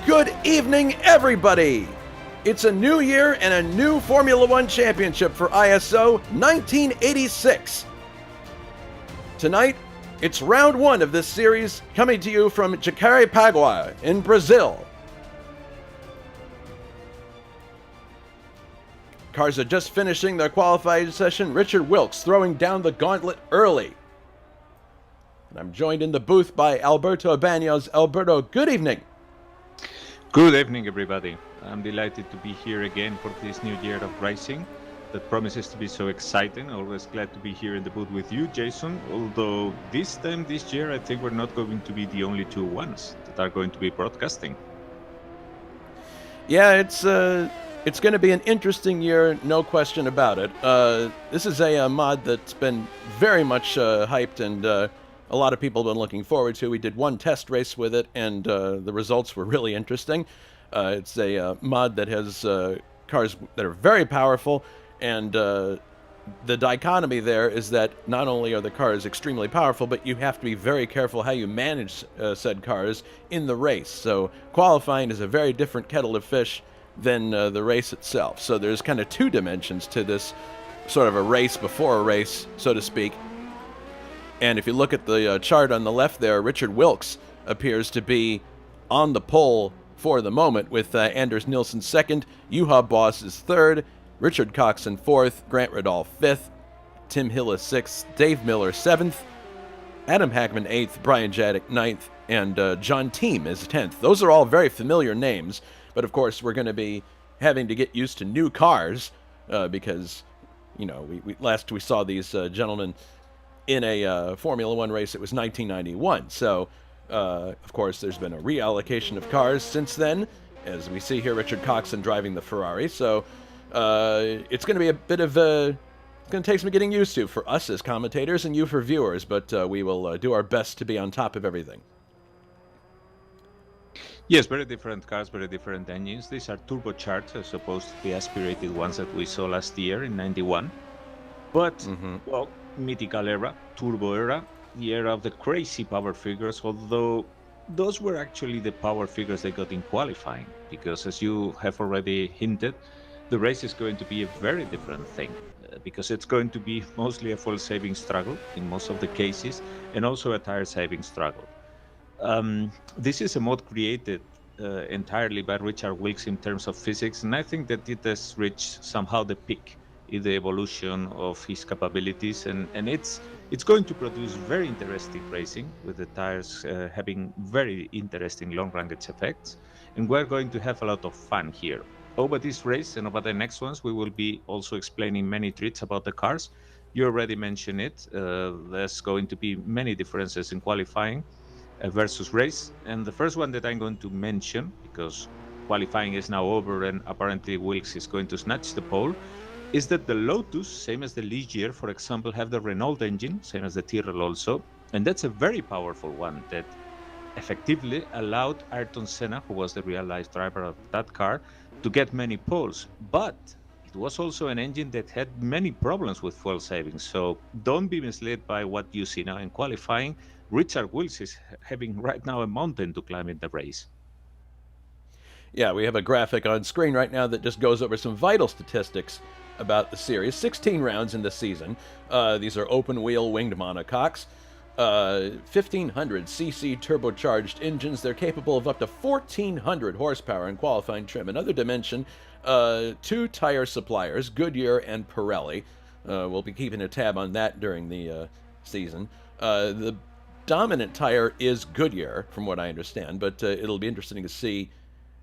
Good evening, everybody! It's a new year and a new Formula One championship for ISO 1986. Tonight, it's round one of this series, coming to you from Jacarepaguá in Brazil. Cars are just finishing their qualifying session. Richard Wilkes throwing down the gauntlet early. And I'm joined in the booth by Alberto Ibañez. Alberto, good evening. Good evening, everybody. I'm delighted to be here again for this new year of racing that promises to be so exciting. Always glad to be here in the booth with you, Jason. Although this year, I think we're not going to be the only two ones that are going to be broadcasting. Yeah, it's going to be an interesting year, no question about it. This is a mod that's been very much hyped and a lot of people have been looking forward to. We did one test race with it, and the results were really interesting. It's a mod that has cars that are very powerful, and the dichotomy there is that not only are the cars extremely powerful, but you have to be very careful how you manage said cars in the race. So qualifying is a very different kettle of fish than the race itself. So there's kind of two dimensions to this sort of a race before a race, so to speak. And if you look at the chart on the left there, Richard Wilkes appears to be on the pole for the moment, with Anders Nielsen second, Juha Boss is third, Richard Coxon fourth, Grant Riddall fifth, Tim Hillis sixth, Dave Miller seventh, Adam Hackman eighth, Brian Jadek ninth, and John Team is 10th. Those are all very familiar names, but of course we're going to be having to get used to new cars because, you know, last we saw these gentlemen in a Formula One race. It was 1991. So, of course, there's been a reallocation of cars since then, as we see here Richard Coxon driving the Ferrari. So, it's going to be a bit of it's going to take some getting used to for us as commentators and you for viewers, but we will do our best to be on top of everything. Yes, very different cars, very different engines. These are turbocharged as opposed to the aspirated ones that we saw last year in 91. But, well, mythical era, turbo era, the era of the crazy power figures, although those were actually the power figures they got in qualifying, because as you have already hinted, the race is going to be a very different thing, because it's going to be mostly a fuel saving struggle in most of the cases, and also a tire saving struggle. This is a mod created entirely by Richard Wilkes in terms of physics, and I think that it has reached somehow the peak in the evolution of his capabilities, and it's going to produce very interesting racing with the tires having very interesting long range effects, and we're going to have a lot of fun here. Over this race and over the next ones, we will be also explaining many treats about the cars. You already mentioned it. There's going to be many differences in qualifying versus race, and the first one that I'm going to mention, because qualifying is now over and apparently Wilkes is going to snatch the pole, is that the Lotus, same as the Ligier, for example, have the Renault engine, same as the Tyrrell also, and that's a very powerful one that effectively allowed Ayrton Senna, who was the real-life driver of that car, to get many poles. But it was also an engine that had many problems with fuel savings, so don't be misled by what you see now in qualifying. Richard Wilkes is having right now a mountain to climb in the race. Yeah, we have a graphic on screen right now that just goes over some vital statistics about the series. 16 rounds in the season. These are open-wheel winged monocoques. 1,500cc turbocharged engines. They're capable of up to 1,400 horsepower in qualifying trim. Another dimension, two tire suppliers, Goodyear and Pirelli. We'll be keeping a tab on that during the season. The dominant tire is Goodyear, from what I understand, but it'll be interesting to see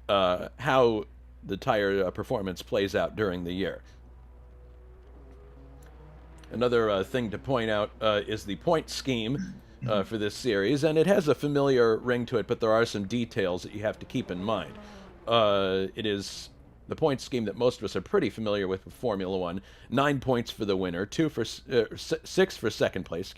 how the tire performance plays out during the year. Another thing to point out is the point scheme for this series, and it has a familiar ring to it, but there are some details that you have to keep in mind. It is the point scheme that most of us are pretty familiar with Formula One. 9 points for the winner, 6 for second place,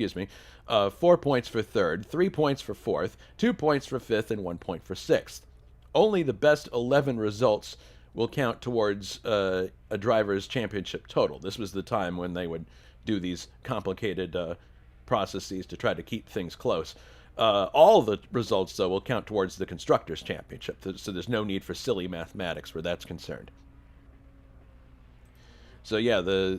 4 points for third, 3 points for fourth, 2 points for fifth, and 1 point for sixth. Only the best 11 results will count towards a driver's championship total. This was the time when they would do these complicated processes to try to keep things close. All the results, though, will count towards the Constructors' Championship, so there's no need for silly mathematics where that's concerned. So yeah,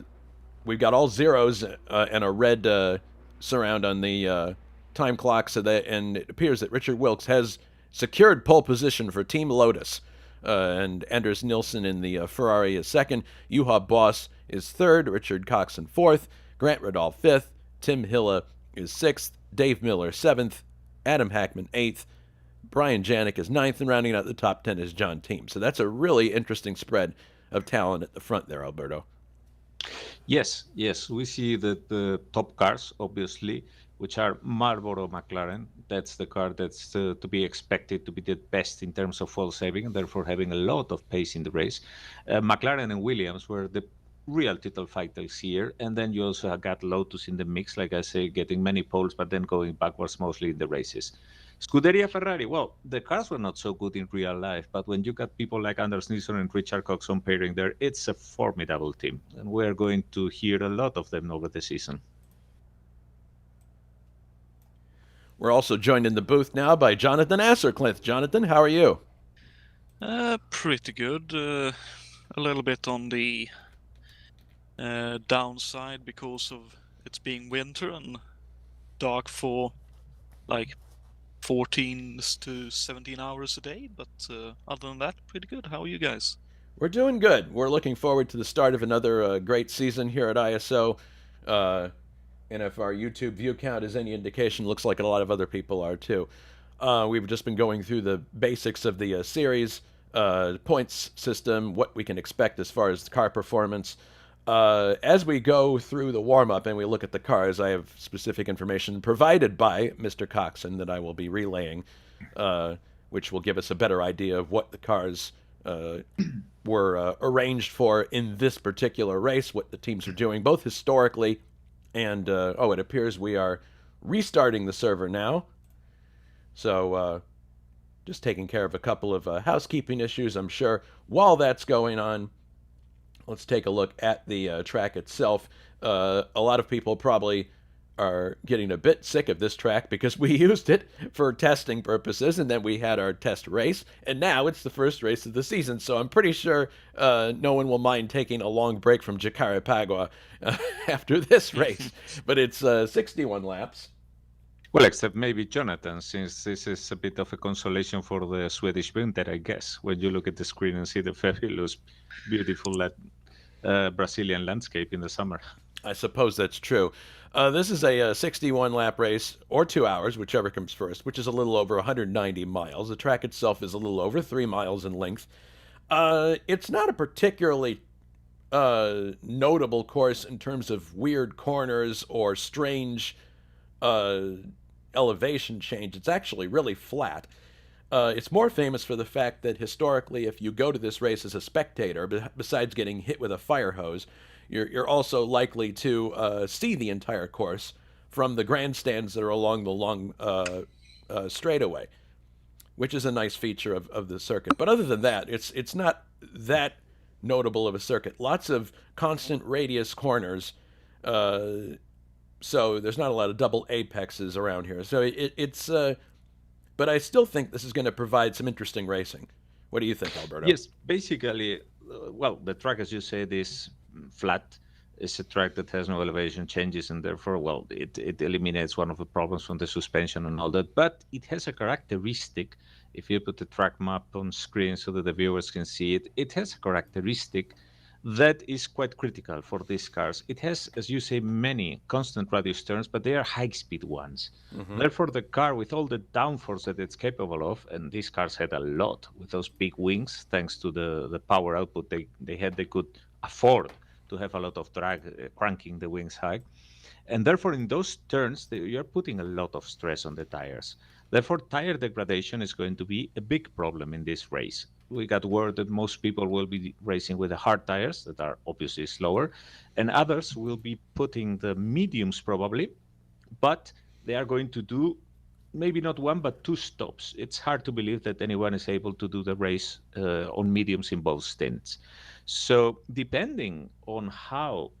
we've got all zeros and a red surround on the time clock, and it appears that Richard Wilkes has secured pole position for Team Lotus. And Anders Nilsson in the Ferrari is second. Juha Boss is third. Richard Coxon fourth. Grant Radal fifth. Tim Hilla is sixth. Dave Miller seventh. Adam Hackman eighth. Brian Janik is ninth, and rounding out the top 10 is John Team. So that's a really interesting spread of talent at the front there, Alberto. Yes, we see that the top cars, obviously, which are Marlboro McLaren, that's the car that's to be expected to be the best in terms of fuel saving, and therefore having a lot of pace in the race. McLaren and Williams were the real title fighters here, and then you also got Lotus in the mix, like I say, getting many poles, but then going backwards mostly in the races. Scuderia Ferrari, well, the cars were not so good in real life, but when you got people like Anders Nilsson and Richard Coxon pairing there, it's a formidable team, and we're going to hear a lot of them over the season. We're also joined in the booth now by Jonatan Åcerclinth. Jonatan, how are you? Pretty good. A little bit on the downside because of it's being winter and dark for like 14 to 17 hours a day, but other than that, pretty good. How are you guys? We're doing good. We're looking forward to the start of another great season here at ISO. And if our YouTube view count is any indication, looks like a lot of other people are too. We've just been going through the basics of the series, points system, what we can expect as far as the car performance. As we go through the warm-up and we look at the cars, I have specific information provided by Mr. Coxon that I will be relaying, which will give us a better idea of what the cars were arranged for in this particular race, what the teams are doing, both historically and, it appears we are restarting the server now. So just taking care of a couple of housekeeping issues, I'm sure. While that's going on, let's take a look at the track itself. A lot of people probably are getting a bit sick of this track because we used it for testing purposes, and then we had our test race, and now it's the first race of the season. So I'm pretty sure no one will mind taking a long break from Jacarepagua after this race. But it's 61 laps. Well, except maybe Jonatan, since this is a bit of a consolation for the Swedish winter, I guess, when you look at the screen and see the fabulous, beautiful Brazilian landscape in the summer. I suppose that's true. This is a 61-lap race, or 2 hours, whichever comes first, which is a little over 190 miles. The track itself is a little over 3 miles in length. It's not a particularly notable course in terms of weird corners or strange elevation change. It's actually really flat. It's more famous for the fact that historically, if you go to this race as a spectator, besides getting hit with a fire hose, you're also likely to see the entire course from the grandstands that are along the long straightaway, which is a nice feature of the circuit. But other than that, it's not that notable of a circuit. Lots of constant radius corners, so there's not a lot of double apexes around here. So it's but I still think this is going to provide some interesting racing. What do you think, Alberto? Yes, basically, the track, as you said, is flat. It's a track that has no elevation changes, and therefore, it eliminates one of the problems from the suspension and all that. But it has a characteristic. If you put the track map on screen so that the viewers can see it, it has a characteristic that is quite critical for these cars. It has, as you say, many constant radius turns, but they are high-speed ones. Mm-hmm. Therefore, the car, with all the downforce that it's capable of, and these cars had a lot with those big wings, thanks to the power output they had, they could afford to have a lot of drag, cranking the wings high. And therefore, in those turns, you're putting a lot of stress on the tires. Therefore, tire degradation is going to be a big problem in this race. We got word that most people will be racing with the hard tires that are obviously slower, and others will be putting the mediums probably, but they are going to do maybe not one, but 2 stops. It's hard to believe that anyone is able to do the race on mediums in both stints. So depending on how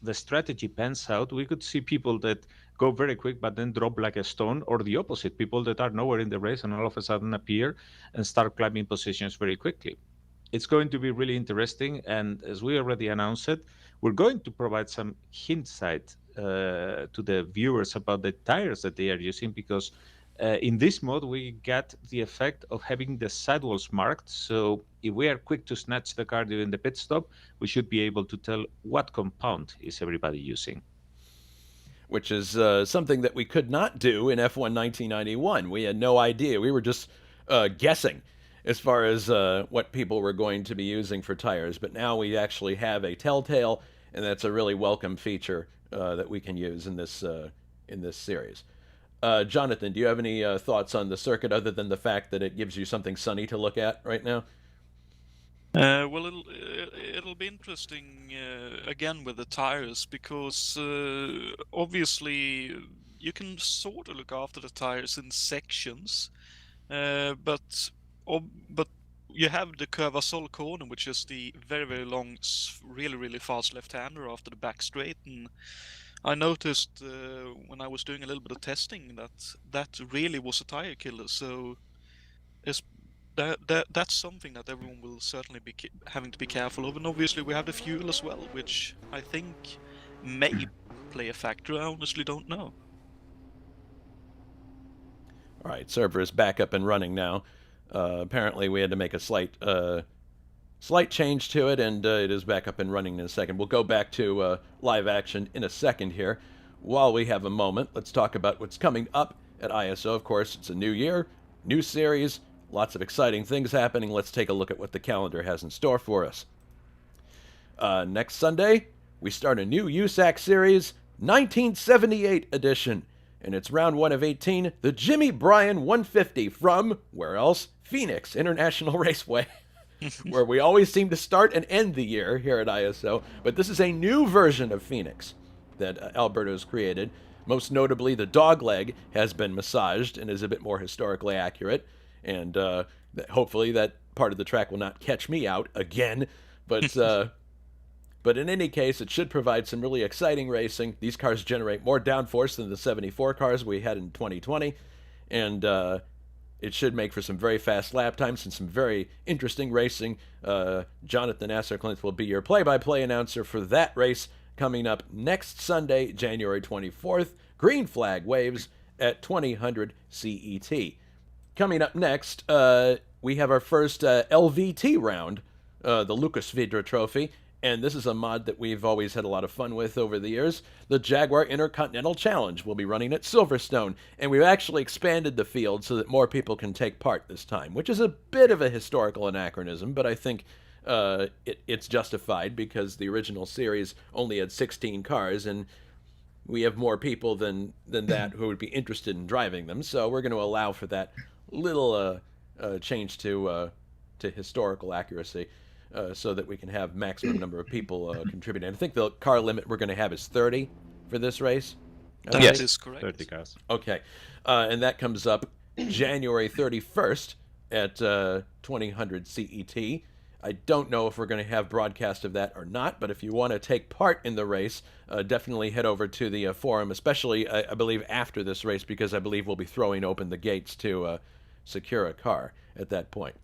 the strategy pans out, we could see people that go very quick but then drop like a stone, or the opposite, people that are nowhere in the race and all of a sudden appear and start climbing positions very quickly. It's going to be really interesting, and as we already announced it, we're going to provide some hindsight to the viewers about the tires that they are using, because in this mode we get the effect of having the sidewalls marked. So if we are quick to snatch the car during the pit stop, we should be able to tell what compound is everybody using. Which is something that we could not do in F1 1991. We had no idea. We were just guessing as far as what people were going to be using for tires. But now we actually have a telltale, and that's a really welcome feature that we can use in this series. Jonathan, do you have any thoughts on the circuit other than the fact that it gives you something sunny to look at right now? Well, it'll be interesting again with the tires, because obviously you can sort of look after the tires in sections, but you have the Curvasol corner, which is the very, very long, really fast left-hander after the back straight, and I noticed when I was doing a little bit of testing that really was a tire killer. So it's that's something that everyone will certainly be having to be careful of. And obviously we have the fuel as well, which I think may play a factor. I honestly don't know. All right, server is back up and running now. Apparently we had to make a slight change to it, and it is back up and running in a second. We'll go back to live action in a second here. While we have a moment, let's talk about what's coming up at ISO. Of course, it's a new year, new series, lots of exciting things happening. Let's take a look at what the calendar has in store for us. Next Sunday, we start a new USAC series, 1978 edition. And it's round 1 of 18, the Jimmy Bryan 150 from, where else? Phoenix International Raceway, where we always seem to start and end the year here at ISO. But this is a new version of Phoenix that Alberto's created. Most notably, the dogleg has been massaged and is a bit more historically accurate. And hopefully that part of the track will not catch me out again. But in any case, it should provide some really exciting racing. These cars generate more downforce than the 74 cars we had in 2020. And it should make for some very fast lap times and some very interesting racing. Jonatan Åcerclinth will be your play-by-play announcer for that race coming up next Sunday, January 24th. Green flag waves at 2000 CET. Coming up next, we have our first LVT round, the Lucas Vidra Trophy, and this is a mod that we've always had a lot of fun with over the years. The Jaguar Intercontinental Challenge will be running at Silverstone, and we've actually expanded the field so that more people can take part this time, which is a bit of a historical anachronism, but I think it's justified because the original series only had 16 cars, and we have more people than that who would be interested in driving them, so we're going to allow for that little change to historical accuracy so that we can have maximum number of people contributing. I think the car limit we're going to have is 30 for this race. That is correct. 30 cars. Okay. And that comes up January 31st at 2000 CET. I don't know if we're going to have broadcast of that or not, but if you want to take part in the race, definitely head over to the forum, especially, I believe, after this race, because I believe we'll be throwing open the gates to secure a car at that point.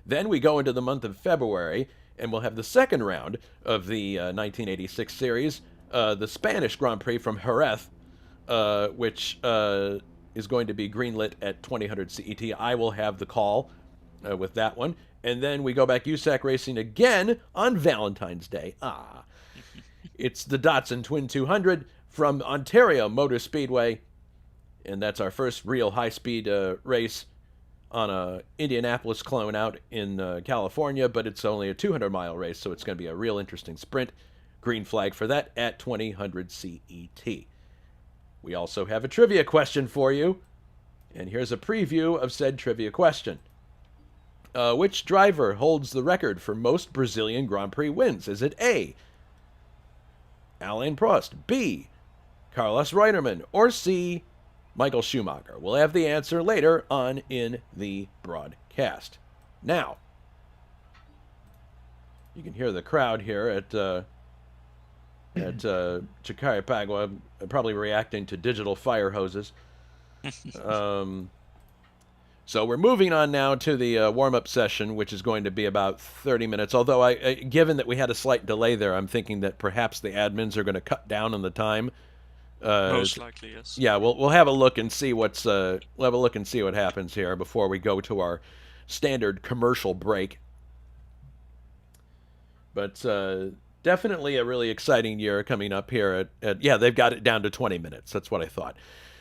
Then we go into the month of February, and we'll have the second round of the 1986 series, the Spanish Grand Prix from Jerez, which is going to be greenlit at 2000 CET. I will have the call with that one. And then we go back USAC racing again on Valentine's Day. It's the Datsun Twin 200 from Ontario Motor Speedway, and that's our first real high-speed race on a Indianapolis clone out in California, but it's only a 200-mile race, so it's going to be a real interesting sprint. Green flag for that at 2000 CET. We also have a trivia question for you, and here's a preview of said trivia question. Which driver holds the record for most Brazilian Grand Prix wins? Is it A, Alain Prost, B, Carlos Reutemann, or C, Michael Schumacher? We'll have the answer later on in the broadcast. Now, you can hear the crowd here at at Jacarapagua, probably reacting to digital fire hoses. So we're moving on now to the warm-up session, which is going to be about 30 minutes. Although, given that we had a slight delay there, I'm thinking that perhaps the admins are going to cut down on the time. Most likely, yes. Yeah, we'll have a look and see what happens here before we go to our standard commercial break. But definitely a really exciting year coming up here. Yeah, they've got it down to 20 minutes. That's what I thought.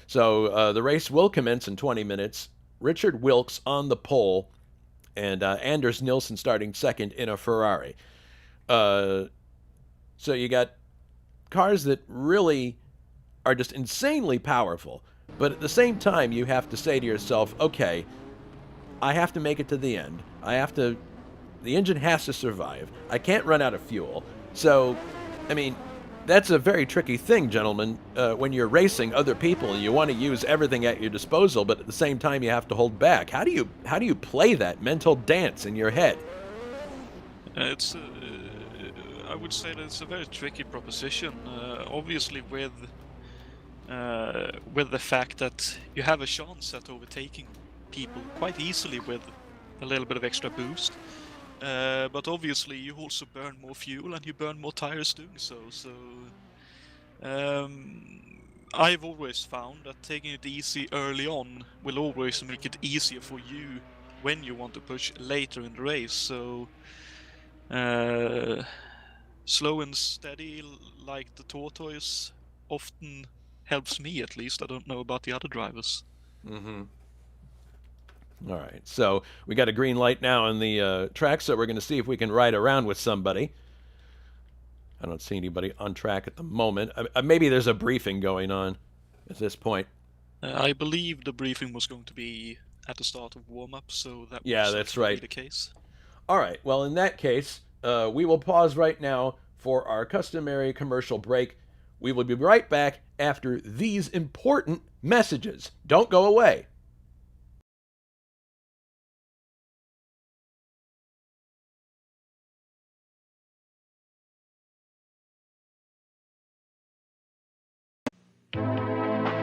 So the race will commence in 20 minutes. Richard Wilkes on the pole, and Anders Nilsson starting second in a Ferrari. So you got cars that really are just insanely powerful, but at the same time you have to say to yourself, okay, I have to make it to the end. The engine has to survive. I can't run out of fuel. So, I mean, that's a very tricky thing, gentlemen, when you're racing other people and you want to use everything at your disposal, but at the same time you have to hold back. How do you play that mental dance in your head? I would say that it's a very tricky proposition. Obviously, with the fact that you have a chance at overtaking people quite easily with a little bit of extra boost. But obviously you also burn more fuel and you burn more tires doing so. So I've always found that taking it easy early on will always make it easier for you when you want to push later in the race. So slow and steady like the tortoise often helps me, at least. I don't know about the other drivers. Mm-hmm. All right, so we got a green light now on the track, so we're going to see if we can ride around with somebody. I don't see anybody on track at the moment. Maybe there's a briefing going on at this point. I believe the briefing was going to be at the start of warm-up, so that yeah, was that's right. The case. All right, well, in that case, we will pause right now for our customary commercial break. We will be right back after these important messages. Don't go away.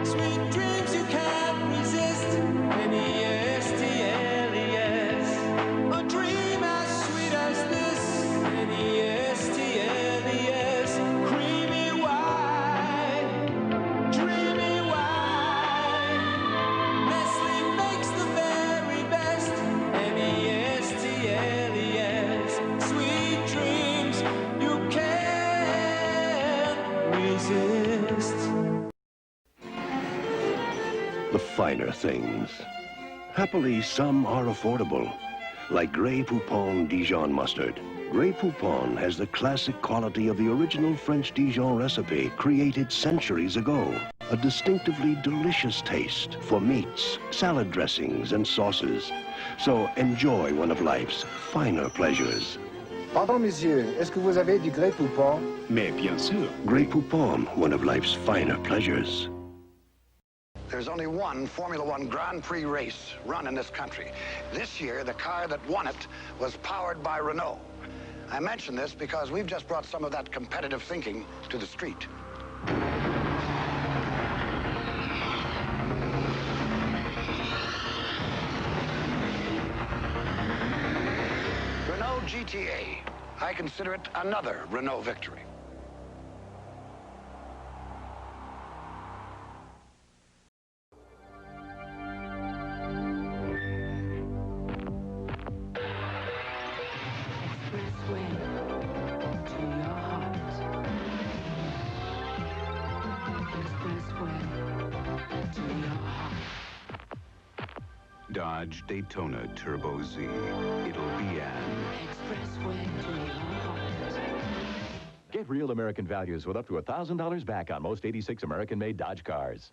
Sweet dreams you can't resist. N-E-S-T-L-E-S. A dream as sweet as this. N-E-S-T-L-E-S. Creamy white, dreamy white. Nestle makes the very best. N-E-S-T-L-E-S. Sweet dreams you can't resist. The finer things. Happily, some are affordable, like Grey Poupon Dijon mustard. Grey Poupon has the classic quality of the original French Dijon recipe created centuries ago. A distinctively delicious taste for meats, salad dressings, and sauces. So enjoy one of life's finer pleasures. Pardon, monsieur, est-ce que vous avez du Grey Poupon? Mais bien sûr. Grey Poupon, one of life's finer pleasures. There's only one Formula One Grand Prix race run in this country. This year, the car that won it was powered by Renault. I mention this because we've just brought some of that competitive thinking to the street. Renault GTA. I consider it another Renault victory. Dodge Daytona Turbo Z. It'll be an expressway to your heart. Get real American values with up to $1,000 back on most 86 American-made Dodge cars.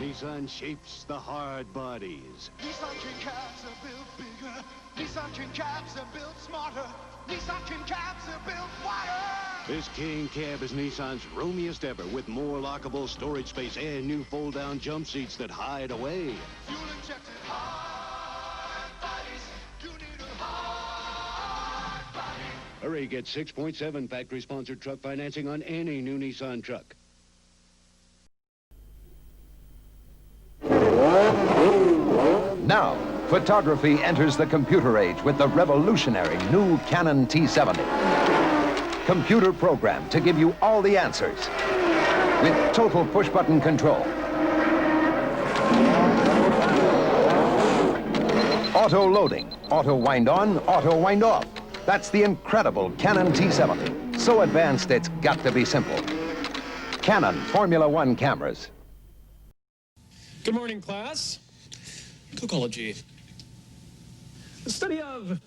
Nissan shapes the hard bodies. Nissan trim cabs are built bigger. Nissan trim cabs are built smarter. Nissan trim cabs are built wider. This King Cab is Nissan's roomiest ever, with more lockable storage space and new fold-down jump seats that hide away. Fuel-injected hard bodies. You need a hard body. Hurry, get 6.7 factory-sponsored truck financing on any new Nissan truck. Now, photography enters the computer age with the revolutionary new Canon T70. Computer programmed to give you all the answers with total push-button control. Auto loading, auto wind on, auto wind off. That's the incredible Canon T70. So advanced, it's got to be simple. Canon Formula One cameras. Good morning, class. Cocology. The study of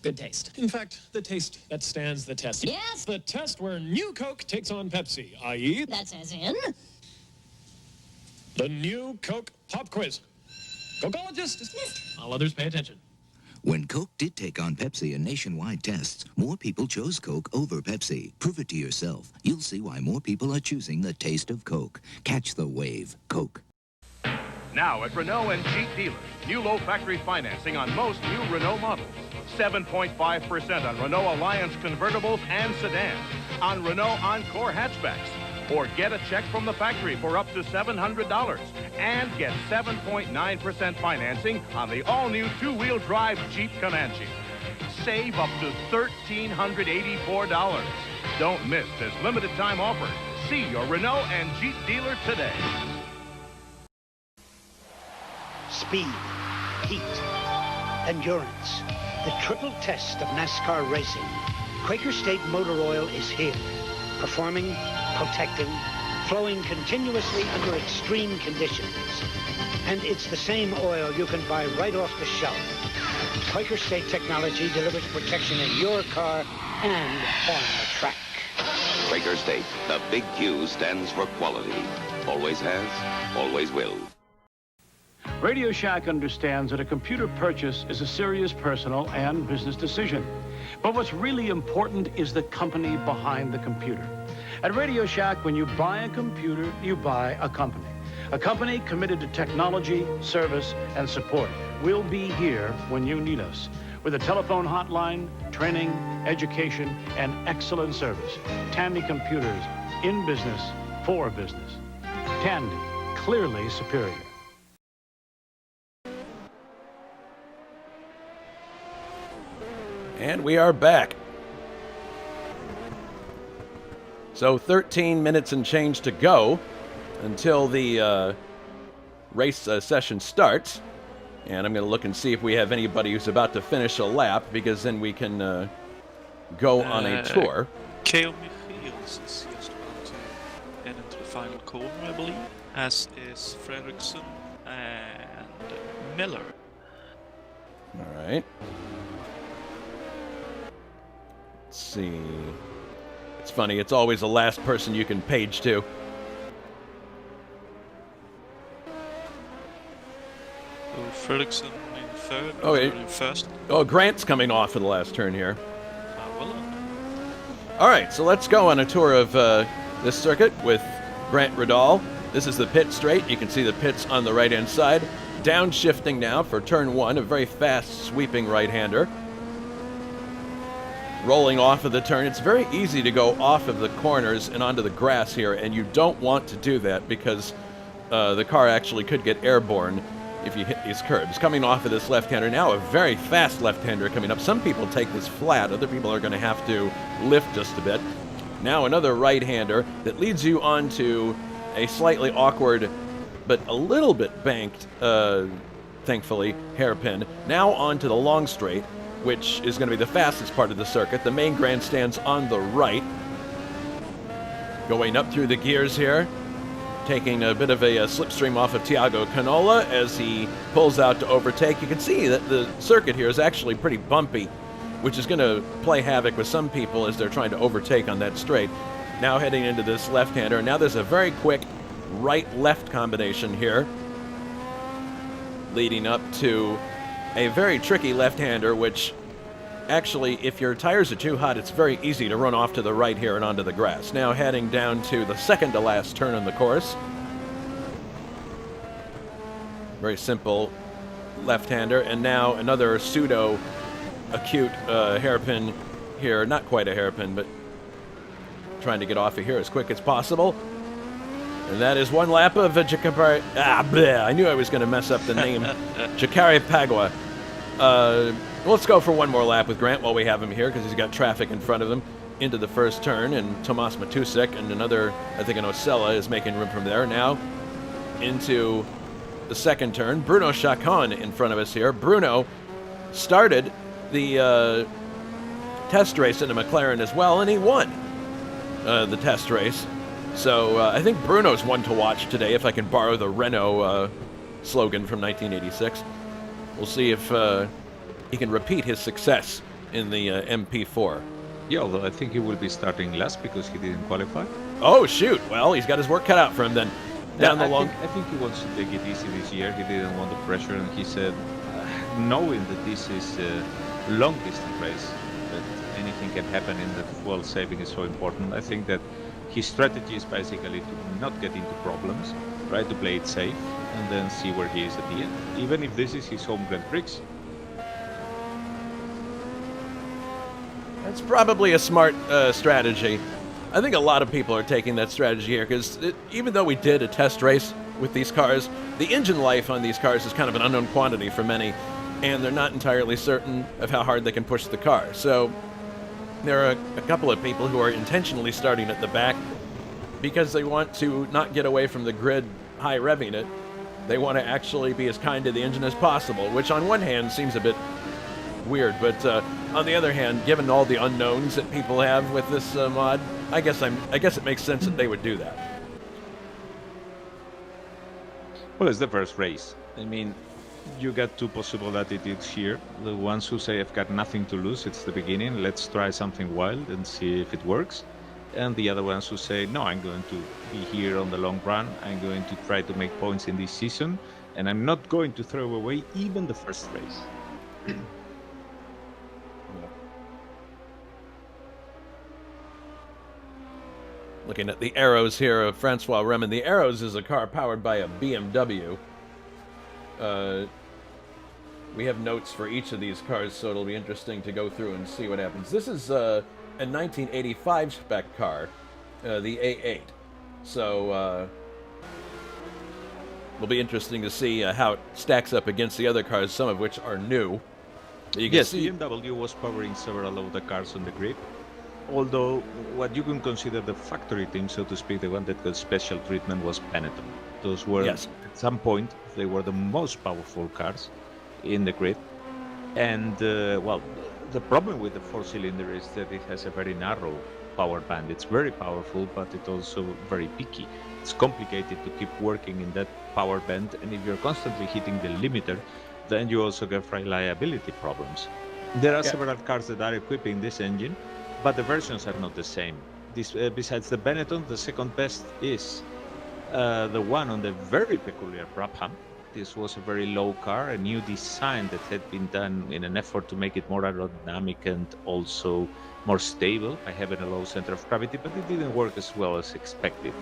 good taste. In fact, the taste that stands the test. Yes. The test where new Coke takes on Pepsi, i.e. That's as in? The new Coke Pop Quiz. Cocologist dismissed. All others pay attention. When Coke did take on Pepsi in nationwide tests, more people chose Coke over Pepsi. Prove it to yourself. You'll see why more people are choosing the taste of Coke. Catch the wave. Coke. Now at Renault and Jeep dealers, new low factory financing on most new Renault models. 7.5% on Renault Alliance convertibles and sedans, on Renault Encore hatchbacks. Or get a check from the factory for up to $700 and get 7.9% financing on the all-new two-wheel drive Jeep Comanche. Save up to $1,384. Don't miss this limited time offer. See your Renault and Jeep dealer today. Speed, heat, endurance, the triple test of NASCAR racing. Quaker State Motor Oil is here, performing, protecting, flowing continuously under extreme conditions. And it's the same oil you can buy right off the shelf. Quaker State technology delivers protection in your car and on the track. Quaker State, the big Q stands for quality. Always has, always will. Radio Shack understands that a computer purchase is a serious personal and business decision. But what's really important is the company behind the computer. At Radio Shack, when you buy a computer, you buy a company. A company committed to technology, service, and support. We'll be here when you need us. With a telephone hotline, training, education, and excellent service. Tandy Computers, in business, for business. Tandy, clearly superior. And we are back. So 13 minutes and change to go until the race session starts. And I'm going to look and see if we have anybody who's about to finish a lap, because then we can go on a tour. Kale Michiels is just about to head into the final corner, I believe, as is Fredriksson and Miller. All right. Let's see. It's funny, it's always the last person you can page to. So Fredriksson in third, oh, in first. Oh, Grant's coming off for the last turn here. Well. All right, so let's go on a tour of this circuit with Grant Riddall. This is the pit straight. You can see the pits on the right-hand side. Downshifting now for turn one, a very fast sweeping right-hander. Rolling off of the turn. It's very easy to go off of the corners and onto the grass here, and you don't want to do that because the car actually could get airborne if you hit these curbs. Coming off of this left-hander now, a very fast left-hander coming up. Some people take this flat. Other people are going to have to lift just a bit. Now another right-hander that leads you onto a slightly awkward but a little bit banked, thankfully, hairpin. Now onto the long straight, which is going to be the fastest part of the circuit. The main grandstand's on the right. Going up through the gears here. Taking a bit of a slipstream off of Tiago Canola as he pulls out to overtake. You can see that the circuit here is actually pretty bumpy, which is going to play havoc with some people as they're trying to overtake on that straight. Now heading into this left-hander. Now there's a very quick right-left combination here, leading up to a very tricky left-hander, which actually, if your tires are too hot, it's very easy to run off to the right here and onto the grass. Now heading down to the second to last turn on the course. Very simple left-hander, and now another pseudo-acute hairpin here. Not quite a hairpin, but trying to get off of here as quick as possible. And that is one lap of Jacare... I knew I was going to mess up the name. Jacare Pagua. Let's go for one more lap with Grant while we have him here, because he's got traffic in front of him into the first turn, and Tomas Matusek and another, I think an Osella, is making room from there. Now into the second turn. Bruno Chacon in front of us here. Bruno started the test race in a McLaren as well, and he won the test race. So I think Bruno's one to watch today, if I can borrow the Renault slogan from 1986. We'll see if he can repeat his success in the MP4. Yeah, although I think he will be starting last because he didn't qualify. Oh, shoot. Well, he's got his work cut out for him then. Down the long... I think he wants to take it easy this year. He didn't want the pressure, and he said, knowing that this is a long-distance race, that anything can happen in the fuel saving is so important. I think that his strategy is basically to not get into problems, try to play it safe, and then see where he is at the end, even if this is his home Grand Prix. That's probably a smart strategy. I think a lot of people are taking that strategy here, because even though we did a test race with these cars, the engine life on these cars is kind of an unknown quantity for many, and they're not entirely certain of how hard they can push the car. So there are a couple of people who are intentionally starting at the back because they want to not get away from the grid high revving it. They want to actually be as kind to the engine as possible, which on one hand seems a bit weird, but on the other hand, given all the unknowns that people have with this mod, I guess it makes sense that they would do that. Well, it's the first race. I mean, you got two possible attitudes here. The ones who say, I've got nothing to lose, it's the beginning, let's try something wild and see if it works. And the other ones who say, no, I'm going to be here on the long run, I'm going to try to make points in this season, and I'm not going to throw away even the first race. Looking at the Arrows here of Francois Remen. The Arrows is a car powered by a BMW. We have notes for each of these cars, so it'll be interesting to go through and see what happens. This is a 1985 spec car, the A8. So it'll be interesting to see how it stacks up against the other cars, some of which are new. You can see BMW was powering several of the cars on the grid. Although, what you can consider the factory team, so to speak, the one that got special treatment was Benetton. Those were, at some point, they were the most powerful cars in the grid. And, well, the problem with the four-cylinder is that it has a very narrow power band. It's very powerful, but it's also very picky. It's complicated to keep working in that power band, and if you're constantly hitting the limiter, then you also get reliability problems. There are several cars that are equipping this engine, but the versions are not the same. Besides the Benetton, the second best is the one on the very peculiar Brabham. This was a very low car, a new design that had been done in an effort to make it more aerodynamic and also more stable by having a low center of gravity, but it didn't work as well as expected.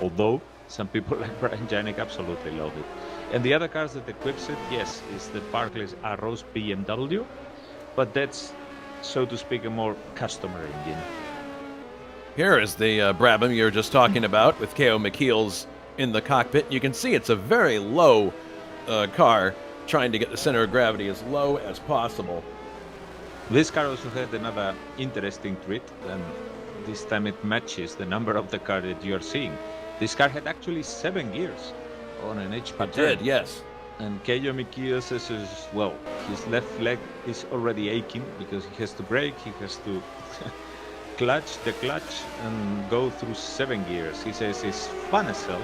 Although some people like Brian Janik absolutely love it. And the other cars that equips it, yes, is the Barclays Arrows BMW, but that's, so to speak, a more customer engine. Here is the Brabham you were just talking about with K.O. McKeel's in the cockpit. You can see it's a very low car, trying to get the center of gravity as low as possible. This car also had another interesting treat, and this time it matches the number of the car that you are seeing. This car had actually 7 gears on an HP It did, yes. And K.O. McKeel says, well, his left leg is already aching because he has to brake, he has to clutch the clutch and go through 7 gears. He says it's fun as hell,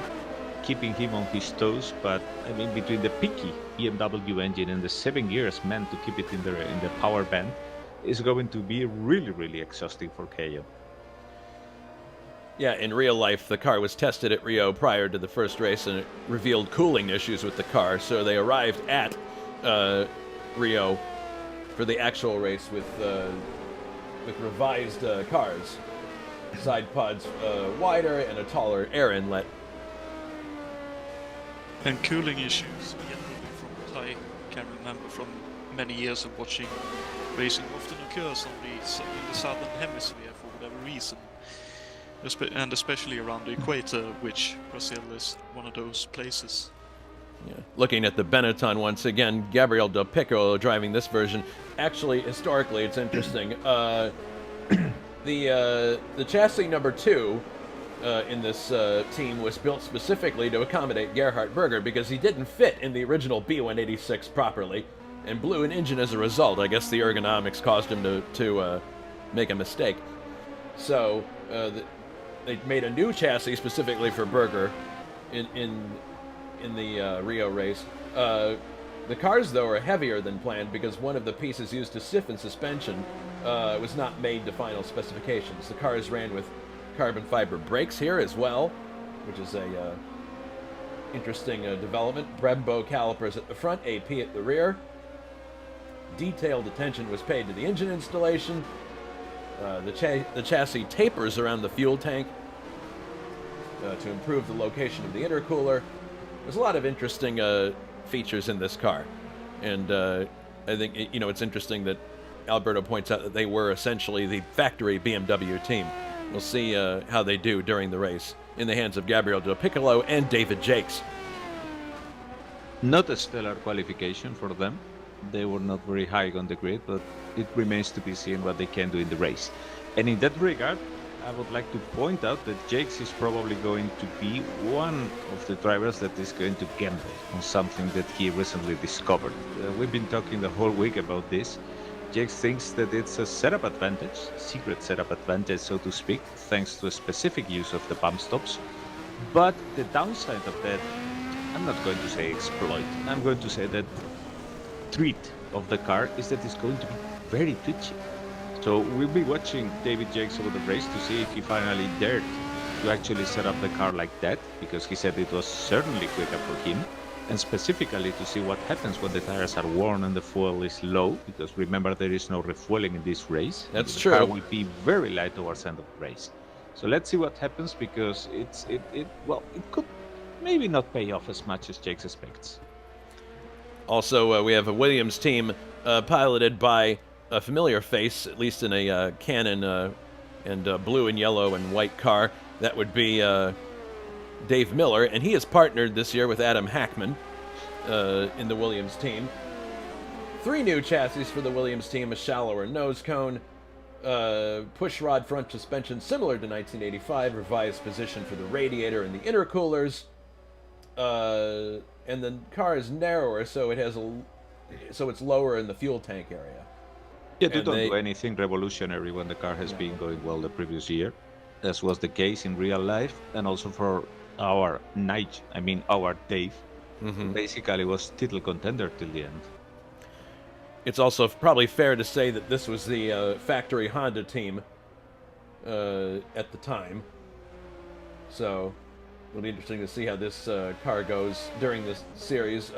keeping him on his toes, but I mean, between the picky BMW engine and the 7 gears meant to keep it in the power band, is going to be really, really exhausting for K.O. Yeah, in real life, the car was tested at Rio prior to the first race, and it revealed cooling issues with the car, so they arrived at Rio for the actual race with revised cars. Side pods wider and a taller air inlet. And cooling issues, generally from what I can remember from many years of watching racing often occurs in the southern hemisphere for whatever reason, and especially around the equator, which Brazil is one of those places. Yeah. Looking at the Benetton once again, Gabriel Del Piccolo driving this version. Actually, historically, it's interesting. The chassis number 2 in this team was built specifically to accommodate Gerhard Berger because he didn't fit in the original B186 properly and blew an engine as a result. I guess the ergonomics caused him to make a mistake. So they made a new chassis specifically for Berger in the Rio race. The cars, though, are heavier than planned because one of the pieces used to siphon suspension was not made to final specifications. The cars ran with carbon fiber brakes here as well, which is a interesting development. Brembo calipers at the front, AP at the rear. Detailed attention was paid to the engine installation. The chassis tapers around the fuel tank to improve the location of the intercooler. There's a lot of interesting features in this car, and I think it's interesting that Alberto points out that they were essentially the factory BMW team. We'll see how they do during the race in the hands of Gabriel Del Piccolo and David Jakes. Not a stellar qualification for them. They were not very high on the grid, but it remains to be seen what they can do in the race. And in that regard, I would like to point out that Jakes is probably going to be one of the drivers that is going to gamble on something that he recently discovered. We've been talking the whole week about this. Jakes thinks that it's a setup advantage, secret setup advantage, so to speak, thanks to a specific use of the bump stops. But the downside of that, I'm not going to say exploit, I'm going to say that treat of the car is that it's going to be very twitchy. So we'll be watching David Jakes over the race to see if he finally dared to actually set up the car like that, because he said it was certainly quicker for him, and specifically to see what happens when the tires are worn and the fuel is low, because remember there is no refueling in this race. That's the true. The car will be very light towards the end of the race. So let's see what happens, because it could maybe not pay off as much as Jakes expects. Also, we have a Williams team piloted by a familiar face, at least in a Canon and blue and yellow and white car. That would be Dave Miller, and he is partnered this year with Adam Hackman in the Williams team. 3 new chassis for the Williams team: a shallower nose cone, push rod front suspension similar to 1985, revised position for the radiator and the intercoolers, and the car is narrower, so it's lower in the fuel tank area. Yeah, they don't do anything revolutionary when the car has been going well the previous year, as was the case in real life, and also for our Dave. Mm-hmm. Basically was title contender till the end. It's also probably fair to say that this was the factory Honda team at the time. So it'll be interesting to see how this car goes during this series.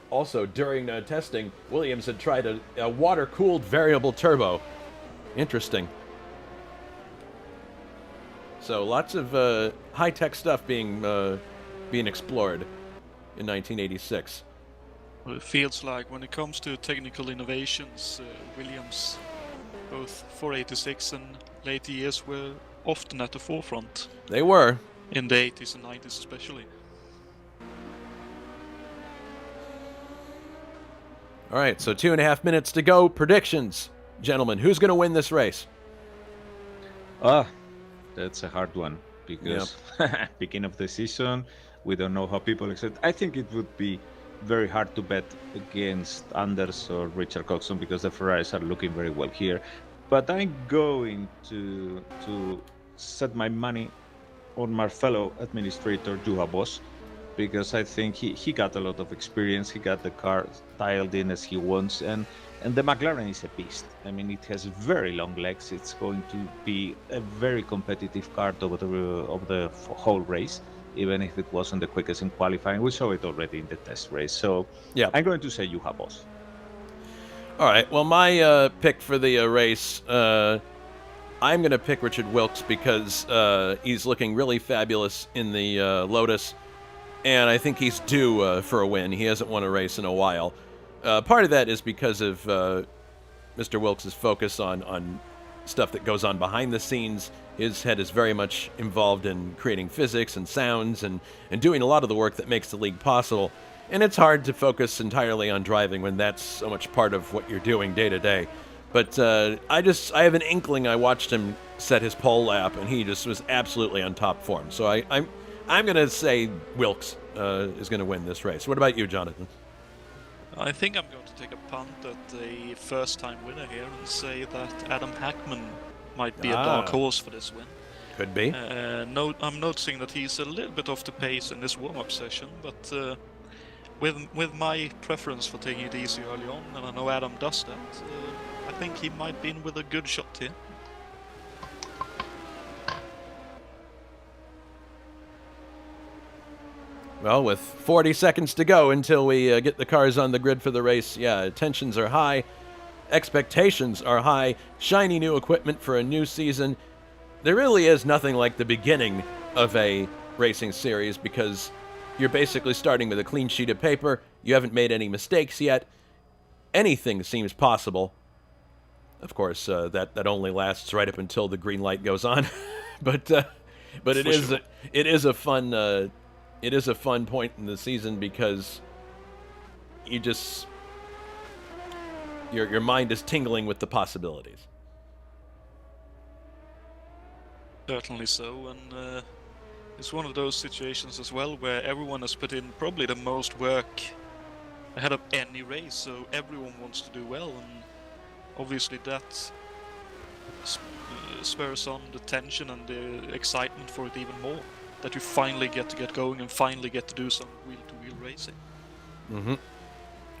Also, during testing, Williams had tried a water-cooled variable turbo. Interesting. So lots of high-tech stuff being explored in 1986. Well, it feels like when it comes to technical innovations, Williams, both 486 and later years, were often at the forefront. They were. In the 80s and 90s especially. All right, so 2.5 minutes to go. Predictions, gentlemen. Who's going to win this race? That's a hard one, because beginning of the season, we don't know how people expect. I think it would be very hard to bet against Anders or Richard Coxon, because the Ferraris are looking very well here. But I'm going to set my money on my fellow administrator, Juha Boss, because I think he got a lot of experience. He got the car dialed in as he wants, and the McLaren is a beast. I mean, it has very long legs. It's going to be a very competitive car over the whole race, even if it wasn't the quickest in qualifying. We saw it already in the test race. So yeah, I'm going to say Juha Boss. All right. Well, my pick for the race, I'm going to pick Richard Wilkes because he's looking really fabulous in the Lotus, and I think he's due for a win. He hasn't won a race in a while. Part of that is because of Mr. Wilkes' focus on stuff that goes on behind the scenes. His head is very much involved in creating physics and sounds and doing a lot of the work that makes the league possible. And it's hard to focus entirely on driving when that's so much part of what you're doing day to day. But I have an inkling. I watched him set his pole lap, and he just was absolutely on top form. So I'm going to say Wilkes is going to win this race. What about you, Jonathan? I think I'm going to take a punt at the first-time winner here and say that Adam Hackman might be a dark horse for this win. Could be. I'm noticing that he's a little bit off the pace in this warm-up session, but with my preference for taking it easy early on, and I know Adam does that, I think he might be in with a good shot here. Well, with 40 seconds to go until we get the cars on the grid for the race, yeah, tensions are high, expectations are high, shiny new equipment for a new season. There really is nothing like the beginning of a racing series because you're basically starting with a clean sheet of paper. You haven't made any mistakes yet. Anything seems possible. Of course, that only lasts right up until the green light goes on, but it is a fun. It is a fun point in the season because your mind is tingling with the possibilities. Certainly so, and it's one of those situations as well where everyone has put in probably the most work ahead of any race, so everyone wants to do well, and obviously that spurs on the tension and the excitement for it even more. That you finally get to get going and finally get to do some wheel-to-wheel racing. Mm-hmm.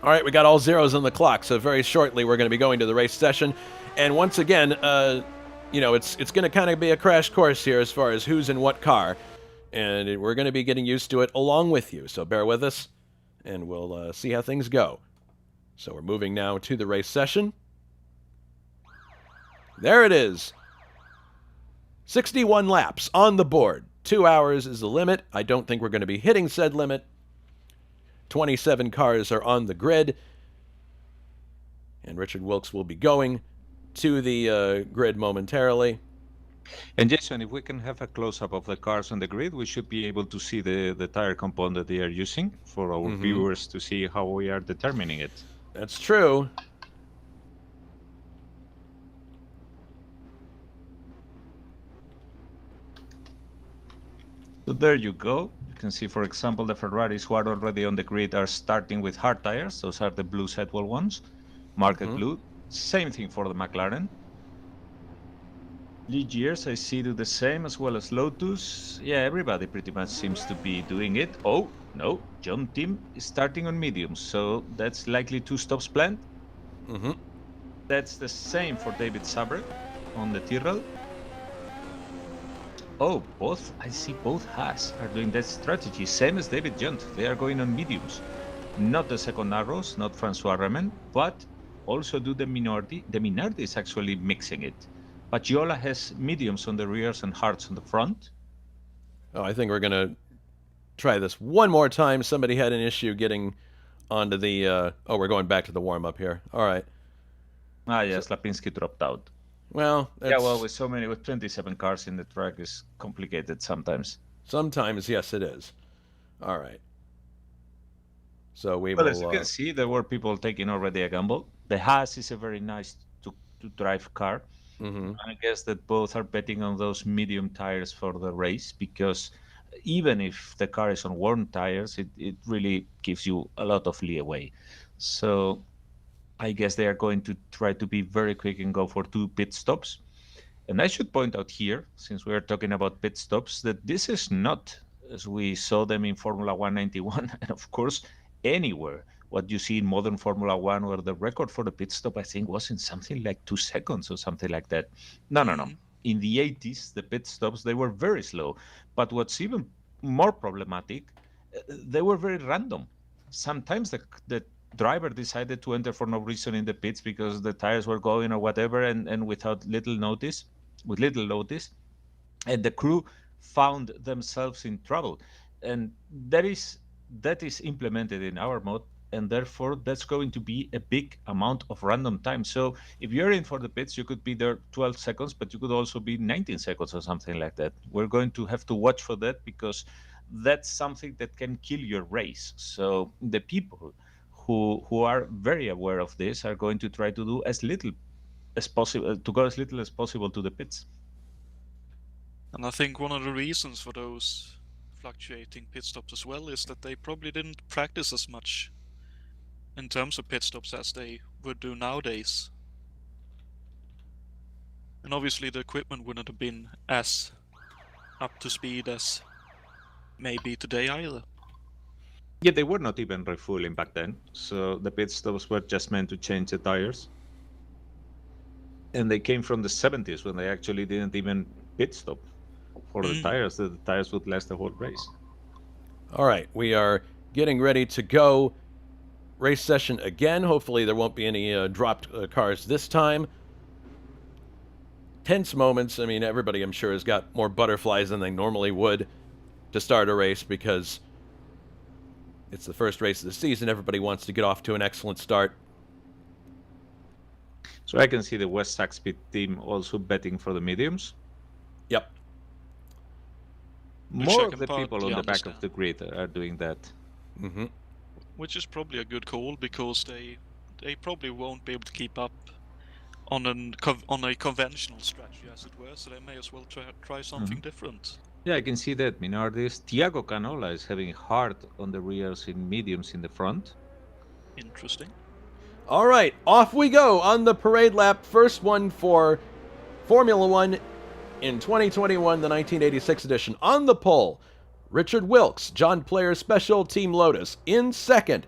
All right, we got all zeros on the clock, so very shortly we're going to be going to the race session. And once again, it's going to kind of be a crash course here as far as who's in what car. And we're going to be getting used to it along with you, so bear with us, and we'll see how things go. So we're moving now to the race session. There it is. 61 laps on the board. 2 hours is the limit. I don't think we're going to be hitting said limit. 27 cars are on the grid. And Richard Wilkes will be going to the grid momentarily. And Jason, if we can have a close-up of the cars on the grid, we should be able to see the tire compound that they are using for our viewers to see how we are determining it. That's true. So there you go. You can see, for example, the Ferraris who are already on the grid are starting with hard tires. Those are the blue Setwell ones, marked blue. Same thing for the McLaren. Ligiers I see do the same, as well as Lotus. Yeah, everybody pretty much seems to be doing it. Oh, no, John Tim is starting on mediums, so that's likely 2 stops planned. That's the same for David Sabre on the Tyrrell. Oh, I see both Haas are doing that strategy, same as David Junt. They are going on mediums. Not the second arrows, not Francois Remen, but also do the Minardi. The Minardi is actually mixing it. Pagiola has mediums on the rears and hards on the front. Oh, I think we're going to try this one more time. Somebody had an issue getting onto the... we're going back to the warm-up here. All right. Ah, yes, Lapinski dropped out. Well, yeah, well, with 27 cars in the track is complicated sometimes. Sometimes, yes, it is. All right. So we will... As you can see, there were people taking already a gamble. The Haas is a very nice to drive car. I guess that both are betting on those medium tires for the race, because even if the car is on worn tires, it really gives you a lot of leeway. So I guess they are going to try to be very quick and go for 2 pit stops. And I should point out here, since we are talking about pit stops, that this is not, as we saw them in Formula 191, and of course, anywhere, what you see in modern Formula 1, where the record for the pit stop, I think, was in something like 2 seconds or something like that. No. In the 80s, the pit stops, they were very slow. But what's even more problematic, they were very random. Sometimes the driver decided to enter for no reason in the pits because the tires were going or whatever, and with little notice, and the crew found themselves in trouble. And that is implemented in our mode and therefore that's going to be a big amount of random time. So if you're in for the pits, you could be there 12 seconds, but you could also be 19 seconds or something like that. We're going to have to watch for that, because that's something that can kill your race. So the people who are very aware of this are going to try to do as little as possible, to go as little as possible to the pits. And I think one of the reasons for those fluctuating pit stops as well is that they probably didn't practice as much in terms of pit stops as they would do nowadays. And obviously the equipment wouldn't have been as up to speed as maybe today either. Yeah, they were not even refueling back then, so the pit stops were just meant to change the tires. And they came from the 70s, when they actually didn't even pit stop for the tires. The tires would last the whole race. All right, we are getting ready to go. Race session again. Hopefully there won't be any dropped cars this time. Tense moments. I mean, everybody, I'm sure, has got more butterflies than they normally would to start a race, because it's the first race of the season. Everybody wants to get off to an excellent start. So I can see the West Saxby team also betting for the mediums. Yep. More of the people on the back of the grid are doing that. Mm-hmm. Which is probably a good call, because they probably won't be able to keep up on a conventional strategy, as it were, so they may as well try something different. Yeah, I can see that. Minardis. Thiago Canola is having hard on the rears in mediums in the front. Interesting. All right, off we go on the parade lap. First one for Formula One in 2021, the 1986 edition. On the pole, Richard Wilkes, John Player Special, Team Lotus. In second,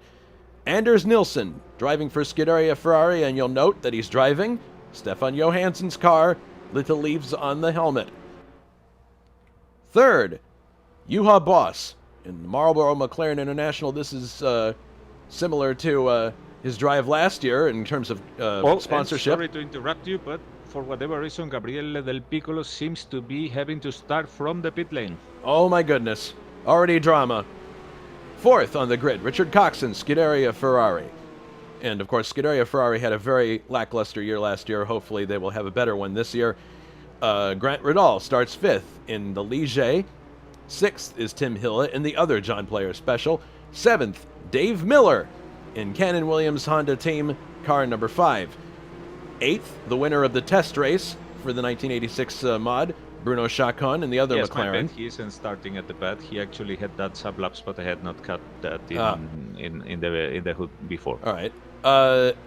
Anders Nilsson, driving for Scuderia Ferrari, and you'll note that he's driving Stefan Johansson's car, little leaves on the helmet. Third, Juha Boss in the Marlboro McLaren International. This is similar to his drive last year in terms of sponsorship. Sorry to interrupt you, but for whatever reason, Gabriele Del Piccolo seems to be having to start from the pit lane. Oh my goodness. Already drama. Fourth on the grid, Richard Coxon, Scuderia Ferrari. And of course, Scuderia Ferrari had a very lackluster year last year. Hopefully they will have a better one this year. Grant Ridal starts fifth in the Ligier. Sixth is Tim Hille in the other John Player Special. Seventh, Dave Miller in Cannon Williams Honda team, car number 5. Eighth, the winner of the test race for the 1986 mod, Bruno Chacon in the other McLaren. My bet, he isn't starting at the back. He actually had that sub-laps, but I had not cut that in the hood before. All right.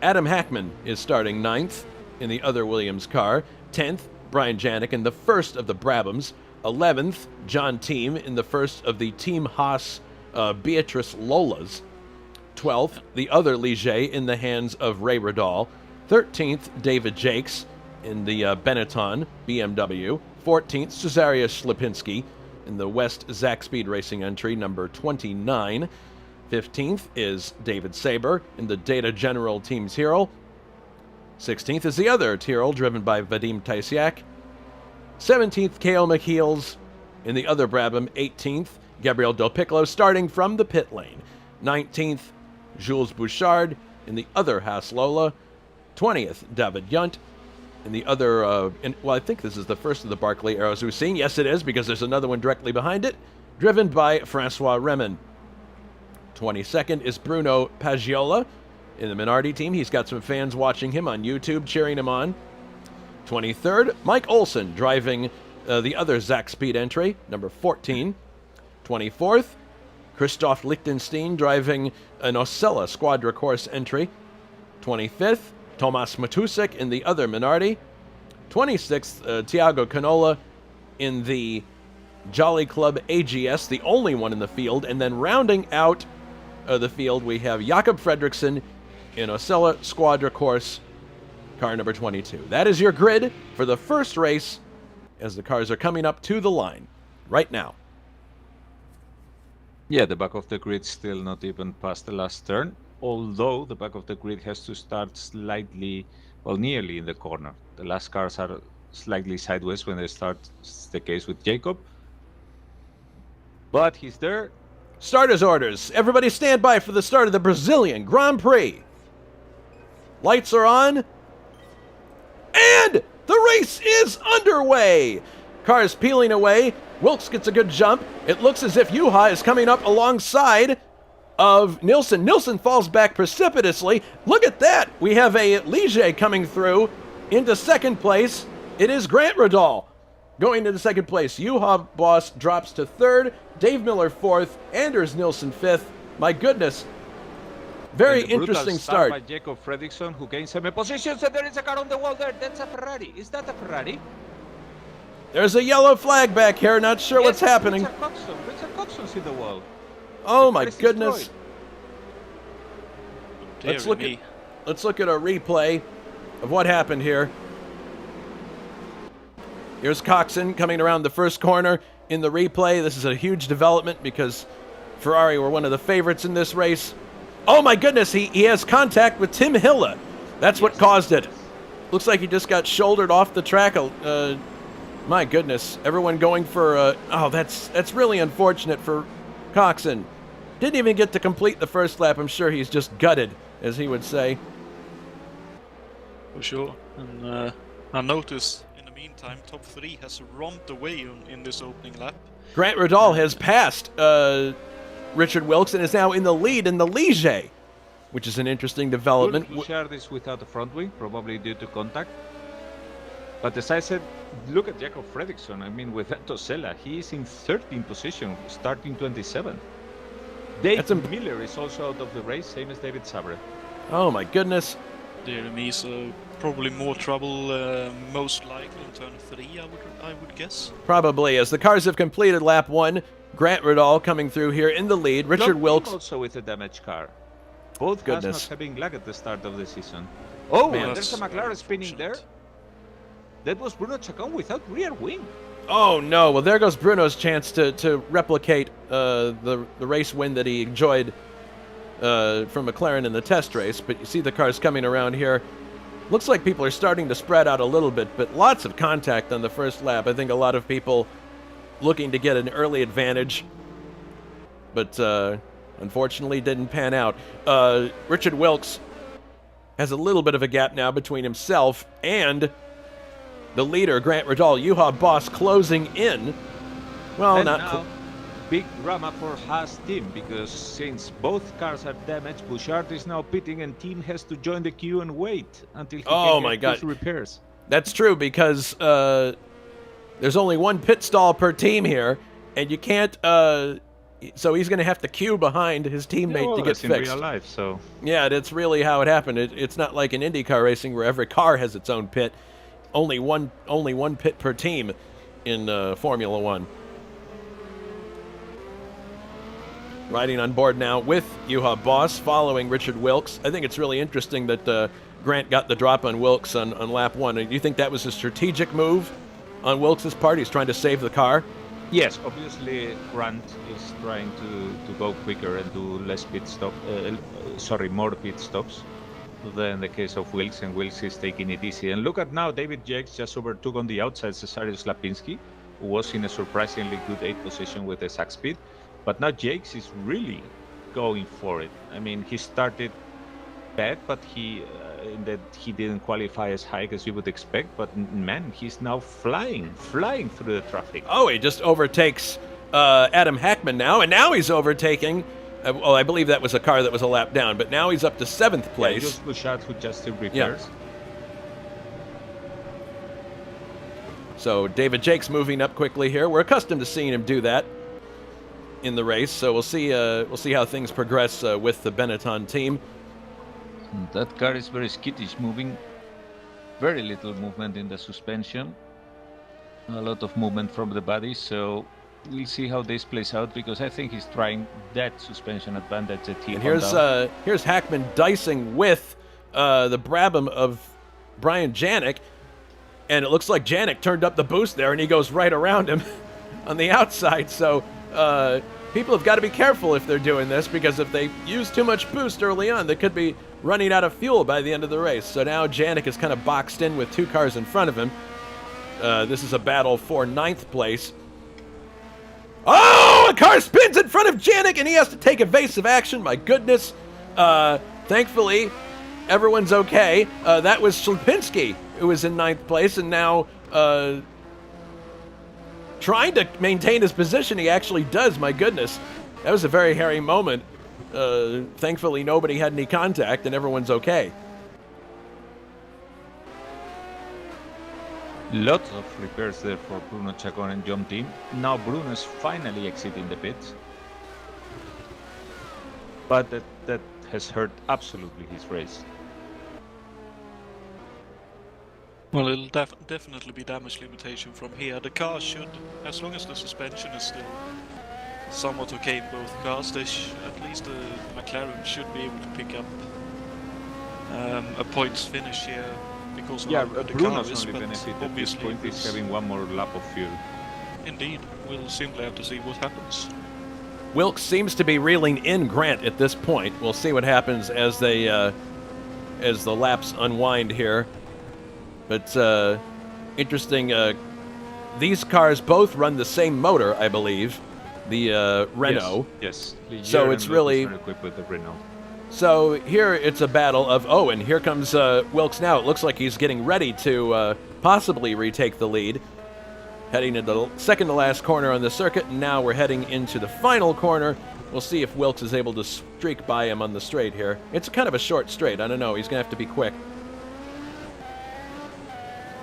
Adam Hackman is starting 9th in the other Williams car. 10th, Brian Janik in the first of the Brabhams. 11th, John Team in the first of the Team Haas Beatrice Lolas. 12th, the other Ligier in the hands of Ray Ridal. 13th, David Jakes in the Benetton BMW. 14th, Cesarius Slipinski in the West Zach Speed Racing entry, number 29. 15th is David Saber in the Data General Team's Tyrrell. 16th is the other Tyrrell, driven by Vadim Tysiak. 17th, Cale McHeels in the other Brabham. 18th, Gabriel Del Piccolo starting from the pit lane. 19th, Jules Bouchard in the other Haas Lola. 20th, David Yunt in the other, I think this is the first of the Barclay Arrows we've seen. Yes, it is, because there's another one directly behind it, driven by Francois Remin. 22nd is Bruno Paggiola in the Minardi team. He's got some fans watching him on YouTube, cheering him on. 23rd, Mike Olson, driving the other Zach Speed entry, number 14. 24th, Christoph Lichtenstein, driving an Ocella Squadra Course entry. 25th, Tomas Matusek in the other Minardi. 26th, Thiago Canola in the Jolly Club AGS, the only one in the field. And then rounding out the field, we have Jakob Fredriksson in Ocella Squadra Course, car number 22. That is your grid for the first race as the cars are coming up to the line right now. Yeah, the back of the grid still not even past the last turn, although the back of the grid has to start slightly, well, nearly in the corner. The last cars are slightly sideways when they start. It's the case with Jacob. But he's there, Starters orders. Everybody stand by for the start of the Brazilian Grand Prix. Lights are on. And the race is underway. Cars peeling away. Wilkes gets a good jump. It looks as if Juha is coming up alongside of Nilsson. Nilsson falls back precipitously. Look at that. We have a Ligier coming through into second place. It is Grant Radal going into second place. Juha Boss drops to third. Dave Miller fourth. Anders Nilsson fifth. My goodness. Very interesting start. By Jacob Fredriksson, who gains 7 positions, and there is a car on the wall there. That's a Ferrari. Is that a Ferrari? There's a yellow flag back here. Not sure what's happening. Richard Coxon's in the wall. Oh my goodness. Let's look at a replay of what happened here. Here's Coxon coming around the first corner in the replay. This is a huge development because Ferrari were one of the favorites in this race. Oh my goodness, he has contact with Tim Hille. That's what caused it. Looks like he just got shouldered off the track. My goodness, everyone going for oh, that's really unfortunate for Coxon. Didn't even get to complete the first lap. I'm sure he's just gutted, as he would say. For sure. And I noticed in the meantime, top 3 has romped away in this opening lap. Grant Radal has passed Richard Wilkes and is now in the lead in the Ligier, which is an interesting development. Bouchard is without the front wing, probably due to contact. But as I said, look at Jacob Fredriksson. I mean, with Tosella, he is in 13th position, starting 27. Dave Miller is also out of the race, same as David Sabre. Oh my goodness. Dear me, so probably more trouble, most likely in turn 3, I would guess. Probably, as the cars have completed lap 1. Grant Radal coming through here in the lead. Richard Wilkes also with a damaged car. Both cars must have been lagged at the start of the season. Oh, man, there's a McLaren spinning there. That was Bruno Chacon without rear wing. Oh no! Well, there goes Bruno's chance to replicate the race win that he enjoyed from McLaren in the test race. But you see the cars coming around here. Looks like people are starting to spread out a little bit, but lots of contact on the first lap. I think a lot of people looking to get an early advantage, but unfortunately didn't pan out. Richard Wilkes has a little bit of a gap now between himself and the leader, Grant Radal. Juha Boss closing in. Well, and not now, big drama for Haas team, because since both cars are damaged, Bouchard is now pitting and team has to join the queue and wait until he can get his repairs. That's true, because there's only one pit stall per team here, and you can't. So he's going to have to queue behind his teammate to get fixed. In real life, so yeah, that's really how it happened. It's not like in IndyCar racing where every car has its own pit. Only one pit per team in Formula One. Riding on board now with Juha Boss, following Richard Wilkes. I think it's really interesting that Grant got the drop on Wilkes on lap 1. Do you think that was a strategic move on Wilkes' part? He's trying to save the car? Yes, obviously Grant is trying to go quicker and do less pit stop. More pit stops than the case of Wilkes, and Wilkes is taking it easy. And look at now, David Jakes just overtook on the outside Cesarius Lapinski, who was in a surprisingly good 8th position with a sack speed. But now Jakes is really going for it. I mean, he started bad, but he didn't qualify as high as you would expect. But man, he's now flying through the traffic. Oh, he just overtakes Adam Hackman now, and now he's overtaking. Well, I believe that was a car that was a lap down, but now he's up to 7th place. Yeah, just Bouchard, who just did repairs. Yeah. So David Jakes moving up quickly here. We're accustomed to seeing him do that in the race, so we'll see how things progress with the Benetton team. That car is very skittish, moving very little movement in the suspension, a lot of movement from the body, so we'll see how this plays out, because I think he's trying that suspension advantage that he had. Here's Hackman dicing with the Brabham of Brian Janik, and it looks like Janik turned up the boost there, and he goes right around him on the outside, so people have got to be careful if they're doing this, because if they use too much boost early on, they could be running out of fuel by the end of the race. So now Janik is kind of boxed in with 2 cars in front of him. This is a battle for 9th place. Oh, a car spins in front of Janik, and he has to take evasive action. My goodness. Thankfully, everyone's okay. That was Slepinski, who was in 9th place, and now trying to maintain his position. He actually does. My goodness. That was a very hairy moment. Thankfully, nobody had any contact, and everyone's okay. Lots of repairs there for Bruno Chacon and John Team. Now Bruno's finally exiting the pits. But that has hurt absolutely his race. Well, it'll definitely be damage limitation from here. The car should, as long as the suspension is still somewhat okay in both cars, at least the McLaren should be able to pick up a points finish here. Because yeah, the Bruno's car is, only benefit at this obviously point is having one more lap of fuel. Indeed, we'll simply have to see what happens. Wilkes seems to be reeling in Grant at this point. We'll see what happens as they as the laps unwind here. But interesting. These cars both run the same motor, I believe, the Renault. Yes. So it's really equipped with the Renault. So here it's a battle of, and here comes Wilkes now. It looks like he's getting ready to possibly retake the lead. Heading into the second to last corner on the circuit, and now we're heading into the final corner. We'll see if Wilkes is able to streak by him on the straight here. It's kind of a short straight. I don't know. He's going to have to be quick.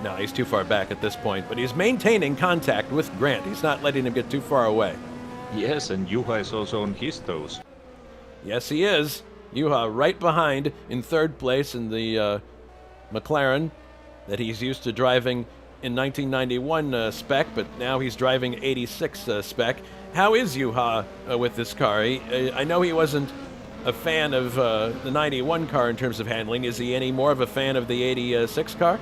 No, he's too far back at this point, but he's maintaining contact with Grant. He's not letting him get too far away. Yes, and Juha is also on his toes. Yes, he is. Juha right behind in 3rd place in the McLaren that he's used to driving in 1991 spec, but now he's driving 86 spec. How is Juha with this car? I know he wasn't a fan of the 91 car in terms of handling. Is he any more of a fan of the 86 car?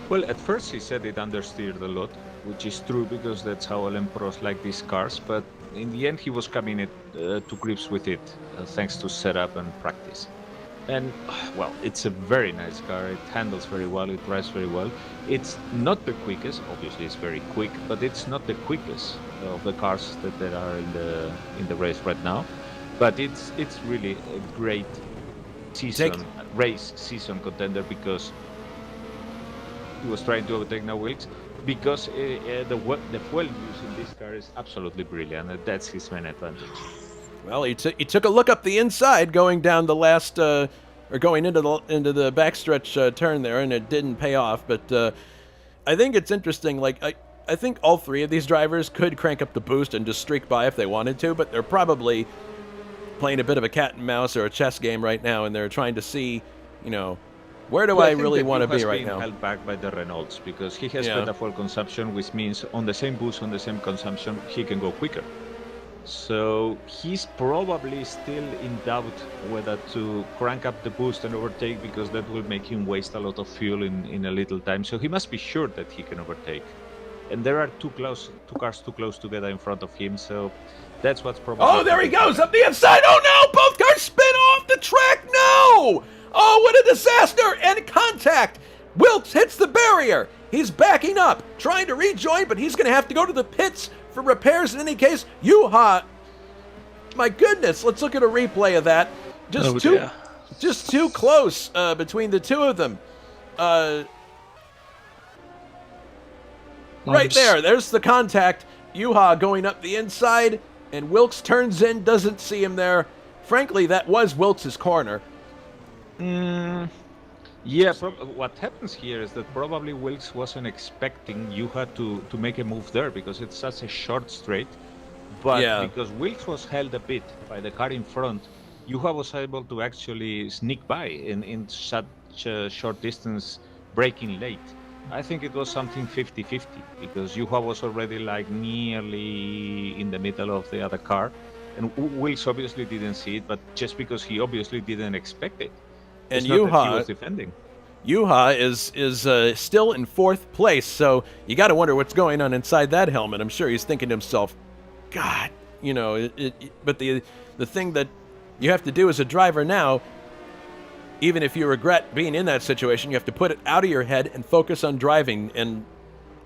Well, at first he said it understeered a lot, which is true because that's how LM Pros like these cars, but in the end he was coming to grips with it thanks to setup and practice. And, well, it's a very nice car. It handles very well. It drives very well. It's not the quickest. Obviously, it's very quick, but it's not the quickest of the cars that there are in the race right now. But it's really a great race season contender because he was trying to overtake now Wilkes. Because the fuel use in this car is absolutely brilliant. And that's his main advantage. Well, he took a look up the inside going down the last, or going into the backstretch turn there, and it didn't pay off. But I think it's interesting. Like I think all three of these drivers could crank up the boost and just streak by if they wanted to, but they're probably playing a bit of a cat and mouse or a chess game right now, and they're trying to see, where do I really want to be right now? Held back by the Renaults because he has better fuel consumption, which means on the same boost, on the same consumption, he can go quicker. So he's probably still in doubt whether to crank up the boost and overtake because that will make him waste a lot of fuel in a little time. So he must be sure that he can overtake. And there are two cars too close together in front of him, so that's what's probably... Oh, there he goes, up the inside! Oh no, both cars spin off the track, no! Oh, what a disaster! And contact! Wilkes hits the barrier! He's backing up, trying to rejoin, but he's going to have to go to the pits for repairs in any case. Juha, my goodness, let's look at a replay of that. Just too close between the two of them. Right there's the contact. Juha going up the inside, and Wilkes turns in, doesn't see him there. Frankly, that was Wilkes' corner. Yeah, what happens here is that probably Wilkes wasn't expecting Juha to make a move there because it's such a short straight. But because Wilkes was held a bit by the car in front, Juha was able to actually sneak by in such a short distance, braking late. I think it was something 50-50 because Juha was already like nearly in the middle of the other car. And Wilkes obviously didn't see it, but just because he obviously didn't expect it. And Juha was defending. Juha is still in 4th place, so you got to wonder what's going on inside that helmet. I'm sure he's thinking to himself, God, but the thing that you have to do as a driver now, even if you regret being in that situation, you have to put it out of your head and focus on driving. And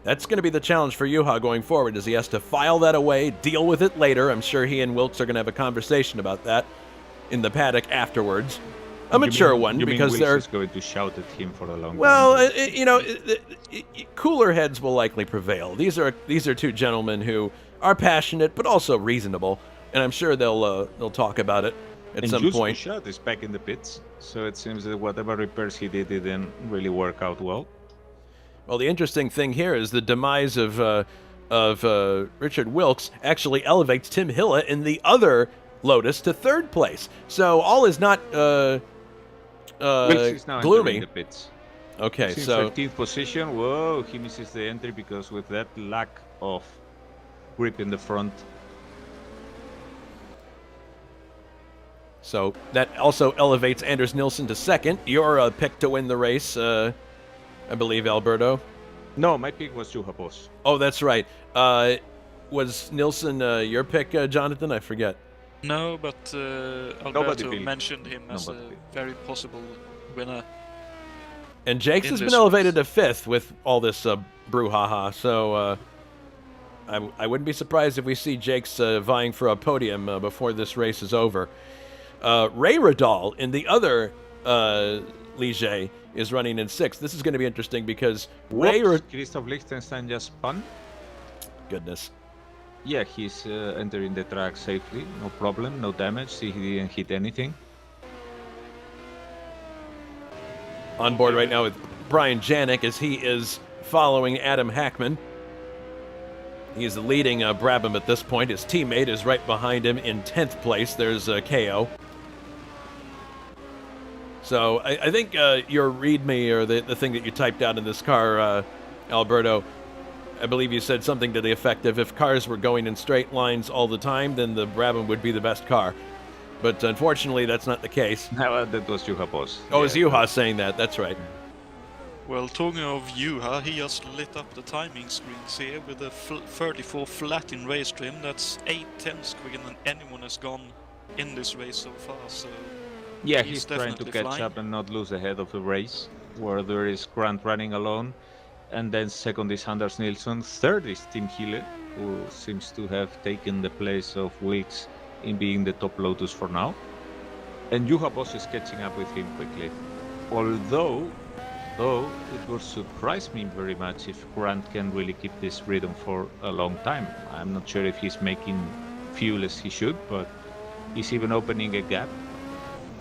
That's going to be the challenge for Juha going forward, is he has to file that away, deal with it later. I'm sure he and Wilkes are going to have a conversation about that in the paddock afterwards. A mature one, because they're is going to shout at him for a long time. Well, cooler heads will likely prevail. These are two gentlemen who are passionate but also reasonable, and I'm sure they'll talk about it at some point. Shout is back in the pits, so it seems that whatever repairs he did didn't really work out well. Well, the interesting thing here is the demise of Richard Wilkes actually elevates Tim Hille in the other Lotus to third place. So all is not Wilkes is now gloomy. entering the pits. Okay, He's so 13th position. Whoa, he misses the entry because with that lack of grip in the front. So that also elevates Anders Nilsson to second. Your pick to win the race, I believe, Alberto. No, my pick was Juha Boss. Oh, that's right. Was Nilsson your pick, Jonathan? I forget. No, but Alberto mentioned him as a very possible winner. And Jakes has been elevated to fifth with all this brouhaha, so I wouldn't be surprised if we see Jakes vying for a podium before this race is over. Ray Radal in the other Ligier is running in sixth. This is going to be interesting because Christoph Liechtenstein just spun. Goodness. Yeah, he's entering the track safely. No problem, no damage. He didn't hit anything. On board right now with Brian Janik as he is following Adam Hackman. He's leading Brabham at this point. His teammate is right behind him in 10th place. There's KO. So I think your README, or the thing that you typed out in this car, Alberto, I believe you said something to the effect of if cars were going in straight lines all the time, then the Brabham would be the best car. But unfortunately, that's not the case. No, that was Juha Boss. Oh, it was Juha saying that. That's right. Well, talking of Juha, he just lit up the timing screens here with a 34 flat in race trim. That's 8/10 quicker than anyone has gone in this race so far. So yeah, he's trying to catch flying up and not lose ahead of the race, where there is Grant running alone. And then second is Anders Nilsson. Third is Tim Hille, who seems to have taken the place of Wilkes in being the top Lotus for now. And Juha Boss is catching up with him quickly. Although it would surprise me very much if Grant can really keep this rhythm for a long time. I'm not sure if he's making fuel as he should, but he's even opening a gap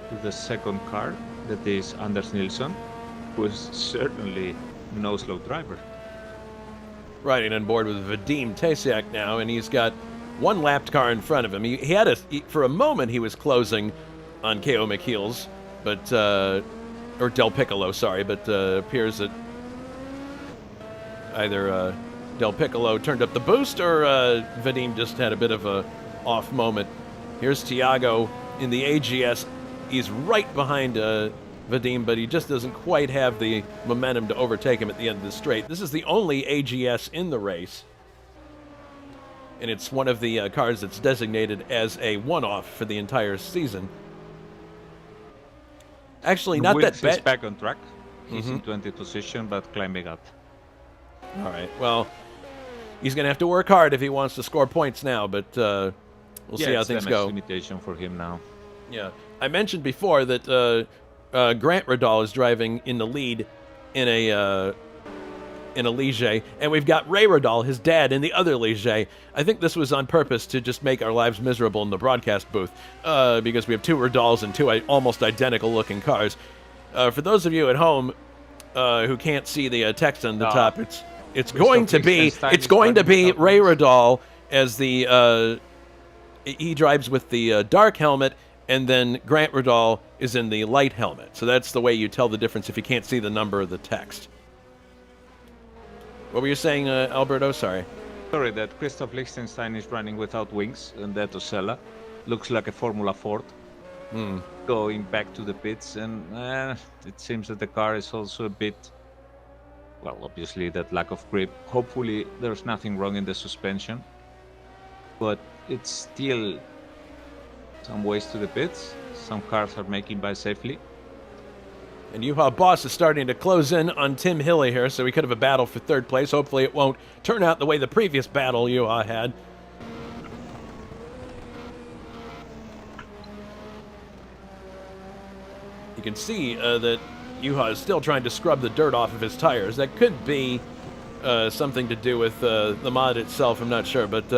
to the second car, that is Anders Nilsson, who is certainly no slow driver. Riding on board with Vadim Tesiak now, and he's got one lapped car in front of him. He had for a moment he was closing on K.O. McKeel's, but or Del Piccolo, sorry, but appears that either Del Piccolo turned up the boost or Vadim just had a bit of a off moment. Here's Tiago in the AGS. He's right behind Vadim, but he just doesn't quite have the momentum to overtake him at the end of the straight. This is the only AGS in the race, and it's one of the cars that's designated as a one-off for the entire season. Actually, not Wilkes that bad. Is back on track. He's in 20th position, but climbing up. All right. Well, he's going to have to work hard if he wants to score points now, but we'll see how things go. Limitation for him now. Yeah, I mentioned before that Grant Radal is driving in the lead in a Ligier, and we've got Ray Radal, his dad, in the other Ligier. I think this was on purpose to just make our lives miserable in the broadcast booth, because we have two Radals and two almost identical-looking cars. For those of you at home who can't see the text on the top, it's going to be Ray Radal as the he drives with the dark helmet, and then Grant Radal is in the light helmet. So that's the way you tell the difference if you can't see the number of the text. What were you saying, Alberto? Sorry. Sorry, that Christoph Liechtenstein is running without wings, and that Osella looks like a Formula Ford. Going back to the pits, and it seems that the car is also a bit, well, obviously that lack of grip. Hopefully there's nothing wrong in the suspension, but it's still some ways to the pits. Some cars are making by safely. And Juha Boss is starting to close in on Tim Hilly here, so we could have a battle for third place. Hopefully it won't turn out the way the previous battle Juha had. You can see that Juha is still trying to scrub the dirt off of his tires. That could be something to do with the mod itself, I'm not sure, but...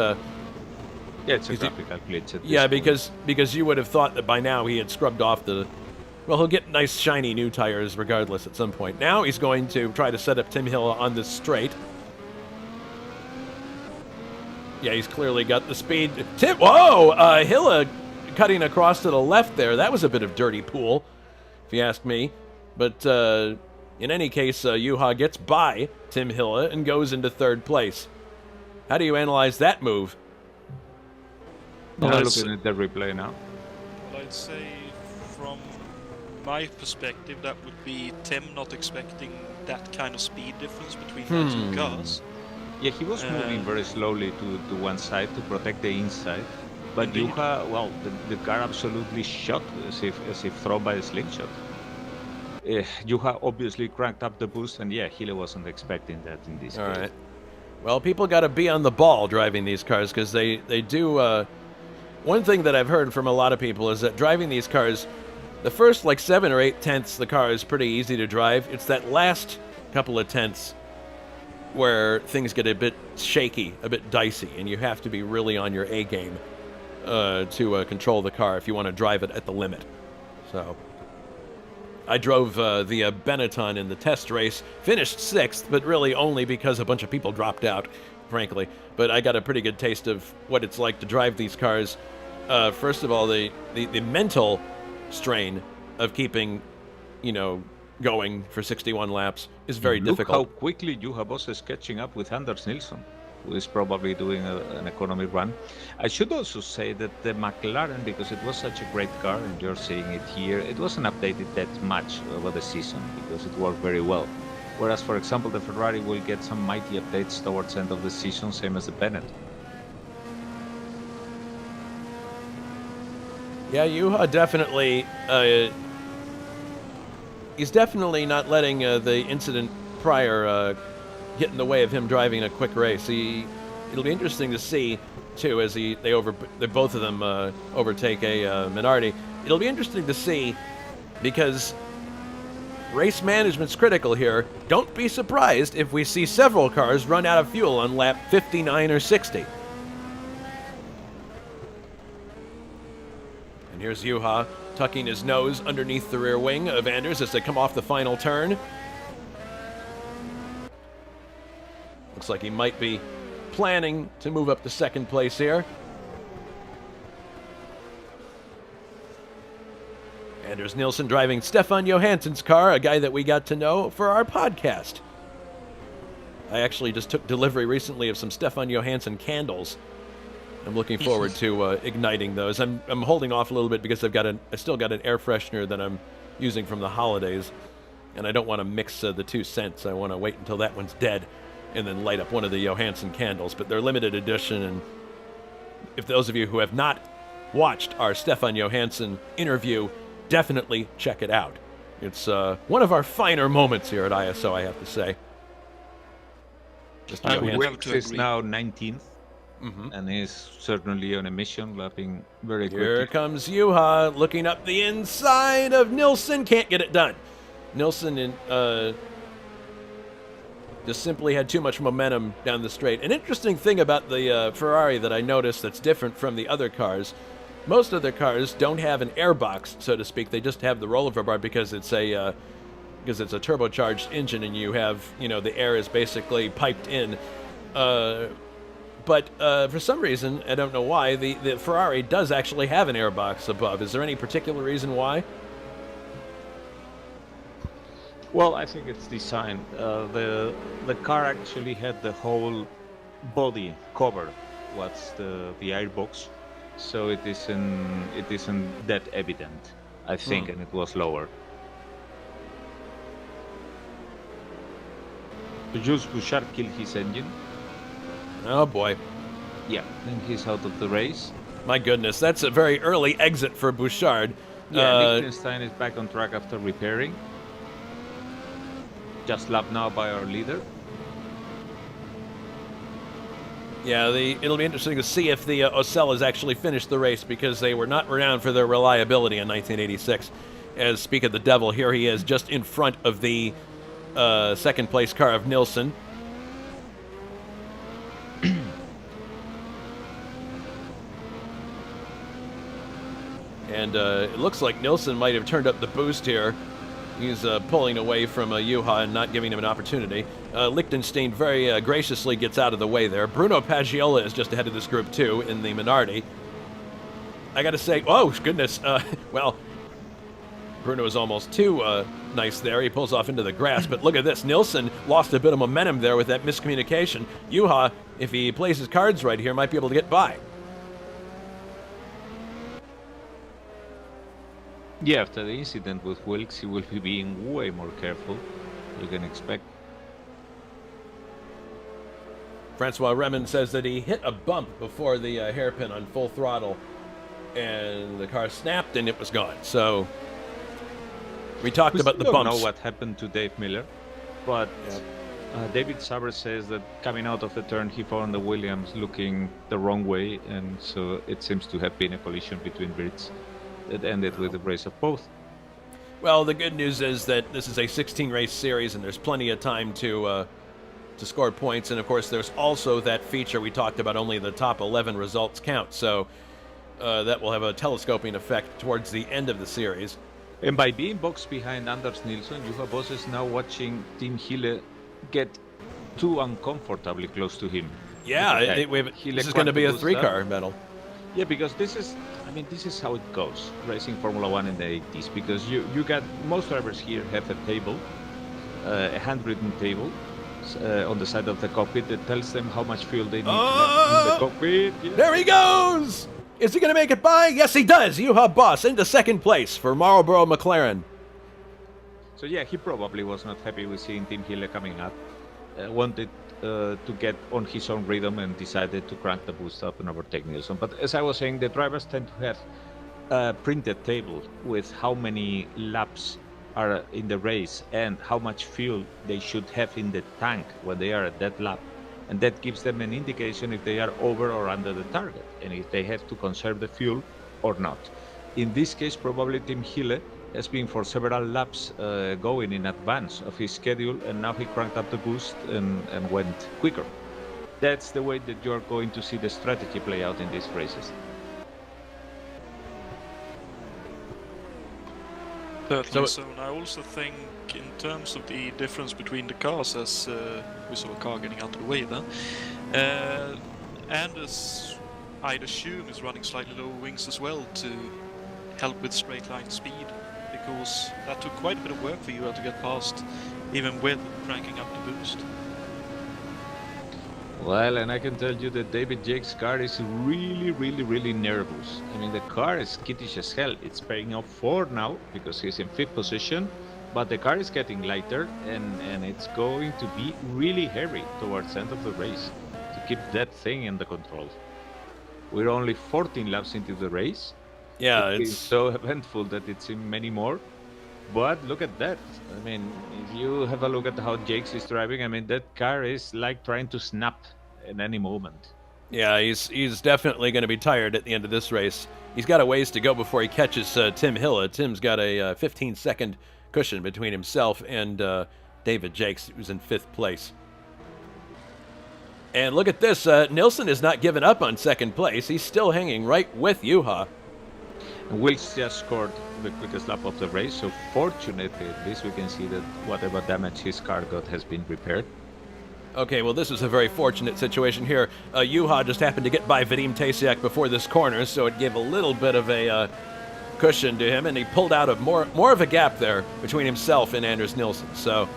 yeah, it's a graphical glitch. Yeah, because you would have thought that by now he had scrubbed off the... Well, he'll get nice, shiny new tires regardless at some point. Now he's going to try to set up Tim Hill on this straight. Yeah, he's clearly got the speed. Whoa! Hilla cutting across to the left there. That was a bit of dirty pool, if you ask me. But in any case, Juha gets by Tim Hilla and goes into third place. How do you analyze that move? Well, looking at the replay now. Well, I'd say from my perspective, that would be Tim not expecting that kind of speed difference between the two cars. Yeah, he was moving very slowly to one side to protect the inside. But Juha, well, the car absolutely shot as if thrown by a slingshot. Juha obviously cranked up the boost, and yeah, Hille wasn't expecting that in this case. All right. Well, people got to be on the ball driving these cars because they do... one thing that I've heard from a lot of people is that driving these cars, the first like 7 or 8 tenths, the car is pretty easy to drive. It's that last couple of tenths where things get a bit shaky, a bit dicey, and you have to be really on your A game to control the car if you want to drive it at the limit. So I drove the Benetton in the test race, finished 6th, but really only because a bunch of people dropped out, frankly. But I got a pretty good taste of what it's like to drive these cars. First of all, the mental strain of keeping, going for 61 laps is very difficult. Look how quickly Juha Boss is catching up with Anders Nilsson, who is probably doing an economy run. I should also say that the McLaren, because it was such a great car, and you're seeing it here, it wasn't updated that much over the season because it worked very well. Whereas, for example, the Ferrari will get some mighty updates towards the end of the season, same as the Bennett. Yeah, Juha definitely... he's definitely not letting the incident prior get in the way of him driving a quick race. It'll be interesting to see, too, as they both of them overtake a Minardi. It'll be interesting to see because race management's critical here. Don't be surprised if we see several cars run out of fuel on lap 59 or 60. And here's Juha tucking his nose underneath the rear wing of Anders as they come off the final turn. Looks like he might be planning to move up to second place here. Anders Nilsson driving Stefan Johansson's car, a guy that we got to know for our podcast. I actually just took delivery recently of some Stefan Johansson candles. I'm looking forward to igniting those. I'm holding off a little bit because I still got an air freshener that I'm using from the holidays, and I don't want to mix the 2 scents. I want to wait until that one's dead and then light up one of the Johansson candles. But they're limited edition, and if those of you who have not watched our Stefan Johansson interview, definitely check it out. It's one of our finer moments here at ISO, I have to say. Wicks is now 19th. And he's certainly on a mission, lapping very quickly. Here comes Juha looking up the inside of Nilsson. Can't get it done. Nilsson just simply had too much momentum down the straight. An interesting thing about the Ferrari that I noticed that's different from the other cars, most other cars don't have an airbox, so to speak. They just have the rollover bar because it's a turbocharged engine, and you have, the air is basically piped in. But for some reason, I don't know why, the Ferrari does actually have an airbox above. Is there any particular reason why? Well, I think it's design. The car actually had the whole body covered. What's the airbox? So it isn't that evident, I think, and it was lower. So Jules Bouchard killed his engine. Oh boy. Yeah, and he's out of the race. My goodness, that's a very early exit for Bouchard. Yeah, Liechtenstein is back on track after repairing. just lapped now by our leader. Yeah, it'll be interesting to see if the Ocellas actually finished the race, because they were not renowned for their reliability in 1986. As speak of the devil, here he is just in front of the second place car of Nilsson. And it looks like Nilsson might have turned up the boost here. He's pulling away from Juha and not giving him an opportunity. Liechtenstein very graciously gets out of the way there. Bruno Paggiola is just ahead of this group, too, in the Minardi. I gotta say, oh, goodness, well, Bruno is almost too nice there. He pulls off into the grass, but look at this. Nilsson lost a bit of momentum there with that miscommunication. Juha, if he plays his cards right here, might be able to get by. Yeah, after the incident with Wilkes, he will be being way more careful, you can expect. Francois Remen says that he hit a bump before the hairpin on full throttle, and the car snapped and it was gone. So we talked about the bumps. We don't know what happened to Dave Miller, but David Saber says that coming out of the turn, he found the Williams looking the wrong way, and so it seems to have been a collision between Brits that ended with a race of both. Well, the good news is that this is a 16-race series, and there's plenty of time to score points. And, of course, there's also that feature we talked about, only the top 11 results count. So that will have a telescoping effect towards the end of the series. And by being boxed behind Anders Nilsson, Juha Boss is now watching Tim Hille get too uncomfortably close to him. Yeah, this is going to be a three-car battle. Yeah, because this is how it goes, racing Formula 1 in the 80s, because you got, most drivers here have a table, a handwritten table on the side of the cockpit that tells them how much fuel they need to have in the cockpit. Yeah. There he goes! Is he going to make it by? Yes, he does! Juha Boss into second place for Marlboro McLaren. So yeah, he probably was not happy with seeing Tim Hille coming up. Wanted to get on his own rhythm and decided to crank the boost up and overtake Nilsson. But as I was saying, the drivers tend to have a printed table with how many laps are in the race and how much fuel they should have in the tank when they are at that lap. And that gives them an indication if they are over or under the target and if they have to conserve the fuel or not. In this case, probably Tim Hille has been for several laps going in advance of his schedule, and now he cranked up the boost and went quicker. That's the way that you're going to see the strategy play out in these races. Certainly so, and I also think in terms of the difference between the cars, as we saw a car getting out of the way there, Anders, I'd assume, is running slightly lower wings as well to help with straight line speed, because that took quite a bit of work for you to get past, even with cranking up the boost. Well, and I can tell you that David Jake's car is really nervous. I mean, the car is skittish as hell. It's paying off 4 now because he's in 5th position, but the car is getting lighter and it's going to be really hairy towards the end of the race to keep that thing in the control. We're only 14 laps into the race. Yeah, it's so eventful that it's in many more. But look at that. I mean, if you have a look at how Jakes is driving, I mean, that car is like trying to snap at any moment. Yeah, he's definitely going to be tired at the end of this race. He's got a ways to go before he catches Tim Hille. Tim's got a 15-second cushion between himself and David Jakes, who's in 5th place. And look at this. Nilsson is not giving up on 2nd place. He's still hanging right with Juha. And Wilkes just scored the quickest lap of the race, so fortunately at least we can see that whatever damage his car got has been repaired. Okay, well this was a very fortunate situation here. Juha just happened to get by Vadim Tasiak before this corner, so it gave a little bit of a cushion to him, and he pulled out of more of a gap there between himself and Anders Nilsson. So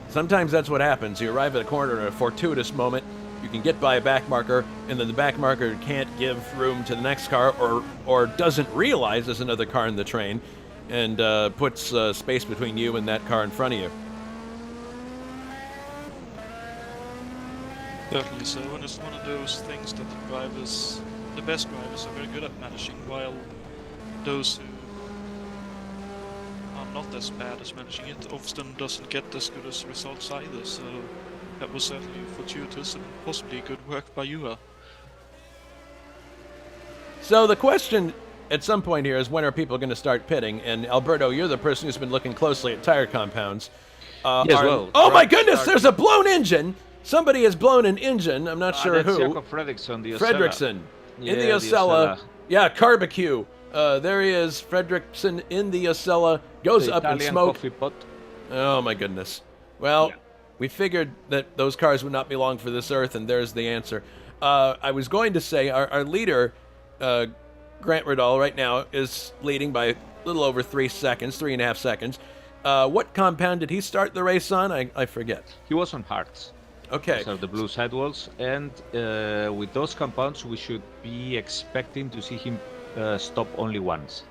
sometimes that's what happens. You arrive at a corner at a fortuitous moment, you can get by a back marker, and then the back marker can't give room to the next car, or doesn't realize there's another car in the train, and puts space between you and that car in front of you. Certainly so, and it's one of those things that the best drivers are very good at managing, while those who are not as bad as managing it, often doesn't get as good as results either, so that was certainly fortuitous and possibly good work by Juha. So the question at some point here is, when are people going to start pitting? And Alberto, you're the person who's been looking closely at tire compounds. Oh my goodness, there's a blown engine! Somebody has blown an engine. I'm not sure who. Jakob Fredriksson, the Åcerclinth. Fredriksson in the Åcerclinth. Yeah, Carbecue. There he is, Fredriksson in the Åcerclinth, goes the up Italian in smoke. Coffee pot. Oh my goodness. Well, we figured that those cars would not be long for this earth, and there's the answer. I was going to say our leader, Grant Riddall, right now is leading by a little over 3.5 seconds. What compound did he start the race on? I forget. He was on hards. Okay. So the blue sidewalls, and with those compounds, we should be expecting to see him stop only once.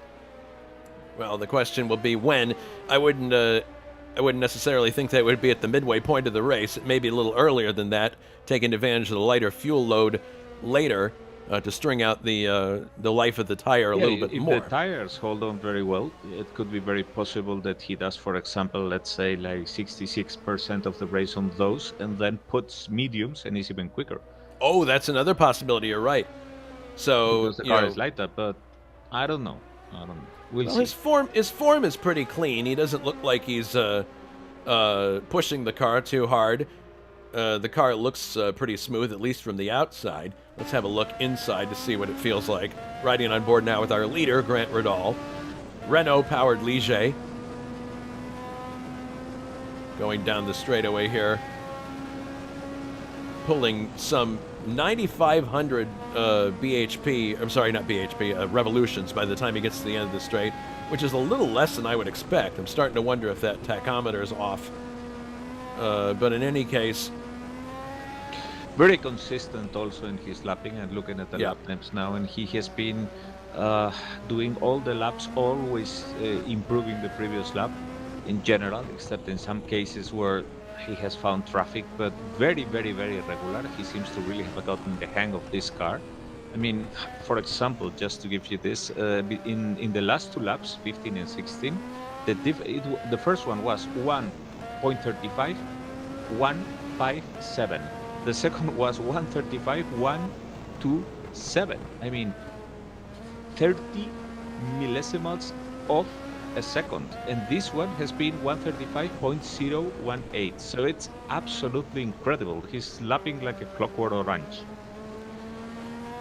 Well, the question will be when. I wouldn't necessarily think that would be at the midway point of the race. It may be a little earlier than that, taking advantage of the lighter fuel load later to string out the life of the tire a little bit more. If the tires hold on very well, it could be very possible that he does, for example, let's say like 66% of the race on those, and then puts mediums and is even quicker. Oh, that's another possibility. You're right. So because the car is lighter, but I don't know. We'll see. His form is pretty clean. He doesn't look like he's pushing the car too hard. The car looks pretty smooth, at least from the outside. Let's have a look inside to see what it feels like. Riding on board now with our leader, Grant Riddall. Renault-powered Ligier. Going down the straightaway here. Pulling some 9,500 BHP, I'm sorry, not BHP, revolutions by the time he gets to the end of the straight, which is a little less than I would expect. I'm starting to wonder if that tachometer is off. But in any case... Very consistent also in his lapping, and looking at the lap times now, and he has been doing all the laps, always improving the previous lap in general, except in some cases where he has found traffic, but very, very, very regular. He seems to really have gotten the hang of this car. I mean, for example, just to give you this, in the last two laps, 15 and 16, the first one was 1.35, 1.57. The second was 1.35, 1.27. I mean, 30 millésimals of a second, and this one has been 135.018. So it's absolutely incredible. He's lapping like a clockwork orange.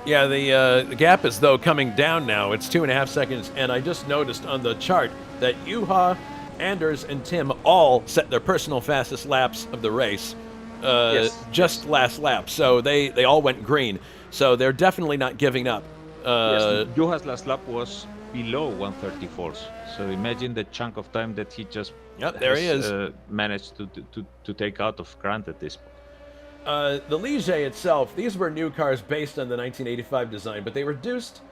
Yeah, the gap is though coming down now. It's 2.5 seconds, and I just noticed on the chart that Juha, Anders, and Tim all set their personal fastest laps of the race last lap. So they all went green. So they're definitely not giving up. Juha's last lap was below 134s. So imagine the chunk of time that he just managed to take out of Grant at this point. The Ligier itself, these were new cars based on the 1985 design, but they reduced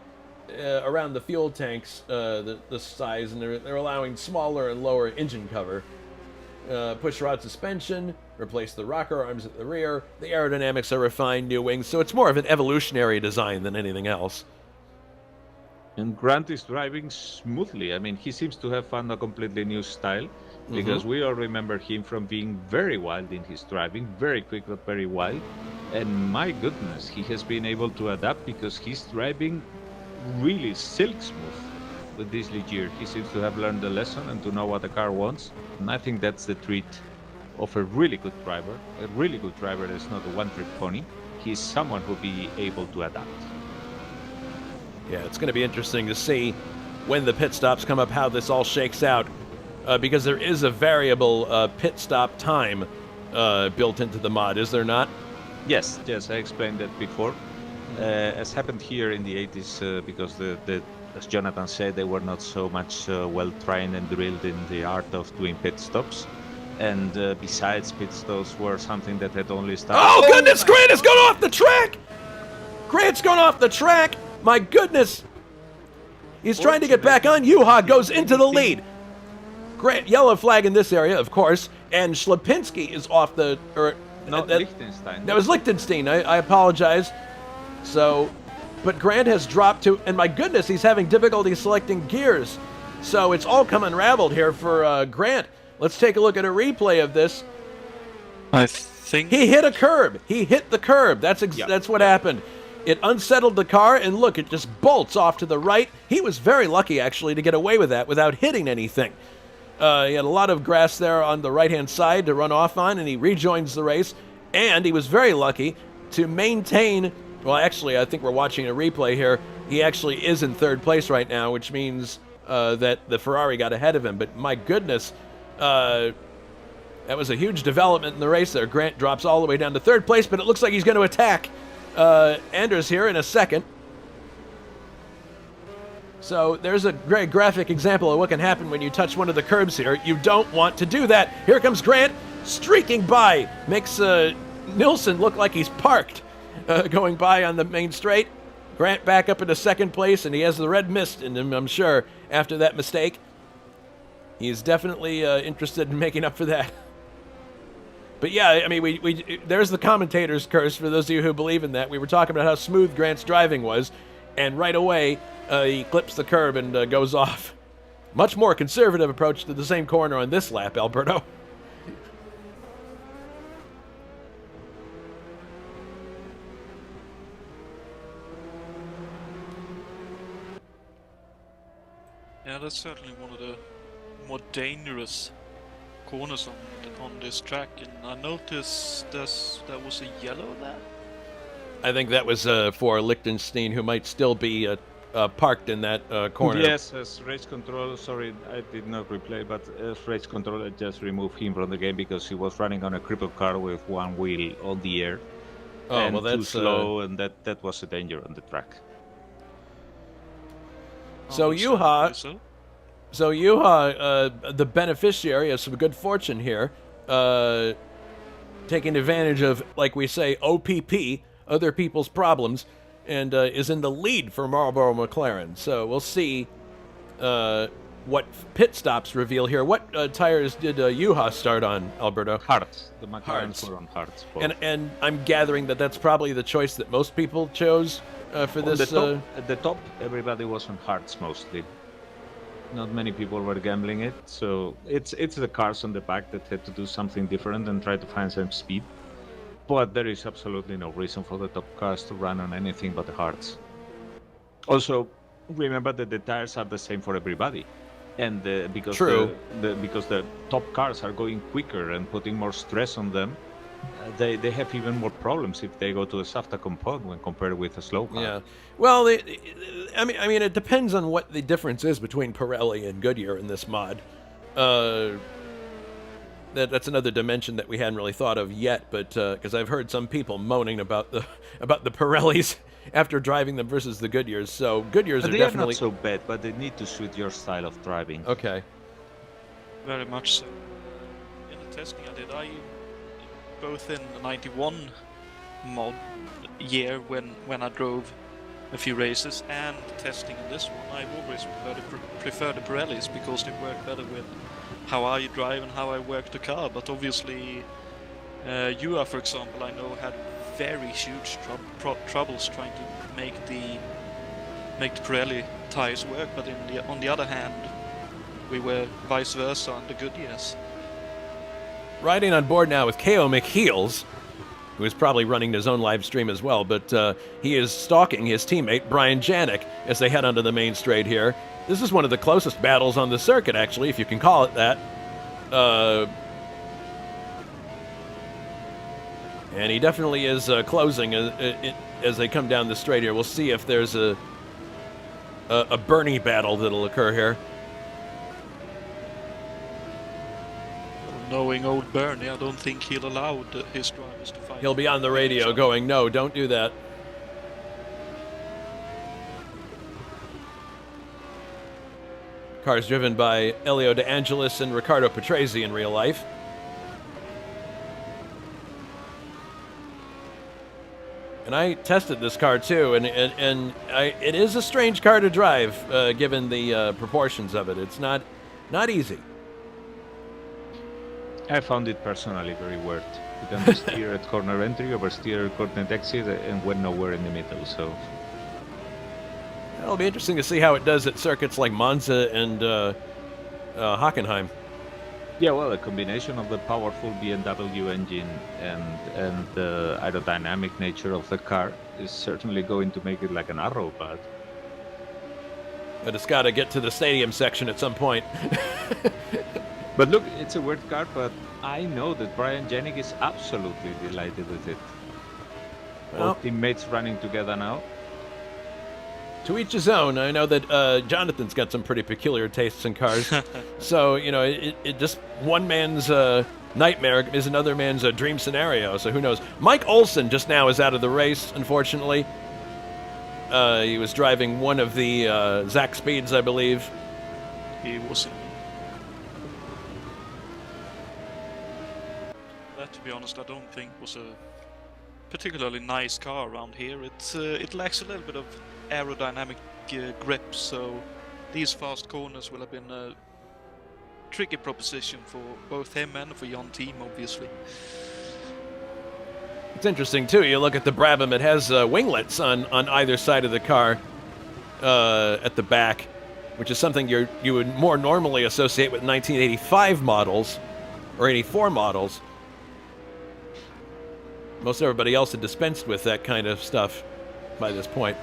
around the fuel tanks the size, and they're allowing smaller and lower engine cover. Push rod suspension, replace the rocker arms at the rear. The aerodynamics are refined, new wings, so it's more of an evolutionary design than anything else. And Grant is driving smoothly. I mean, he seems to have found a completely new style, because we all remember him from being very wild in his driving, very quick but very wild. And my goodness, he has been able to adapt, because he's driving really silk smooth with this Ligier. He seems to have learned the lesson and to know what the car wants. And I think that's the treat of a really good driver. A really good driver is not a one-trick pony. He's someone who'll be able to adapt. Yeah, it's going to be interesting to see when the pit stops come up how this all shakes out, because there is a variable pit stop time built into the mod, is there not? Yes, I explained that before. As happened here in the 80s, because as Jonatan said, they were not so much well trained and drilled in the art of doing pit stops. And besides, pit stops were something that had only started. Oh, goodness, Grant has gone off the track! Grant's gone off the track! My goodness! He's trying to get back on. Juha goes into the lead. Grant, yellow flag in this area, of course, and Schlapinski is off the... Liechtenstein. That was Liechtenstein. I apologize. So, but Grant has dropped to... And my goodness, he's having difficulty selecting gears. So it's all come unraveled here for Grant. Let's take a look at a replay of this. I think he hit a curb. He hit the curb. That's what happened. It unsettled the car, and look, it just bolts off to the right. He was very lucky, actually, to get away with that without hitting anything. He had a lot of grass there on the right-hand side to run off on, and he rejoins the race. And he was very lucky to maintain... Well, actually, I think we're watching a replay here. He actually is in third place right now, which means that the Ferrari got ahead of him. But my goodness, that was a huge development in the race there. Grant drops all the way down to third place, but it looks like he's going to attack Anders here in a second. So there's a great graphic example of what can happen when you touch one of the curbs here. You don't want to do that. Here comes Grant streaking by. Makes Nilsson look like he's parked going by on the main straight. Grant back up into second place, and he has the red mist in him, I'm sure, after that mistake. He's definitely interested in making up for that. But yeah, I mean, there's the commentator's curse for those of you who believe in that. We were talking about how smooth Grant's driving was, and right away he clips the curb and goes off. Much more conservative approach to the same corner on this lap, Alberto. Yeah, that's certainly one of the more dangerous corners on this track, and I noticed there was a yellow there. I think that was for Liechtenstein, who might still be parked in that corner. Yes, as race control, sorry, I did not replay, but as race control just removed him from the game because he was running on a crippled car with one wheel on the air. Oh, and well, that's too slow, and that was a danger on the track. So Juha, the beneficiary of some good fortune here, taking advantage of, like we say, OPP, other people's problems, and is in the lead for Marlboro McLaren. So we'll see what pit stops reveal here. What tires did Juha start on, Alberto? Hards. The McLarens were on hards. And I'm gathering that that's probably the choice that most people chose for this. At the top, everybody was on hards mostly. Not many people were gambling it, so it's the cars on the back that had to do something different and try to find some speed. But there is absolutely no reason for the top cars to run on anything but the hards. Also, remember that the tires are the same for everybody, and because the top cars are going quicker and putting more stress on them, they have even more problems if they go to a softer compound when compared with a slow car. Yeah, well, I mean, it depends on what the difference is between Pirelli and Goodyear in this mod. That's another dimension that we hadn't really thought of yet, but because I've heard some people moaning about the Pirellis after driving them versus the Goodyears. So Goodyears are definitely not so bad, but they need to suit your style of driving. Okay. Very much so. In the testing I did, both in the 91 mod year when I drove a few races and testing in this one, I've always preferred the Pirellis because they work better with how I drive and how I work the car. But obviously Juha, for example, I know had very huge troubles trying to make the Pirelli tires work, but on the other hand we were vice versa on the Goodyears. Riding on board now with K.O. McHeels, who is probably running his own live stream as well, but he is stalking his teammate Brian Janik as they head onto the main straight here. This is one of the closest battles on the circuit, actually, if you can call it that. And he definitely is closing as they come down the straight here. We'll see if there's a Bernie battle that'll occur here. Knowing old Bernie, I don't think he'll allow his drivers to fight. He'll be on the radio going, no, don't do that. Cars driven by Elio De Angelis and Riccardo Patrese in real life. And I tested this car too, and it is a strange car to drive, given the proportions of it. It's not easy. I found it personally very weird. You can steer at corner entry, oversteer at corner exit, and went nowhere in the middle. So It'll be interesting to see how it does at circuits like Monza and Hockenheim. Yeah, well, a combination of the powerful BMW engine and the aerodynamic nature of the car is certainly going to make it like an arrow, but it's got to get to the stadium section at some point. But look, it's a weird car, but I know that Brian Jennick is absolutely delighted with it. Well, all teammates running together now. To each his own. I know that Jonathan's got some pretty peculiar tastes in cars. So, you know, it just one man's nightmare is another man's dream scenario. So who knows? Mike Olson just now is out of the race, unfortunately. He was driving one of the Zach Speeds, I believe. He was. That, to be honest, I don't think was a particularly nice car around here. It lacks a little bit of aerodynamic grip, so these fast corners will have been a tricky proposition for both him and for Jan Team, obviously. It's interesting too. You look at the Brabham; it has winglets on either side of the car at the back, which is something you would more normally associate with 1985 models or 84 models. Most everybody else had dispensed with that kind of stuff by this point.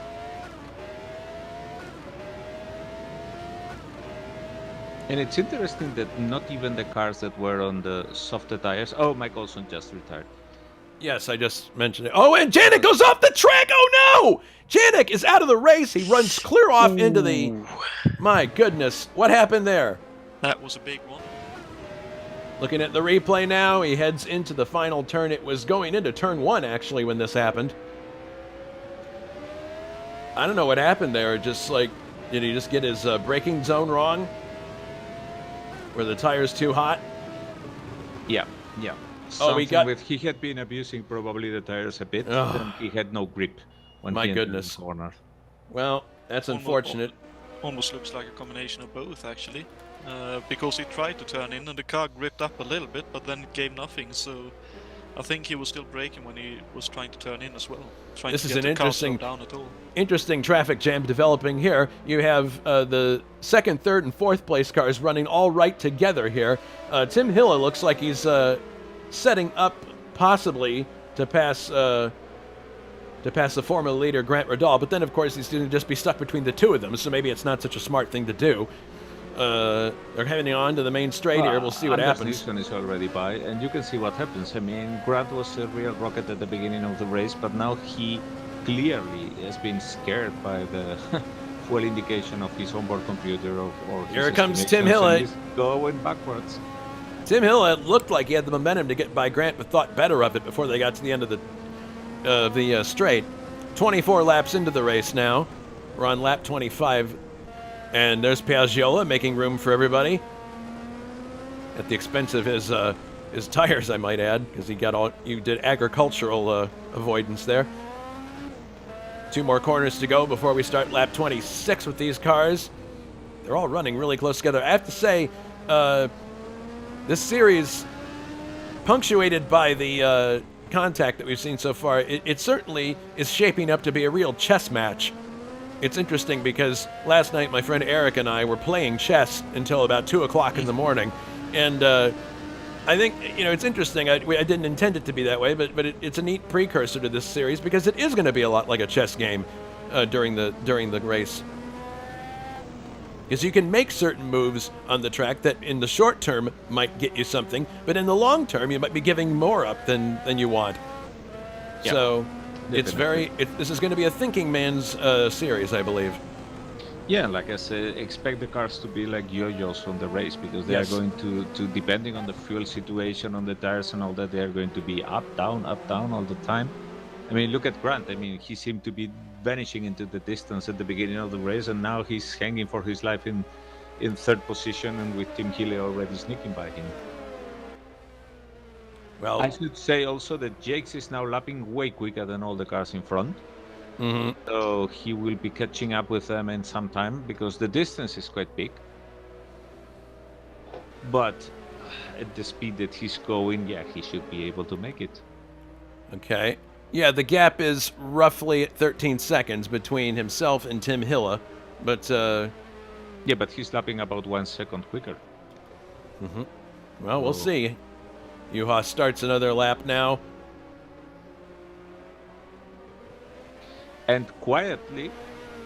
And it's interesting that not even the cars that were on the softer tires. Oh, Mike Olson just retired. Yes, I just mentioned it. Oh, and Janik goes off the track. Oh, no! Janik is out of the race. He runs clear off into the... My goodness. What happened there? That was a big one. Looking at the replay now, he heads into the final turn. It was going into turn 1, actually, when this happened. I don't know what happened there. Just like, did he just get his braking zone wrong? Were the tires too hot? Yeah. Oh, he had been abusing probably the tires a bit, and he had no grip when My he entered goodness. the corner. Well, that's unfortunate. Almost looks like a combination of both, actually. Because he tried to turn in and the car gripped up a little bit, but then it gave nothing, so I think he was still braking when he was trying to turn in as well. This is an interesting, down at all. interesting traffic jam developing here. You have the second, third, and fourth place cars running all right together here. Tim Hille looks like he's setting up possibly to pass the Formula leader Grant Radal, but then of course he's going to just be stuck between the two of them, so maybe it's not such a smart thing to do. They're heading on to the main straight here. We'll see what happens. This one is already by, and you can see what happens. I mean, Grant was a real rocket at the beginning of the race, but now he clearly has been scared by the fuel indication of his onboard computer or his Here comes Tim Hille. He's going backwards. Tim Hille looked like he had the momentum to get by Grant, but thought better of it before they got to the end of the straight. 24 laps into the race now. We're on lap 25. And there's Piaggiola making room for everybody. At the expense of his tires, I might add, because you did agricultural avoidance there. 2 more corners to go before we start lap 26 with these cars. They're all running really close together. I have to say, this series, punctuated by the contact that we've seen so far, it certainly is shaping up to be a real chess match. It's interesting because last night my friend Eric and I were playing chess until about 2 o'clock in the morning. And I think, you know, it's interesting. I didn't intend it to be that way, but it's a neat precursor to this series because it is going to be a lot like a chess game during the race. Because you can make certain moves on the track that in the short term might get you something, but in the long term you might be giving more up than you want. Yeah. So this is going to be a thinking man's series, I believe. Yeah, like I said, expect the cars to be like yo-yos on the race because they are going to, depending on the fuel situation, on the tires and all that, they are going to be up, down all the time. I mean, look at Grant. I mean, he seemed to be vanishing into the distance at the beginning of the race, and now he's hanging for his life in third position, and with Tim Hille already sneaking by him. Well, I should say also that Jakes is now lapping way quicker than all the cars in front. Mm-hmm. So he will be catching up with them in some time because the distance is quite big. But at the speed that he's going, yeah, he should be able to make it. Okay. Yeah, the gap is roughly 13 seconds between himself and Tim Hilla, but yeah, but he's lapping about 1 second quicker. Well, we'll see. Juha starts another lap now. And quietly,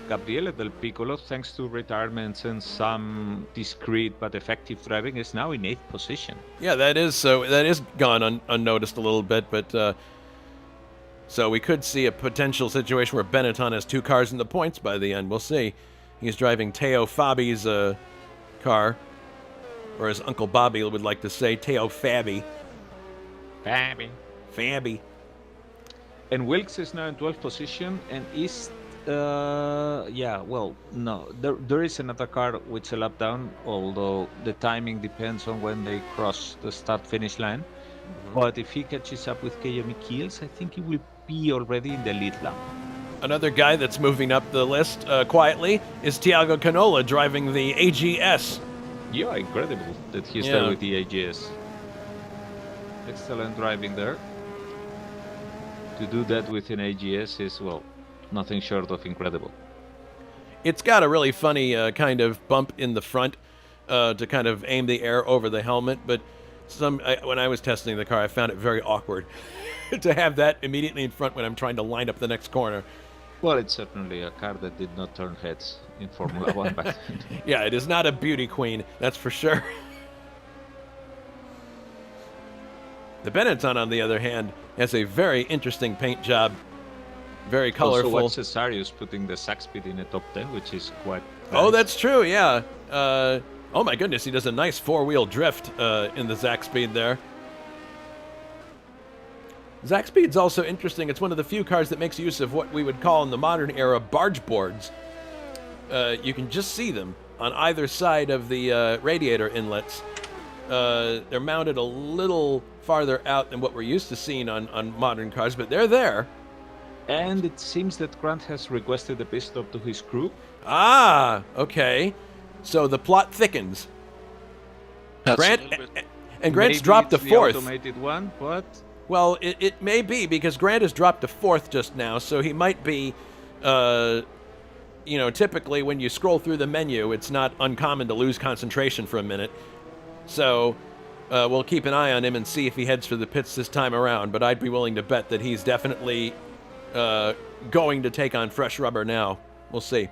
Gabriele Del Piccolo, thanks to retirements and some discreet but effective driving, is now in 8th position. Yeah, that is gone unnoticed a little bit, but so we could see a potential situation where Benetton has 2 cars in the points by the end. We'll see. He's driving Teo Fabi's car, or as Uncle Bobby would like to say, Teo Fabi. Fabi. And Wilkes is now in 12th position and is, there is another car which a lap down, although the timing depends on when they cross the start-finish line. But if he catches up with KM Kills, I think he will be already in the lead lap. Another guy that's moving up the list quietly is Tiago Canola driving the AGS. Yeah, incredible that he's there with the AGS. Excellent driving there. To do that with an AGS is, well, nothing short of incredible. It's got a really funny kind of bump in the front to kind of aim the air over the helmet, but when I was testing the car, I found it very awkward to have that immediately in front when I'm trying to line up the next corner. Well, it's certainly a car that did not turn heads in Formula One back then. Yeah, it is not a beauty queen, that's for sure. The Benetton, on the other hand, has a very interesting paint job. Very colorful. Also, Cesarius putting the Sax speed in the top 10, which is quite nice. Oh, that's true, yeah. Oh my goodness, he does a nice 4-wheel drift in the Zach Speed there. Zach Speed's also interesting. It's one of the few cars that makes use of what we would call in the modern era barge boards. You can just see them on either side of the radiator inlets. They're mounted a little farther out than what we're used to seeing on modern cars, but they're there. And it seems that Grant has requested a pit stop to his crew. Ah, okay. So the plot thickens. Grant's dropped to 4th. The automated one, but well, it may be because Grant has dropped to 4th just now, so he might be. Typically when you scroll through the menu, it's not uncommon to lose concentration for a minute. So we'll keep an eye on him and see if he heads for the pits this time around. But I'd be willing to bet that he's definitely going to take on fresh rubber now. We'll see.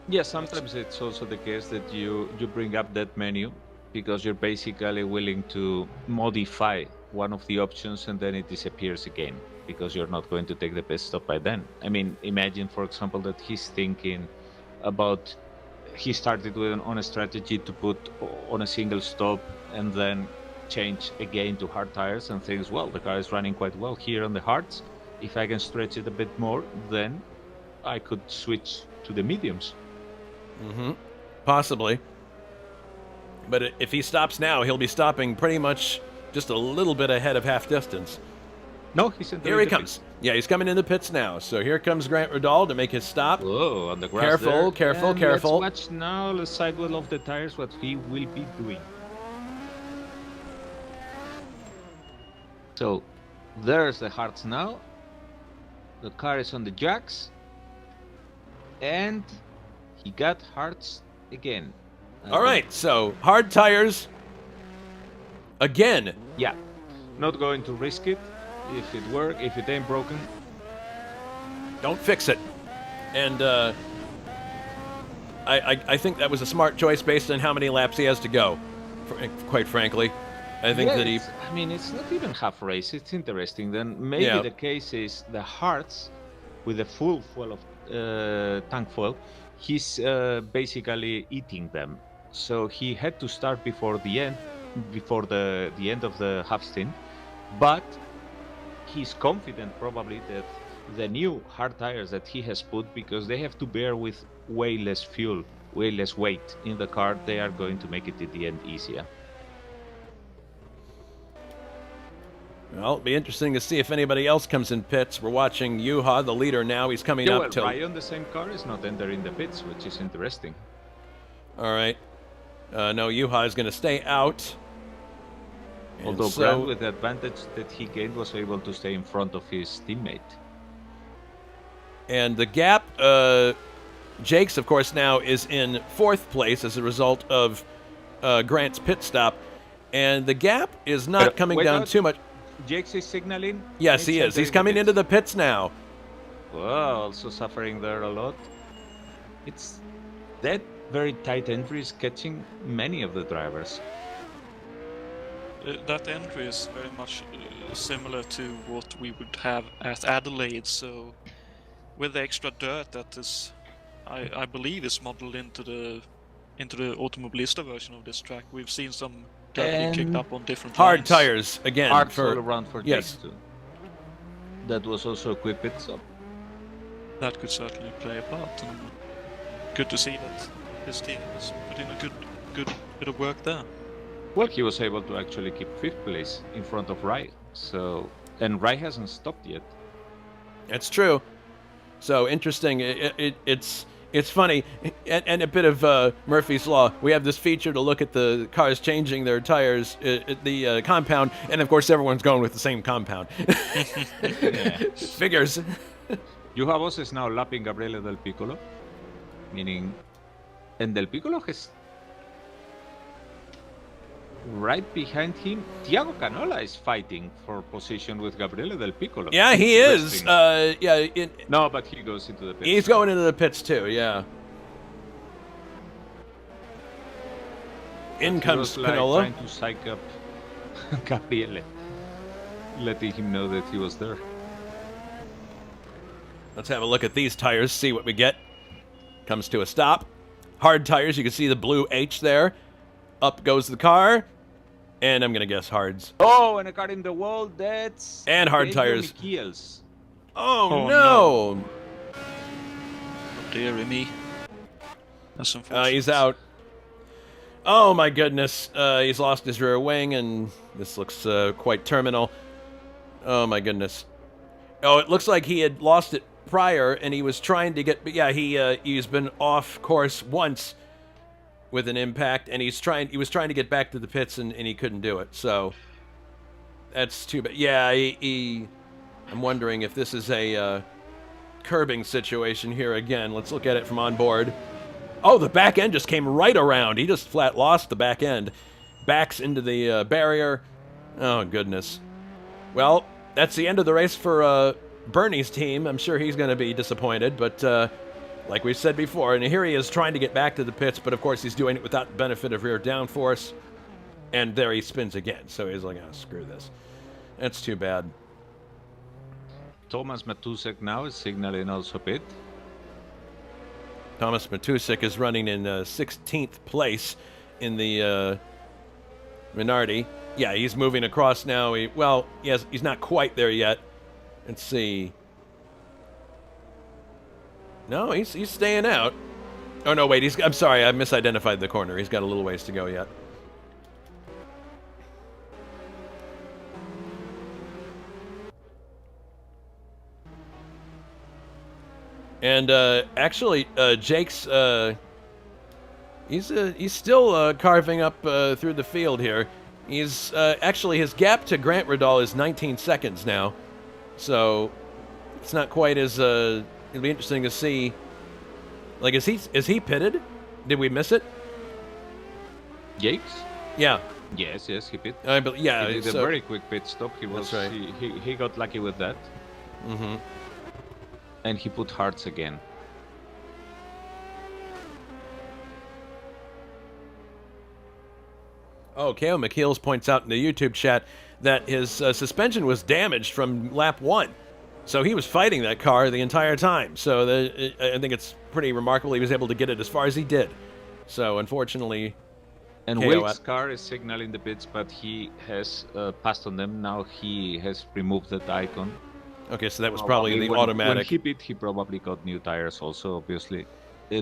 Yeah, sometimes it's also the case that you bring up that menu because you're basically willing to modify one of the options and then it disappears again because you're not going to take the pit stop by then. I mean, imagine, for example, that he's thinking about he started on a strategy to put on a single stop and then change again to hard tires and thinks, well, the car is running quite well here on the hards. If I can stretch it a bit more, then I could switch to the mediums. Possibly. But if he stops now, he'll be stopping pretty much just a little bit ahead of half distance. No, he's in Here he comes. Yeah, he's coming in the pits now. So here comes Grant Radal to make his stop. Whoa, on the grass Careful, there. careful. Let's watch now the sidewheel of the tires, what he will be doing. So, there's the hards now. The car is on the jacks. And he got hards again. All right, so hard tires again. Yeah, not going to risk it. If it ain't broken, don't fix it. And I think that was a smart choice based on how many laps he has to go. Quite frankly, I think that he. I mean, it's not even half race. It's interesting. Then maybe the case is the hards with a full full of tank fuel. He's basically eating them. So he had to start before the end of the half stint, but he's confident probably that the new hard tires that he has put, because they have to bear with way less fuel, way less weight in the car, they are going to make it at the end easier. Well, it'll be interesting to see if anybody else comes in pits. We're watching Juha, the leader now. He's coming up to... Ryan, the same car, is not entering the pits, which is interesting. All right. No, Juha is going to stay out. Although Grant, with the advantage that he gained, was able to stay in front of his teammate. And the gap, Jake's, of course, now is in 4th place as a result of Grant's pit stop. And the gap is not coming down too much. Jake's is signaling? Yes, he is. He's coming into the pits now. Well, also suffering there a lot. It's that very tight entry is catching many of the drivers. That entry is very much similar to what we would have at Adelaide, so with the extra dirt that is, I believe, is modeled into the Automobilista version of this track. We've seen some dirt being kicked up on different hard lines. tires again. Hard all around for yes. Jakes too. That was also a quick pit stop. That could certainly play a part, and good to see that his team has put in a good bit of work there. Well, he was able to actually keep 5th place in front of Rai. So, and Rai hasn't stopped yet. That's true. So interesting. It's funny, and a bit of Murphy's Law. We have this feature to look at the cars changing their tires at the compound, and of course everyone's going with the same compound. Figures. Juhavos is now lapping Gabriele Del Piccolo, meaning, and Del Piccolo has right behind him. Thiago Canola is fighting for position with Gabriele Del Piccolo. Yeah, he is. No, but he goes into the pits. He's going into the pits too. Yeah. In comes Canola. Trying to psych up Gabriele, letting him know that he was there. Let's have a look at these tires, see what we get. Comes to a stop. Hard tires, you can see the blue H there. Up goes the car. And I'm going to guess hards. Oh, and a car in the wall, that's... And hard tires. Michiels. Oh, no. Oh, dear me. That's unfortunate. He's out. Oh, my goodness. He's lost his rear wing, and this looks quite terminal. Oh, my goodness. Oh, it looks like he had lost it prior, and he was trying to get... Yeah, he's been off course once with an impact, and he was trying to get back to the pits, and he couldn't do it. So that's too bad. Yeah, I'm wondering if this is a curbing situation here again. Let's look at it from on board. Oh, the back end just came right around. He just flat lost the back end. Backs into the barrier. Oh, goodness. Well, that's the end of the race for Bernie's team. I'm sure he's going to be disappointed, but like we said before, and here he is trying to get back to the pits, but of course he's doing it without the benefit of rear downforce, and there he spins again. So he's like, oh, screw this. That's too bad. Thomas Matusek now is signaling also pit. Thomas Matusek is running in 16th place in the Minardi. Yeah, he's moving across now. He's not quite there yet. Let's see. No, he's staying out. Oh, no, wait. I'm sorry. I misidentified the corner. He's got a little ways to go yet. And actually, Jake's he's still carving up through the field here. He's actually, his gap to Grant Riddall is 19 seconds now, so it's not quite as it'll be interesting to see. Like, is he pitted? Did we miss it? Jakes? Yeah. Yes, he pit. Yeah, he did a very quick pit stop. He was that's right. He got lucky with that. Mm-hmm. And he put hards again. Oh, K.O. McKeels points out in the YouTube chat that his suspension was damaged from lap 1. So he was fighting that car the entire time. So I think it's pretty remarkable he was able to get it as far as he did. So unfortunately... And Wilkes' car is signaling the pits, but he has passed on them. Now he has removed that icon. Okay, so that was probably the automatic. When he pit, he probably got new tires also, obviously.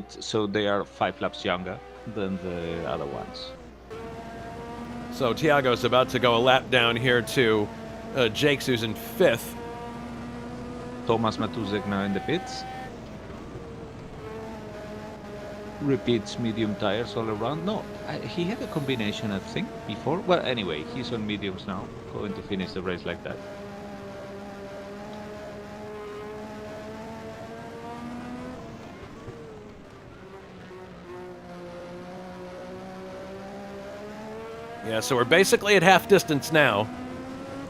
So they are 5 laps younger than the other ones. So Thiago's about to go a lap down here to Jakes, who's in 5th. Thomas Matusek now in the pits. Repeats medium tires all around. No, he had a combination, I think, before. Well, anyway, he's on mediums now, going to finish the race like that. Yeah, so we're basically at half distance now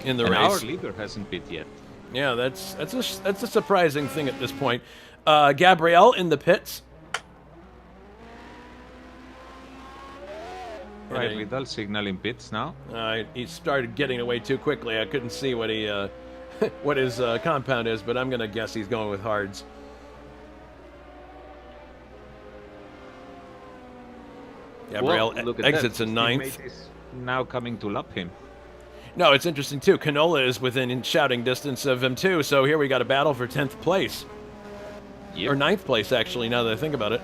in the and race. Our leader hasn't pit yet. Yeah, that's a surprising thing at this point. Gabrielle in the pits. Right, Vidal signaling pits now. He started getting away too quickly. I couldn't see what he what his compound is, but I'm gonna guess he's going with hards. Gabrielle exits in ninth. Is now coming to lap him. No, it's interesting too. Canola is within shouting distance of him too. So here we got a battle for 10th place, or 9th place actually. Now that I think about it,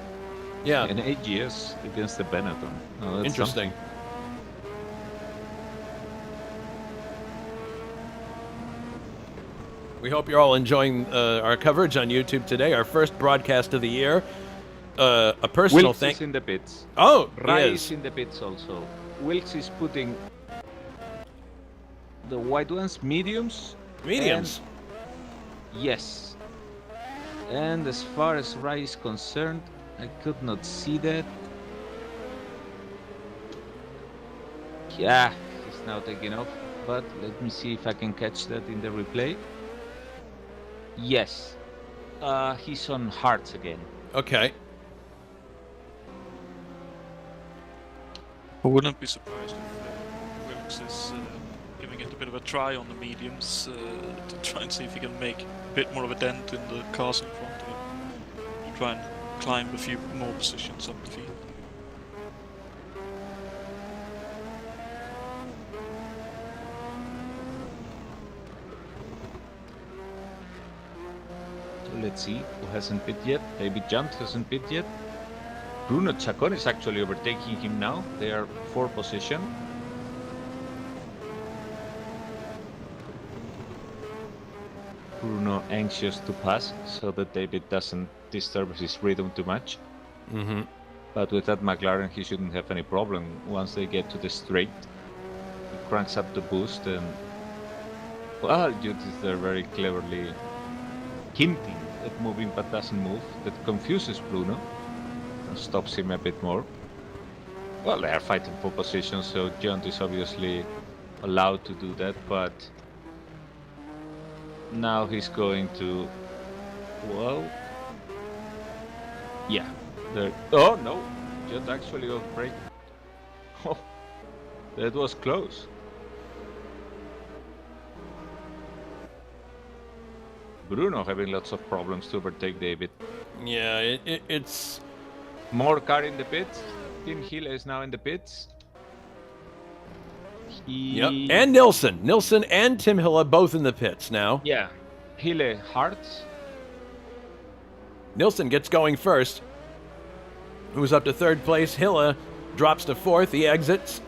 yeah. An AGS against the Benetton. Oh, that's interesting. Something. We hope you're all enjoying our coverage on YouTube today. Our first broadcast of the year. A personal Wilkes is in the pits. Oh, Rai yes. is in the pits also. Wilkes is putting the white ones mediums. Mediums. Yes. And as far as Rai is concerned, I could not see that. Yeah, he's now taking off. But let me see if I can catch that in the replay. Yes. He's on hearts again. Okay. I wouldn't be surprised if Wilkes is giving it a bit of a try on the mediums to try and see if he can make a bit more of a dent in the cars in front of him. To try and climb a few more positions up the field. So let's see who hasn't pit yet. David Junt hasn't pit yet. Bruno Chacon is actually overtaking him now. They are 4th position. Bruno anxious to pass so that David doesn't disturb his rhythm too much. Mm-hmm. But with that McLaren, he shouldn't have any problem. Once they get to the straight, he cranks up the boost and... Well, Jude is there very cleverly hinting at moving but doesn't move. That confuses Bruno. Stops him a bit more. Well, they are fighting for position, so John is obviously allowed to do that, but now he's going to, well, yeah, there. Oh no, John actually off brake. Oh, that was close. Bruno having lots of problems to overtake David. Yeah, it's... More car in the pits. Tim Hill is now in the pits. Yep, and Nilsson. Nilsson and Tim Hill are both in the pits now. Yeah, Hille Hartz. Nilsson gets going first. Who's up to 3rd place. Hille drops to 4th. He exits.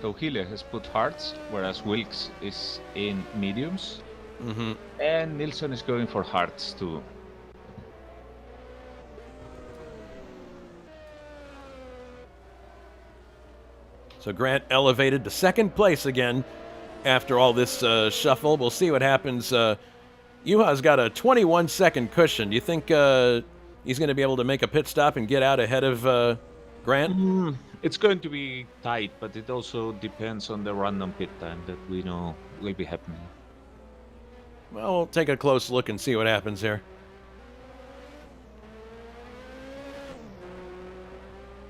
So Hille has put hearts, whereas Wilkes is in mediums. Mm-hmm. And Nilsson is going for hearts too. So Grant elevated to 2nd place again after all this shuffle. We'll see what happens. Juha's got a 21-second cushion. Do you think he's going to be able to make a pit stop and get out ahead of Grant? It's going to be tight, but it also depends on the random pit time that we know will be happening. Well, we'll take a close look and see what happens here.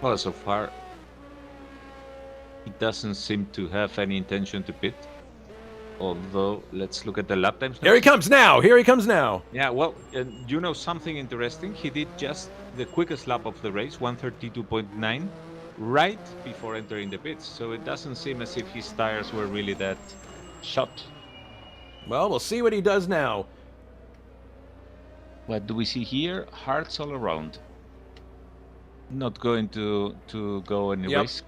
Well, so far, he doesn't seem to have any intention to pit. Although, let's look at the lap times now. Here he comes now! Here he comes now! Yeah, well, you know something interesting? He did just the quickest lap of the race, 132.9, right before entering the pits. So it doesn't seem as if his tires were really that shot. Well, we'll see what he does now. What do we see here? Hearts all around. Not going to go any risk.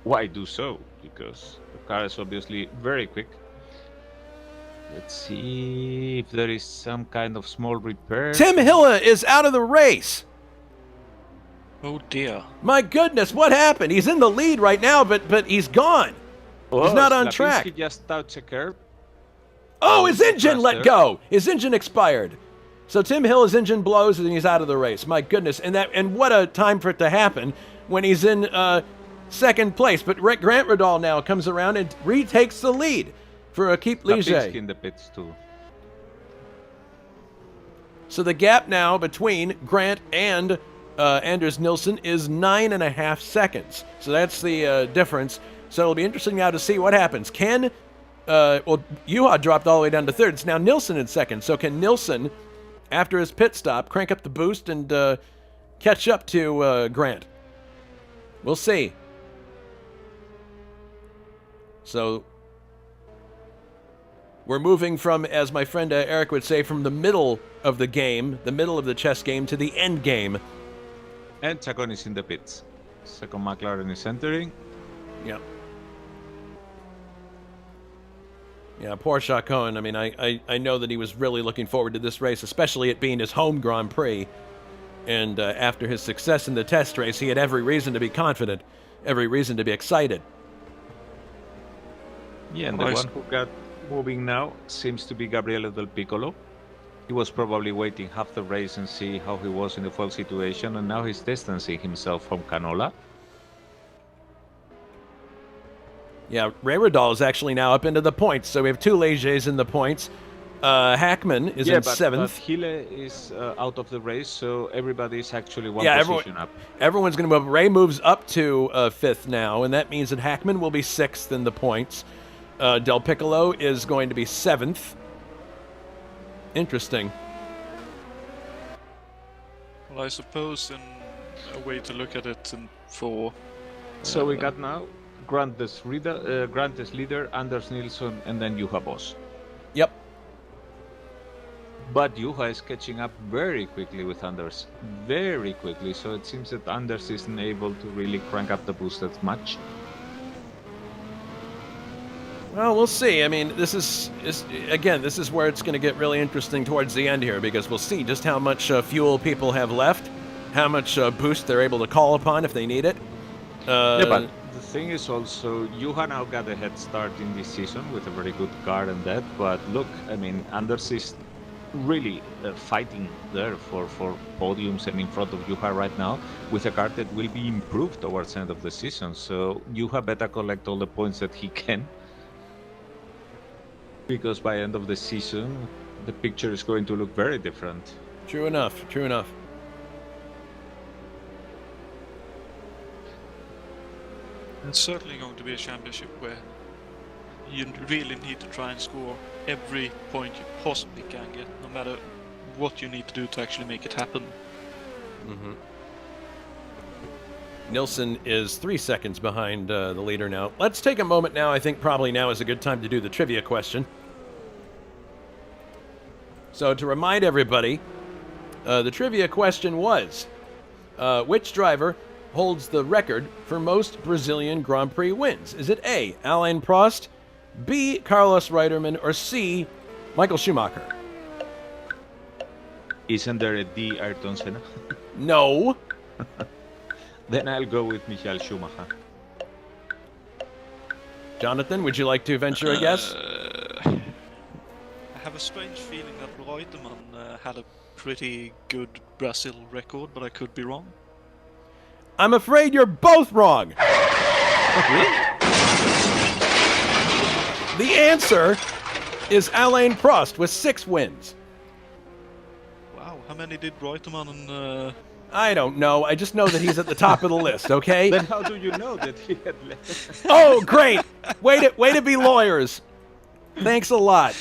Why do so? Because the car is obviously very quick. Let's see if there is some kind of small repair. Tim Hille is out of the race! Oh dear. My goodness, what happened? He's in the lead right now, but he's gone. He's not on track. He just touched a curb. Oh, his engine let go! His engine expired. So Tim Hill, his engine blows and he's out of the race. My goodness. And what a time for it to happen when he's in second place. But Grant Riddall now comes around and retakes the lead for Keep Ligier. in the pits too. So the gap now between Grant and Anders Nilsson is 9.5 seconds. So that's the difference. So it'll be interesting now to see what happens. Can, Juha dropped all the way down to third. It's now Nilsson in second. So can Nilsson, after his pit stop, crank up the boost and catch up to Grant? We'll see. So we're moving from, as my friend Eric would say, from the middle of the game, the middle of the chess game, to the end game. And Chacon is in the pits. Second McLaren is entering. Yeah. Yeah, poor Chacon. I mean, I know that he was really looking forward to this race, especially it being his home Grand Prix. And after his success in the test race, he had every reason to be confident, every reason to be excited. Yeah, and the one who got moving now seems to be Gabriele Del Piccolo. He was probably waiting half the race and see how he was in the fuel situation, and now he's distancing himself from Canola. Yeah, Ray Riddall is actually now up into the points, so we have two Legiers in the points. Hackman is in seventh. But Hille is out of the race, so everybody is actually one position up. Everyone's going to move. Ray moves up to fifth now, and that means that Hackman will be sixth in the points. Del Piccolo is going to be seventh. Interesting. Well, I suppose in a way to look at it for... So we got now Grant is leader, Anders Nilsson, and then Juha Boss. Yep. But Juha is catching up very quickly with Anders. Very quickly. So it seems that Anders isn't able to really crank up the boost as much. Well, we'll see. I mean, this is where it's going to get really interesting towards the end here, because we'll see just how much fuel people have left, how much boost they're able to call upon if they need it. Yeah, but the thing is also, Juha now got a head start in this season with a very good car and that, but look, I mean, Anders is really fighting there for podiums and in front of Juha right now with a car that will be improved towards the end of the season. So Juha better collect all the points that he can, because by end of the season, the picture is going to look very different. True enough, true enough. It's certainly going to be a championship where you really need to try and score every point you possibly can get, no matter what you need to do to actually make it happen. Mm-hmm. Nilsson is 3 seconds behind the leader now. Let's take a moment now. I think probably now is a good time to do the trivia question. So to remind everybody, the trivia question was, which driver holds the record for most Brazilian Grand Prix wins? Is it A, Alain Prost, B, Carlos Reutemann, or C, Michael Schumacher? Isn't there a D, Ayrton Senna? No. Then I'll go with Michael Schumacher. Jonathan, would you like to venture a guess? I have a strange feeling that Reutemann had a pretty good Brazil record, but I could be wrong. I'm afraid you're both wrong. The answer is Alain Prost with 6 wins. Wow, how many did Reutemann and... I don't know. I just know that he's at the top of the list, okay? Then how do you know that he had left? Oh, great. Way to be lawyers. Thanks a lot.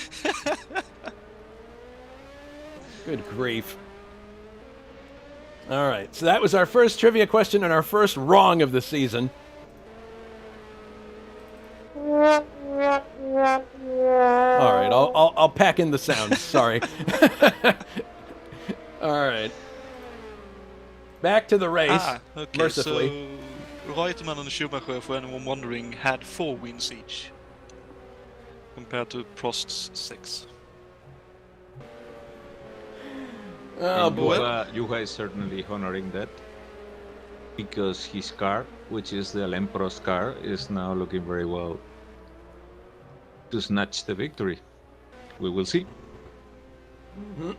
Good grief. All right, so that was our first trivia question and our first wrong of the season. All right, I'll pack in the sounds. Sorry. All right. Back to the race. Okay, mercifully. So Reutemann and Schumacher, for anyone wondering, had 4 wins each, compared to Prost's 6. Oh boy. Juha is certainly honoring that, because his car, which is the Alain Prost car, is now looking very well to snatch the victory. We will see. Mm-hmm.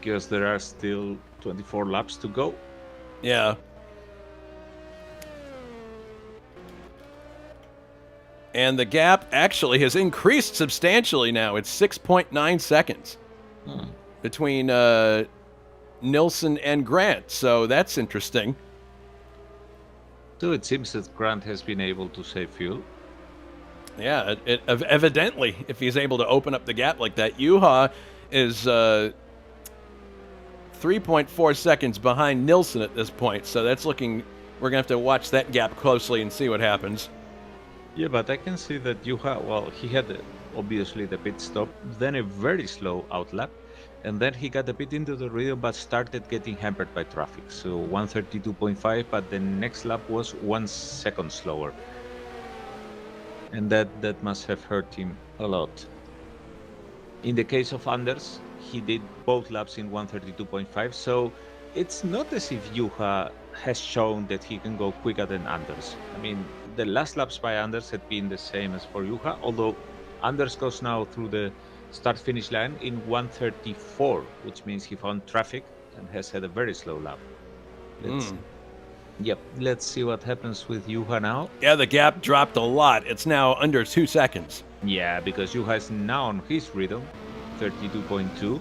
because there are still 24 laps to go. Yeah. And the gap actually has increased substantially now. It's 6.9 seconds between Nilsson and Grant. So that's interesting. So it seems that Grant has been able to save fuel. Yeah, evidently, if he's able to open up the gap like that. Juha is 3.4 seconds behind Nilsson at this point. So that's looking... We're going to have to watch that gap closely and see what happens. Yeah, but I can see that Juha, well, he had obviously the pit stop, then a very slow outlap, and then he got a bit into the rhythm but started getting hampered by traffic. So 132.5, but the next lap was 1 second slower. And that must have hurt him a lot. In the case of Anders, he did both laps in 132.5, so it's not as if Juha has shown that he can go quicker than Anders. I mean, the last laps by Anders had been the same as for Juha, although Anders goes now through the start-finish line in 134, which means he found traffic and has had a very slow lap. Let's see what happens with Juha now. Yeah, the gap dropped a lot. It's now under 2 seconds. Yeah, because Juha is now on his rhythm, 32.2.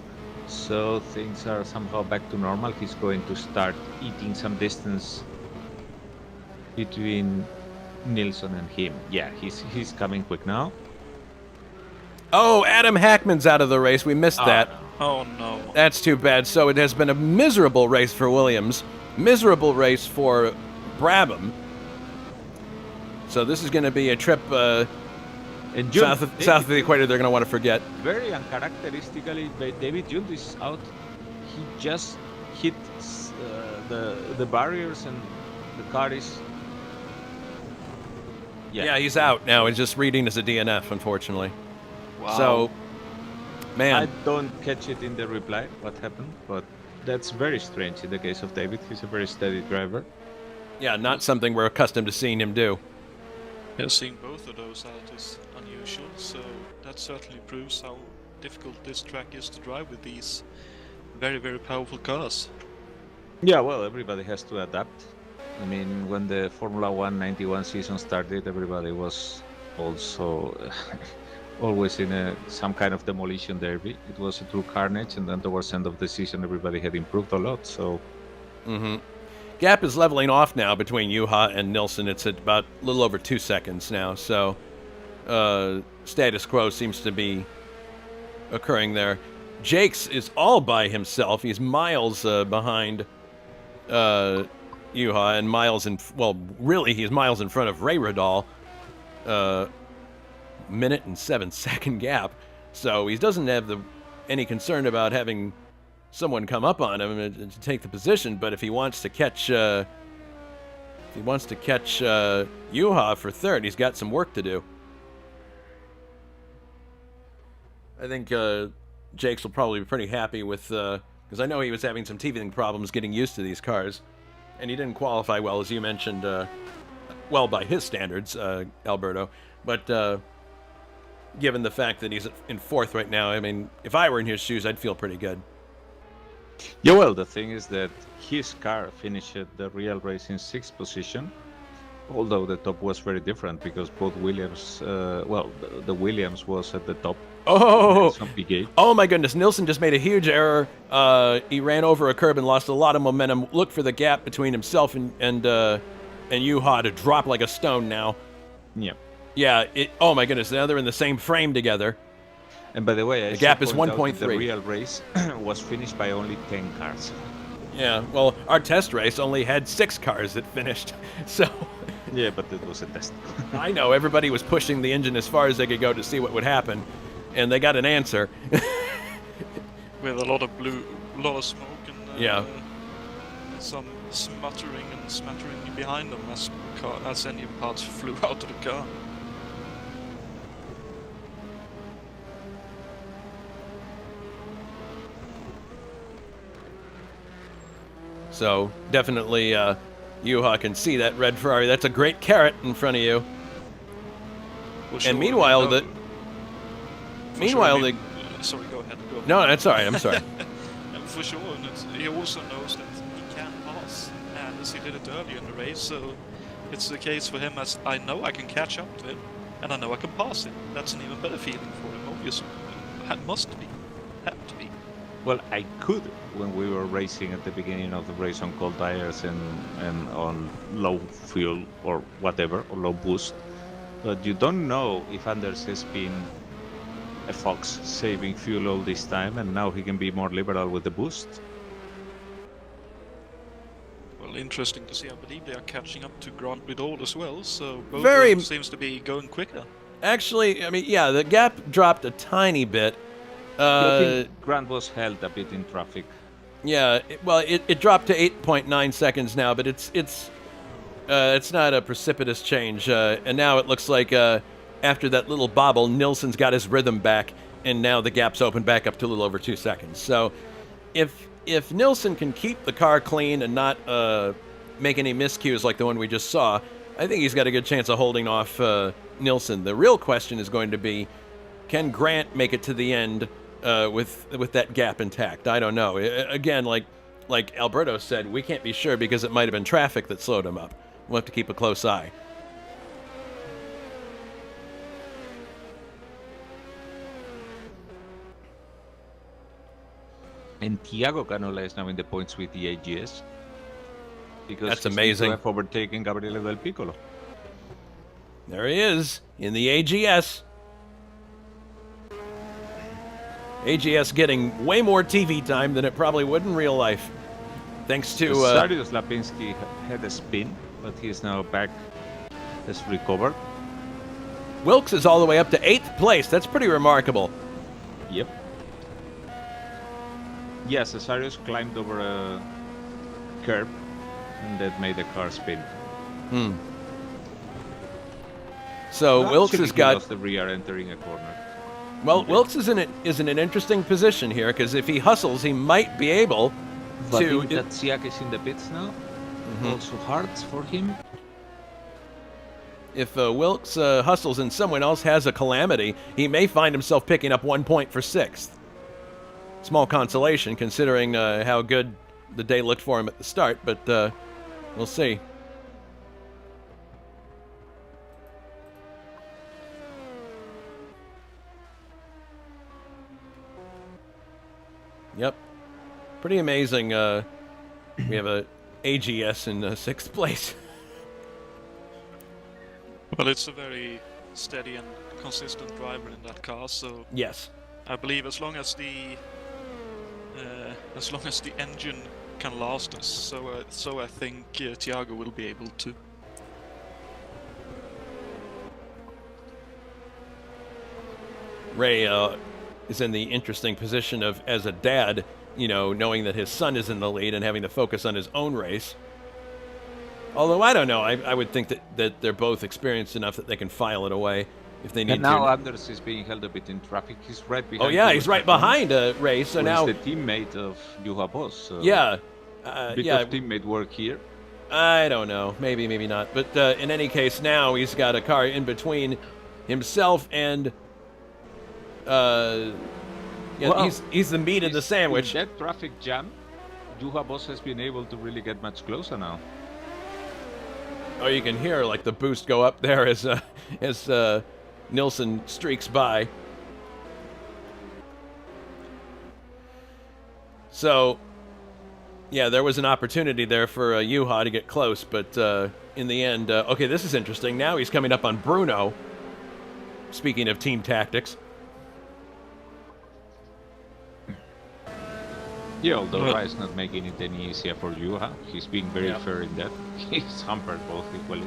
So things are somehow back to normal. He's going to start eating some distance between Nilsson and him. Yeah, he's coming quick now. Oh, Adam Hackman's out of the race. We missed that. Oh, no. That's too bad. So it has been a miserable race for Williams. Miserable race for Brabham. So this is going to be a trip south of the equator they're going to want to forget. Very uncharacteristically, David Junt is out. He just hit the barriers and the car is... Yeah, he's out now. He's just reading as a DNF, unfortunately. Wow. So, man. I don't catch it in the reply, what happened, but that's very strange in the case of David. He's a very steady driver. Yeah, not something we're accustomed to seeing him do. Yeah, seeing both of those out is unusual, so that certainly proves how difficult this track is to drive with these very, very powerful cars. Yeah, well, everybody has to adapt. I mean, when the Formula 1 91 season started, everybody was also always in some kind of demolition derby. It was a true carnage, and then towards the end of the season, everybody had improved a lot, so... Gap is leveling off now between Juha and Nilsson. It's at about a little over 2 seconds now, so status quo seems to be occurring there. Jakes is all by himself. He's miles behind Juha and miles in... Well, really, he's miles in front of Ray Radal. Minute and 7-second gap. So he doesn't have any concern about having someone come up on him to take the position, but if he wants to catch Juha for third, he's got some work to do. I think Jakes will probably be pretty happy with, because I know he was having some teething problems getting used to these cars, and he didn't qualify well, as you mentioned, well by his standards, Alberto, but given the fact that he's in fourth right now, I mean, if I were in his shoes, I'd feel pretty good. Yeah, well, the thing is that his car finished the real race in 6th position, although the top was very different because both Williams, the Williams was at the top. Oh my goodness, Nilsson just made a huge error. He ran over a curb and lost a lot of momentum. Look for the gap between himself and Juha to drop like a stone now. Yeah. Yeah, oh my goodness, now they're in the same frame together. And by the way, the gap is 1.3. The real race was finished by only 10 cars. Yeah, well, our test race only had 6 cars that finished, so... Yeah, but it was a test. I know, everybody was pushing the engine as far as they could go to see what would happen, and they got an answer. With a lot of smoke and some smuttering and smattering behind them as engine parts flew out of the car. So, definitely, Juha can see that red Ferrari. That's a great carrot in front of you. Well, sure, and meanwhile, sorry, go ahead. No, that's all right. I'm sorry. for sure, and he also knows that he can pass, and as he did it earlier in the race, so it's the case for him as I know I can catch up to him, and I know I can pass him. That's an even better feeling for him, obviously. It must be. Have to be. Well, I could when we were racing at the beginning of the race on cold tires and on low fuel or whatever, or low boost. But you don't know if Anders has been a fox saving fuel all this time and now he can be more liberal with the boost. Well, interesting to see. I believe they are catching up to Grant with all as well, so both Very- of them seems to be going quicker. Actually, I mean, yeah, the gap dropped a tiny bit. I think Grant was held a bit in traffic. Yeah, it dropped to 8.9 seconds now, but it's not a precipitous change. And now it looks like after that little bobble, Nilsson's got his rhythm back, and now the gap's opened back up to a little over 2 seconds. So if Nilsson can keep the car clean and not make any miscues like the one we just saw, I think he's got a good chance of holding off Nilsson. The real question is going to be, can Grant make it to the end with that gap intact? I don't know. Again, like Alberto said, we can't be sure because it might have been traffic that slowed him up. We'll have to keep a close eye. And Thiago Canola is now in the points with the AGS. Because That's he's amazing. have overtaken Gabriele Del Piccolo. There he is in the AGS. AGS getting way more TV time than it probably would in real life. Thanks to... Dariusz Lapinski had a spin, but he is now back, has recovered. Wilkes is all the way up to 8th place. That's pretty remarkable. Yep. Yes, Cesarius climbed over a curb, and that made the car spin. So Wilkes has got... lost the rear entering a corner. Well, Wilkes is in an interesting position here, because if he hustles, he might be able But I to... think that Siak is in the pits now. Also hard for him. If Wilkes hustles and someone else has a calamity, he may find himself picking up 1 point for 6th. Small consolation, considering how good the day looked for him at the start, but we'll see. Yep. Pretty amazing. We have a AGS in 6th place. Well, it's a very steady and consistent driver in that car, so Yes. I believe as long as the engine can last us, so I think Thiago will be able to. Ray is in the interesting position of, as a dad, you know, knowing that his son is in the lead and having to focus on his own race. Although, I don't know, I would think that they're both experienced enough that they can file it away if they need And now to. Anders is being held a bit in traffic. He's right behind. Oh, yeah, Juha he's right Stefan, behind Ray, so who now... is the teammate of Juha Boss. So Yeah. bit Yeah. of teammate work here. I don't know. Maybe, maybe not. But in any case, now he's got a car in between himself and... yeah, Well, he's the meat of the sandwich. In that traffic jam, Juha Boss has been able to really get much closer now. Oh, you can hear like the boost go up there as Nilsson streaks by. So, yeah, there was an opportunity there for Juha to get close, but in the end, okay, this is interesting. Now he's coming up on Bruno. Speaking of team tactics. Yeah, although Rai's not making it any easier for Juha. He's being very Yeah. fair in that. He's hampered both equally.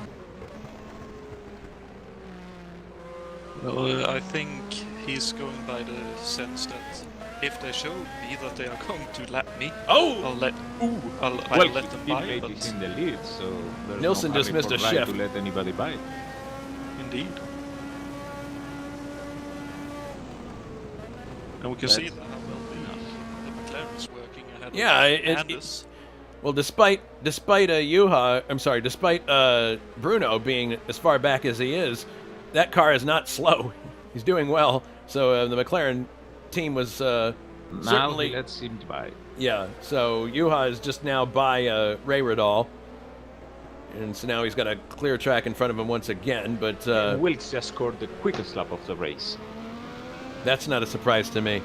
Well, I think he's going by the sense that if they show me that they are going to lap me, I'll let them his by. teammate But is in the lead, so there's Nilsson no hurry dismissed for a Rai shift. to let anybody by. indeed, and we can see that how well the McLaren is working ahead Yeah, of Anders. well, despite Bruno being as far back as he is, that car is not slow. He's doing well. So the McLaren team was Now certainly he lets him by. Yeah, so Juha is just now by Ray Radal. And so now he's got a clear track in front of him once again, but... Wilkes just scored the quickest lap of the race. That's not a surprise to me.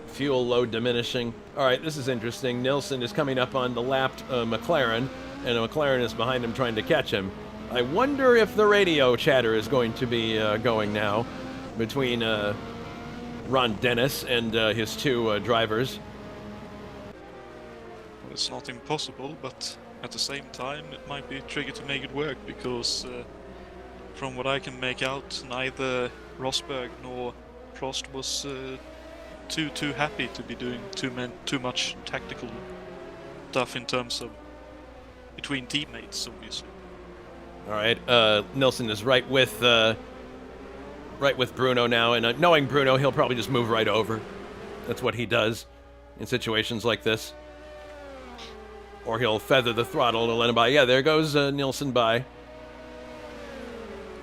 Fuel load diminishing. All right, this is interesting. Nilsson is coming up on the lapped McLaren, and a McLaren is behind him trying to catch him. I wonder if the radio chatter is going to be going now between Ron Dennis and his two drivers. Well, it's not impossible, but at the same time, it might be tricky to make it work, because from what I can make out, neither Rosberg nor Prost was too happy to be doing too much tactical stuff in terms of between teammates, obviously. All right, Nilsson is right with Bruno now, and knowing Bruno, he'll probably just move right over. That's what he does in situations like this. Or he'll feather the throttle to let him by. Yeah, there goes Nilsson by.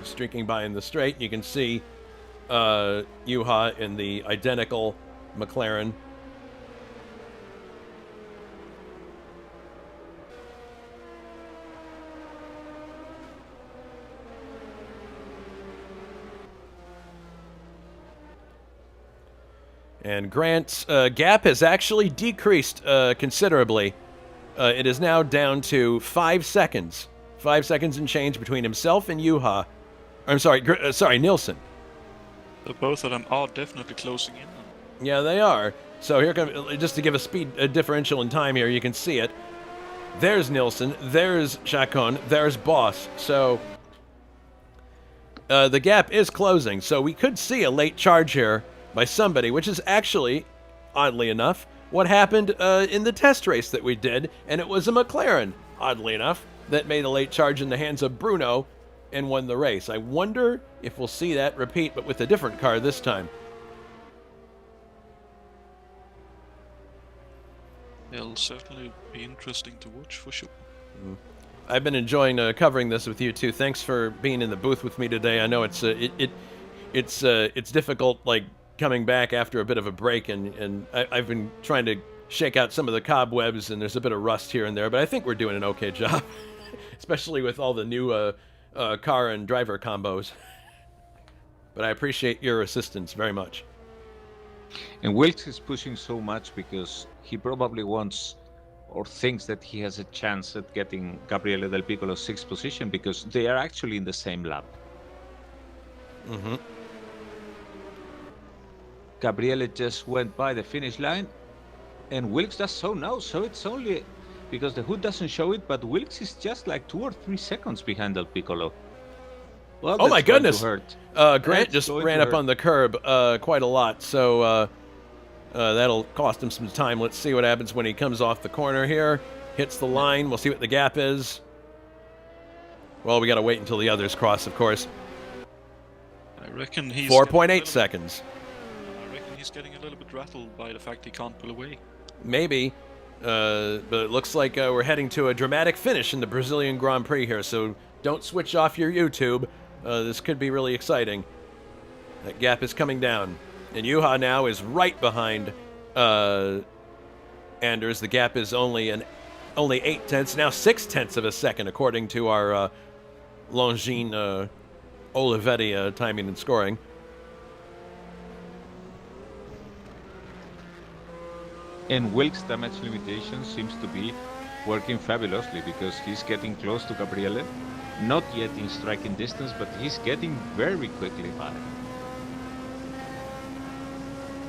Streaking by in the straight. You can see Juha in the identical McLaren. And Grant's gap has actually decreased considerably. It is now down to 5 seconds. 5 seconds and change between himself and Juha. I'm sorry, Nilsson. So both of them are definitely closing in. Yeah, they are. So here comes, just to give a differential in time here, you can see it. There's Nilsson, there's Chacon, there's Boss. So the gap is closing. So we could see a late charge here by somebody, which is actually, oddly enough, what happened in the test race that we did, and it was a McLaren, oddly enough, that made a late charge in the hands of Bruno and won the race. I wonder if we'll see that repeat, but with a different car this time. It'll certainly be interesting to watch, for sure. I've been enjoying covering this with you, too. Thanks for being in the booth with me today. I know it's difficult, like, coming back after a bit of a break, and I've been trying to shake out some of the cobwebs, and there's a bit of rust here and there, but I think we're doing an okay job, especially with all the new car and driver combos. But I appreciate your assistance very much. And Wilkes is pushing so much because he probably wants or thinks that he has a chance at getting Gabriele Del Piccolo's 6th position, because they are actually in the same lap. Mm-hmm. Gabriele just went by the finish line, and Wilkes does so now. So it's only because the hood doesn't show it, but Wilkes is just like 2 or 3 seconds behind Del Piccolo. Well, oh my goodness! Grant just ran up hurt. on the curb quite a lot, so that'll cost him some time. Let's see what happens when he comes off the corner here, hits the line. We'll see what the gap is. Well, we got to wait until the others cross, of course. I reckon he's 4.8 seconds. I reckon he's getting a little bit rattled by the fact he can't pull away. Maybe, but it looks like we're heading to a dramatic finish in the Brazilian Grand Prix here, so don't switch off your YouTube. This could be really exciting. That gap is coming down. And Juha now is right behind Anders. The gap is only 8 tenths, now 6 tenths of a second, according to our Longines Olivetti timing and scoring. And Wilkes' damage limitation seems to be working fabulously, because he's getting close to Gabriele. Not yet in striking distance, but he's getting very quickly by.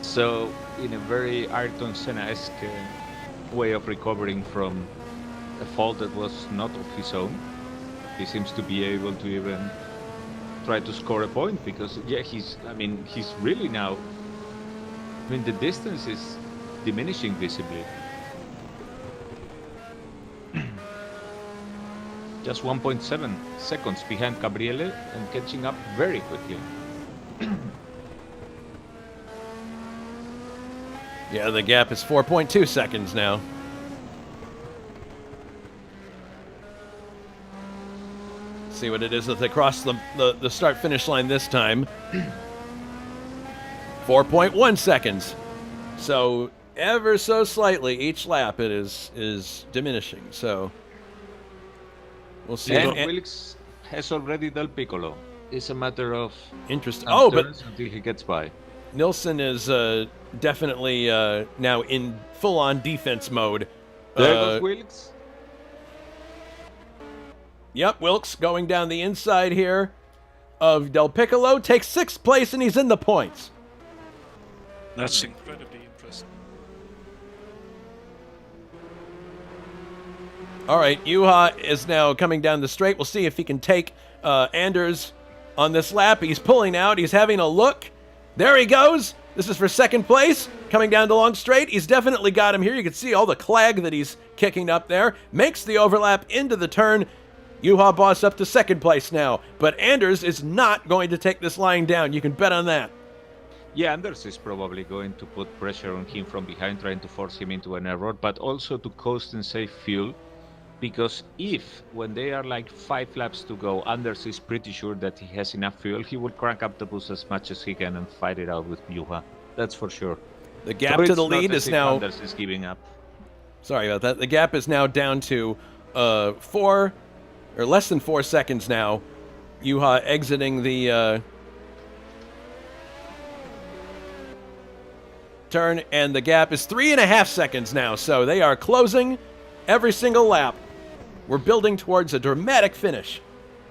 So, in a very Ayrton Senna-esque way of recovering from a fault that was not of his own, he seems to be able to even try to score a point, because, yeah, he's really now, the distance is diminishing visibly. Just 1.7 seconds behind Gabriele and catching up very quickly. Yeah, the gap is 4.2 seconds now. See what it is as they cross the start-finish line this time. 4.1 seconds. So ever so slightly each lap it is diminishing. So we'll see. And Wilkes has already Del Piccolo. It's a matter of interesting. But until he gets by. Nilsson is definitely now in full-on defense mode. There goes Wilkes. Yep, Wilkes going down the inside here of Del Piccolo, takes 6th place, and he's in the points. That's incredibly impressive. All right, Juha is now coming down the straight. We'll see if he can take Anders on this lap. He's pulling out. He's having a look. There he goes. This is for 2nd place. Coming down the long straight. He's definitely got him here. You can see all the clag that he's kicking up there. Makes the overlap into the turn. Juha Boss up to 2nd place now. But Anders is not going to take this lying down. You can bet on that. Yeah, Anders is probably going to put pressure on him from behind, trying to force him into an error, but also to coast and save fuel. Because if, when they are like 5 laps to go, Anders is pretty sure that he has enough fuel, he will crank up the boost as much as he can and fight it out with Juha. That's for sure. The gap to the lead is now... Anders is giving up. Sorry about that. The gap is now down to 4, or less than 4 seconds now. Juha exiting the turn, and the gap is 3.5 seconds now. So they are closing every single lap. We're building towards a dramatic finish.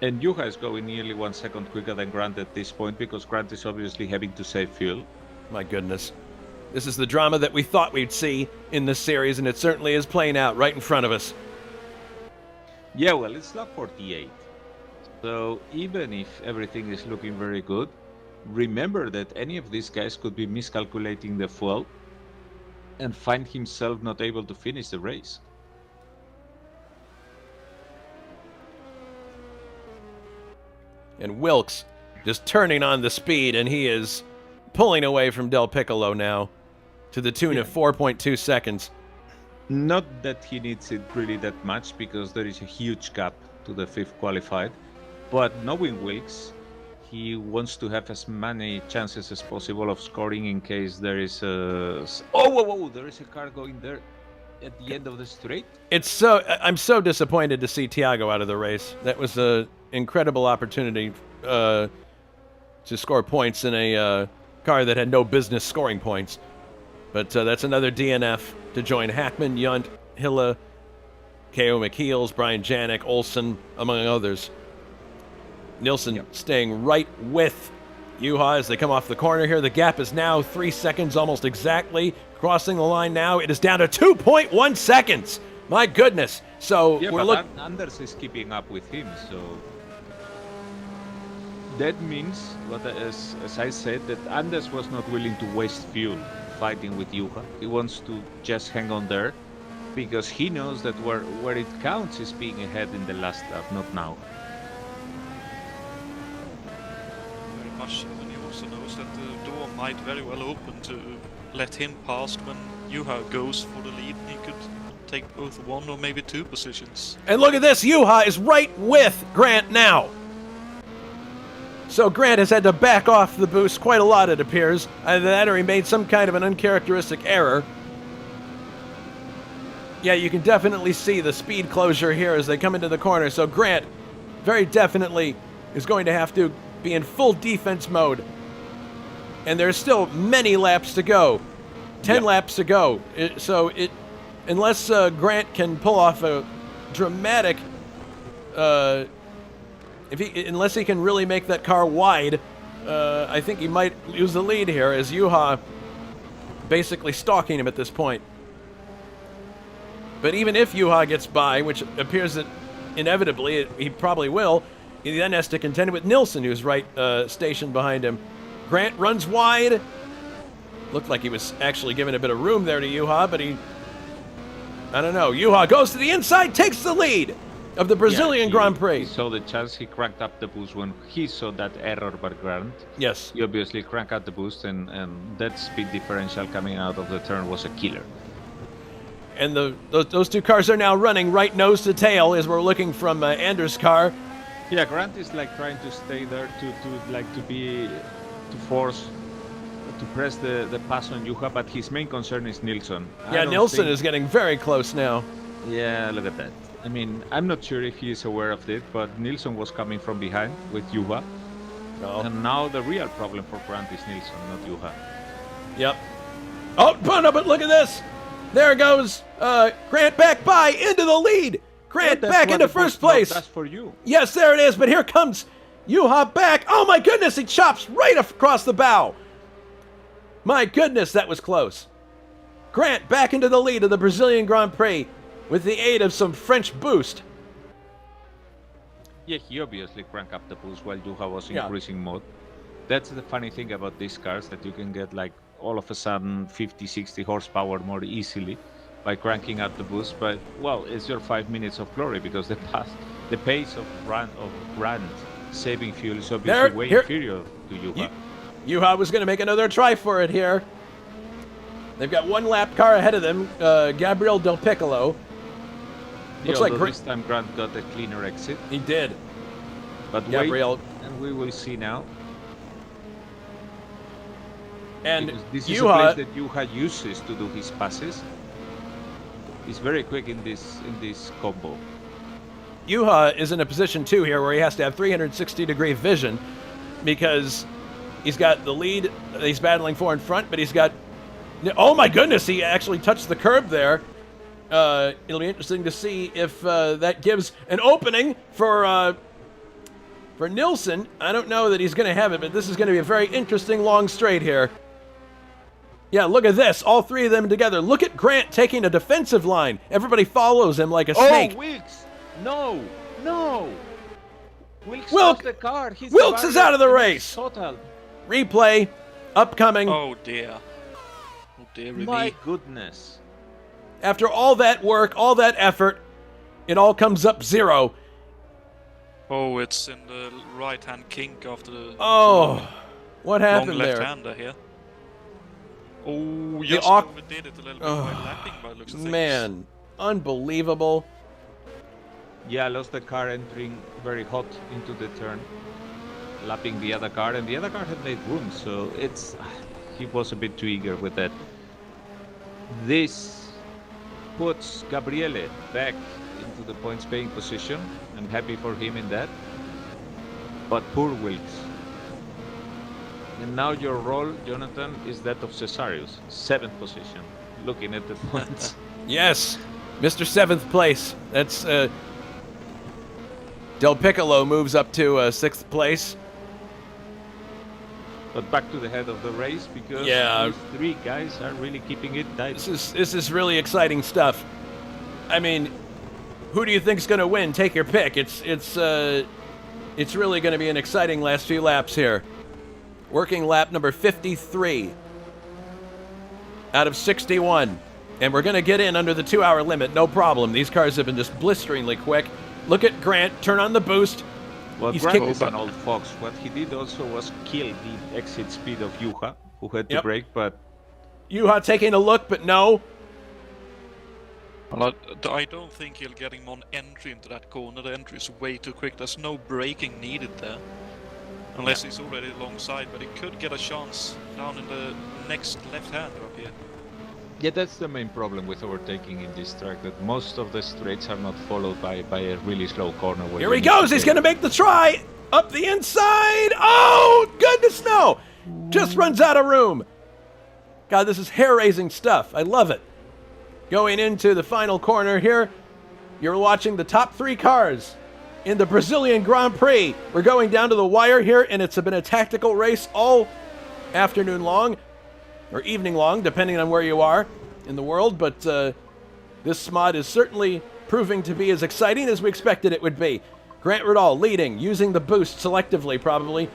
And Juha is going nearly 1 second quicker than Grant at this point, because Grant is obviously having to save fuel. My goodness. This is the drama that we thought we'd see in this series, and it certainly is playing out right in front of us. Yeah, well, it's lap 48. So even if everything is looking very good, remember that any of these guys could be miscalculating the fuel and find himself not able to finish the race. And Wilkes just turning on the speed, and he is pulling away from Del Piccolo now to the tune of 4.2 seconds. Not that he needs it really that much, because there is a huge gap to the 5th qualified. But knowing Wilkes, he wants to have as many chances as possible of scoring in case there is a... Oh, there is a car going there at the end of the straight. I'm so disappointed to see Thiago out of the race. That was an incredible opportunity to score points in a car that had no business scoring points. But that's another DNF to join Hackman, Yunt, Hilla, K.O. McKeels, Brian Janik, Olsen, among others. Nilsson staying right with Juha as they come off the corner here. The gap is now 3 seconds almost exactly. Crossing the line now, it is down to 2.1 seconds. My goodness. So yeah, we're looking... Anders is keeping up with him, so... That means, as I said, that Anders was not willing to waste fuel fighting with Juha. He wants to just hang on there, because he knows that where it counts is being ahead in the last lap, not now. Very much so, and he also knows that the door might very well open to let him past when Juha goes for the lead. He could take both 1 or maybe 2 positions. And look at this, Juha is right with Grant now. So Grant has had to back off the boost quite a lot, it appears. Either that or he made some kind of an uncharacteristic error. Yeah, you can definitely see the speed closure here as they come into the corner. So Grant very definitely is going to have to be in full defense mode. And there's still many laps to go. 10 laps to go. Unless Grant can pull off a dramatic... unless he can really make that car wide, I think he might lose the lead here, as Juha basically stalking him at this point. But even if Juha gets by, which appears that inevitably he probably will, he then has to contend with Nilsson, who's right stationed behind him. Grant runs wide. Looked like he was actually giving a bit of room there to Juha, but I don't know. Juha goes to the inside, takes the lead of the Brazilian Grand Prix. He saw the chance, he cranked up the boost when he saw that error by Grant. Yes. He obviously cranked up the boost, and that speed differential coming out of the turn was a killer. And those 2 cars are now running right nose to tail as we're looking from Anders' car. Yeah, Grant is like trying to stay there to force press the pass on Juha, but his main concern is Nilsson. Yeah, Nilsson is getting very close now. Yeah, look at that. I mean, I'm not sure if he is aware of it, but Nilsson was coming from behind with Juha. No. And now the real problem for Grant is Nilsson, not Juha. Yep. Oh, no, but look at this. There goes Grant back by into the lead. Grant back into first place. That's for you. Yes, there it is, but here comes Juha back. Oh, my goodness, he chops right across the bow. My goodness, that was close. Grant back into the lead of the Brazilian Grand Prix with the aid of some French boost. Yeah, he obviously cranked up the boost while Juha was in cruising mode. That's the funny thing about these cars, that you can get like all of a sudden 50, 60 horsepower more easily by cranking up the boost. But, well, it's your 5 minutes of glory, because the pace of Grant saving fuel is obviously way inferior to Juha. Juha was going to make another try for it here. They've got one lap car ahead of them, Gabriel Del Piccolo. Looks like this time Grant got a cleaner exit. He did. But Gabriel, wait, and we will see now. And because this is a place that Juha uses to do his passes. He's very quick in this combo. Juha is in a position too here where he has to have 360-degree vision, because he's got the lead he's battling for in front, but he's got... Oh my goodness, he actually touched the curb there. It'll be interesting to see if that gives an opening for Nilsson. I don't know that he's going to have it, but this is going to be a very interesting long straight here. Yeah, look at this. All three of them together. Look at Grant taking a defensive line. Everybody follows him like a snake. Oh, Wilkes! No! Wilkes lost the car. Wilkes is out of the race. Total. Replay. Upcoming. Oh, dear. Oh, dear. My goodness. After all that work, all that effort, it all comes up zero. Oh, it's in the right-hand kink after the... Oh, what happened long there? left-hander here. Oh, just overdid it a little bit while lapping by looks of things. Man, unbelievable. Yeah, lost the car entering very hot into the turn, lapping the other car, and the other car had made room, so he was a bit too eager with that. This puts Gabriele back into the points paying position. I'm happy for him in that. But poor Wilkes. And now your role, Jonatan, is that of Cesarius, 7th position, looking at the points. Yes, Mr. 7th place. That's Del Piccolo moves up to 6th place. But back to the head of the race, because these three guys are really keeping it tight. This is really exciting stuff. I mean, who do you think's going to win? Take your pick. It's really going to be an exciting last few laps here. Working lap number 53 out of 61. And we're going to get in under the 2-hour limit, no problem. These cars have been just blisteringly quick. Look at Grant, turn on the boost. Well, Grant is an old fox. What he did also was kill the exit speed of Juha, who had to brake, but... Juha taking a look, but no. Well, I don't think he'll get him on entry into that corner. The entry is way too quick. There's no braking needed there. Unless he's already alongside, but he could get a chance down in the next left-hander up here. Yeah, that's the main problem with overtaking in this track, that most of the straights are not followed by a really slow corner. Here he goes! He's going to make the try! Up the inside! Oh, goodness no! Just runs out of room. God, this is hair-raising stuff. I love it. Going into the final corner here, you're watching the top 3 cars in the Brazilian Grand Prix. We're going down to the wire here, and it's been a tactical race all afternoon long, or evening long, depending on where you are in the world, but this mod is certainly proving to be as exciting as we expected it would be. Grant Ridal leading, using the boost selectively, probably,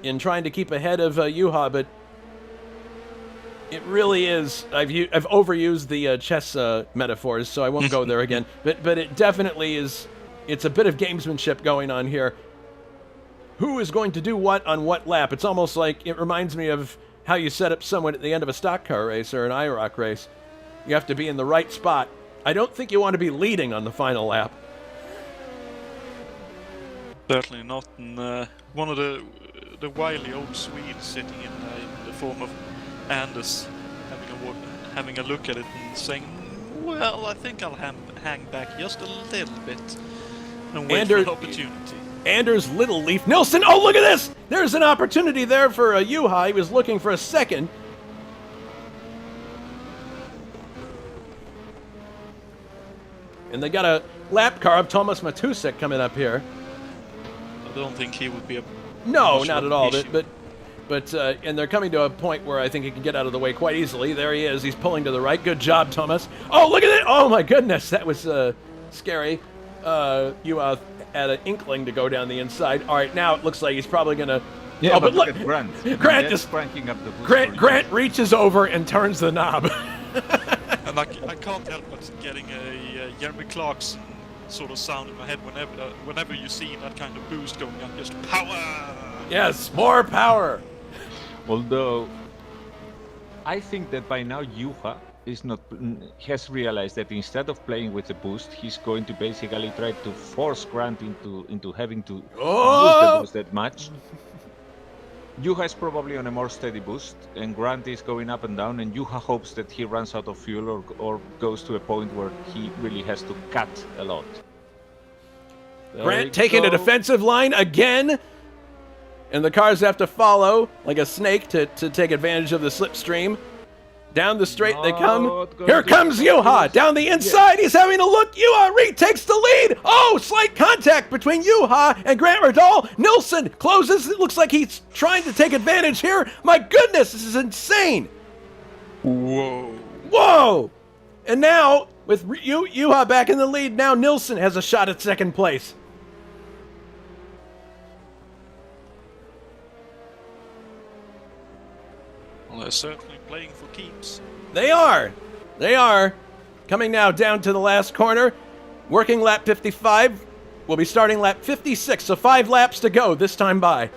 in trying to keep ahead of Juha, but it really is... I've overused the chess metaphors, so I won't go there again, but it definitely is... It's a bit of gamesmanship going on here. Who is going to do what on what lap? It's almost like... It reminds me of how you set up someone at the end of a stock car race or an IROC race. You have to be in the right spot. I don't think you want to be leading on the final lap. Certainly not. And one of the wily old Swedes sitting in the form of Anders having a look at it and saying, well, I think I'll hang back just a little bit and wait for an opportunity. Anders Little Leaf. Nilsson, oh, look at this! There's an opportunity there for a Juha. He was looking for a second. And they got a lap car of Thomas Matusek coming up here. I don't think he would be a... No, not at all. But and they're coming to a point where I think he can get out of the way quite easily. There he is. He's pulling to the right. Good job, Thomas. Oh, look at it! Oh, my goodness. That was scary. You had an inkling to go down the inside. All right, now it looks like he's probably going to... Yeah, oh, but look at Grant. Grant just... cranking up the boost. Grant reaches over and turns the knob. And I can't help but getting a Jeremy Clarkson sort of sound in my head whenever you see that kind of boost going up. Just power! Yes, more power! Although, I think that by now Juha has realized that instead of playing with the boost, he's going to basically try to force Grant into having to use the boost that much. Juha is probably on a more steady boost, and Grant is going up and down, and Juha hopes that he runs out of fuel or goes to a point where he really has to cut a lot. Grant taking a defensive line again, and the cars have to follow like a snake to take advantage of the slipstream. Down the straight they come. Here comes Juha down the inside. He's having a look. Juha retakes the lead. Oh, slight contact between Juha and Grant Riddall. Nilsson closes. It looks like he's trying to take advantage here. My goodness, this is insane. Whoa. Whoa. And now, with Juha back in the lead, now Nilsson has a shot at second place. Well, they're certainly playing for keeps. They are. They are. Coming now down to the last corner. Working lap 55. We'll be starting lap 56, so 5 laps to go this time by.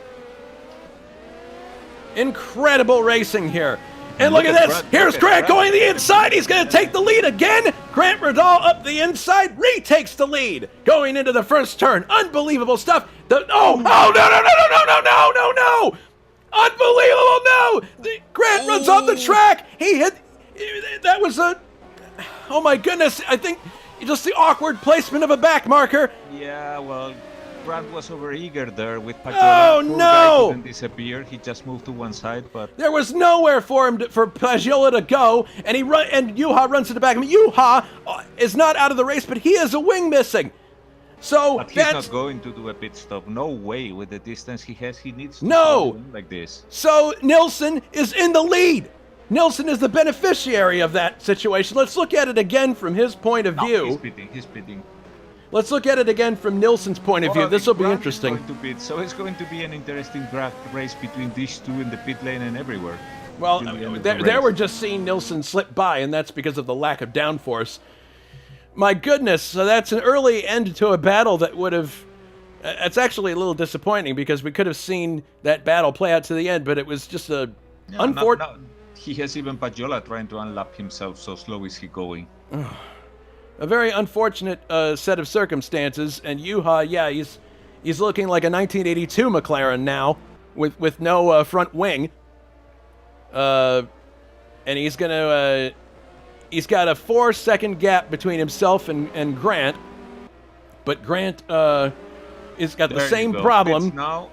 Incredible racing here. And look at this. Here's Grant going the inside. He's going to take the lead again. Grant Riddall up the inside, retakes the lead. Going into the first turn. Unbelievable stuff. No. Unbelievable, no! Grant runs off the track. He hit... That was a... Oh, my goodness. I think just the awkward placement of a back marker. Yeah, well, Grant was overeager there with Pajola. Oh, Poor no! guy couldn't disappear. He just moved to one side, but... There was nowhere for him for Pajola to go, and Juha runs to the back of him. Juha is not out of the race, but he has a wing missing. So but he's not going to do a pit stop. No way with the distance he has. He needs to win like this. So Nilsson is in the lead. Nilsson is the beneficiary of that situation. Let's look at it again from his point of view. He's pitting. Let's look at it again from Nilsson's point of view. This will be interesting. So it's going to be an interesting race between these two in the pit lane and everywhere. Well, there we're just seeing Nilsson slip by, and that's because of the lack of downforce. My goodness, so that's an early end to a battle that would have... It's actually a little disappointing because we could have seen that battle play out to the end, but it was just a... unfortunate... He has even Pajola trying to unlap himself, so slow is he going. A very unfortunate set of circumstances, and Juha, yeah, he's looking like a 1982 McLaren now, with no front wing. And he's gonna... He's got a 4-second gap between himself and Grant, but Grant has got the same problem. Now,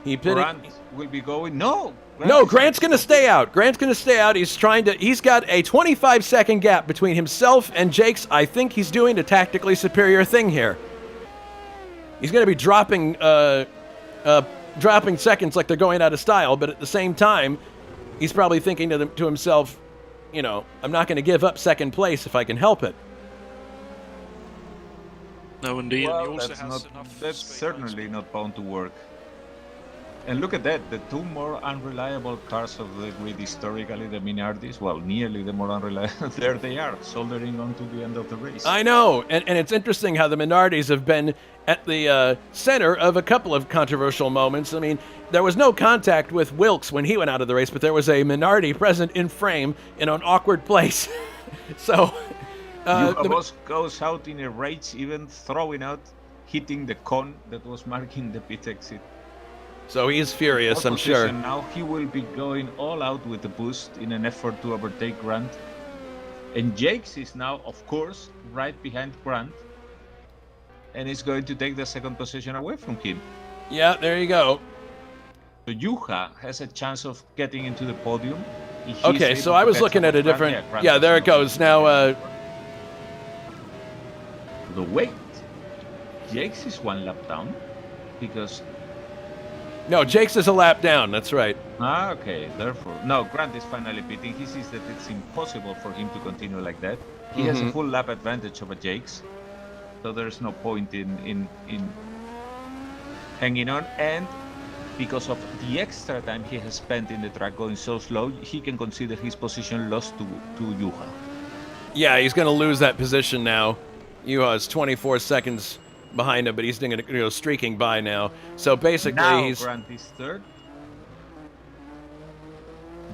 Grant will be going. No, Grant's going to stay out. Grant's going to stay out. He's got a 25-second gap between himself and Jake's. I think he's doing a tactically superior thing here. He's going to be dropping seconds like they're going out of style, but at the same time, he's probably thinking to himself, you know, I'm not going to give up second place if I can help it. No, indeed. Well, that's certainly not bound to work. And look at that, the two more unreliable cars of the grid historically, the Minardis, well, nearly the more unreliable, there they are, soldering on to the end of the race. I know, and it's interesting how the Minardis have been at the center of a couple of controversial moments. I mean, there was no contact with Wilkes when he went out of the race, but there was a Minardi present in frame in an awkward place. So... the boss goes out in a rage, even throwing out, hitting the cone that was marking the pit exit. So he's furious, pole I'm sure. position. Now he will be going all out with the boost in an effort to overtake Grant. And Jakes is now, of course, right behind Grant. And is going to take the second position away from him. Yeah, there you go. So Juha has a chance of getting into the podium. Okay, so I was looking at a different... Yeah, there it goes. Now, the wait. Jakes is 1 lap down because... No, Jakes is a lap down. That's right. Ah, okay. Therefore... No, Grant is finally pitting. He sees that it's impossible for him to continue like that. He has a full lap advantage over Jakes. So there's no point in hanging on. And because of the extra time he has spent in the track going so slow, he can consider his position lost to Juha. Yeah, he's going to lose that position now. Juha is 24 seconds behind him, but he's going to go streaking by now. So basically, now Grant is third.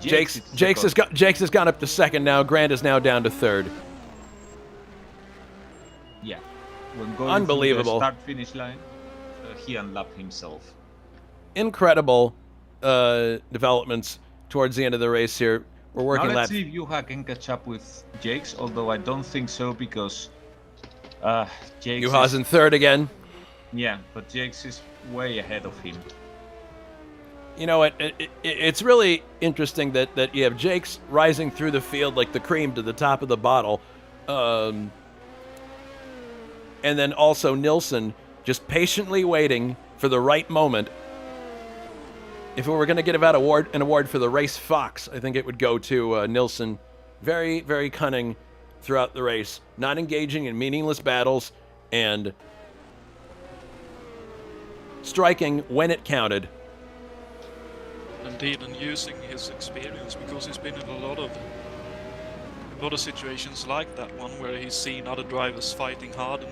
Jakes has gone up to second now. Grant is now down to third. Yeah. When going Unbelievable. Through the start-finish line, he unlapped himself. Incredible developments towards the end of the race here. We're working. Now let's see if Juha can catch up with Jakes, although I don't think so because Jakes Juha's in third again. Yeah, but Jakes is way ahead of him. You know what? It's really interesting that you have Jakes rising through the field like the cream to the top of the bottle. And then also Nilsson just patiently waiting for the right moment. If we were going to give out an award for the race fox, I think it would go to Nilsson. Very, very cunning throughout the race, not engaging in meaningless battles, and striking when it counted. Indeed, and using his experience, because he's been in a lot of situations like that one where he's seen other drivers fighting hard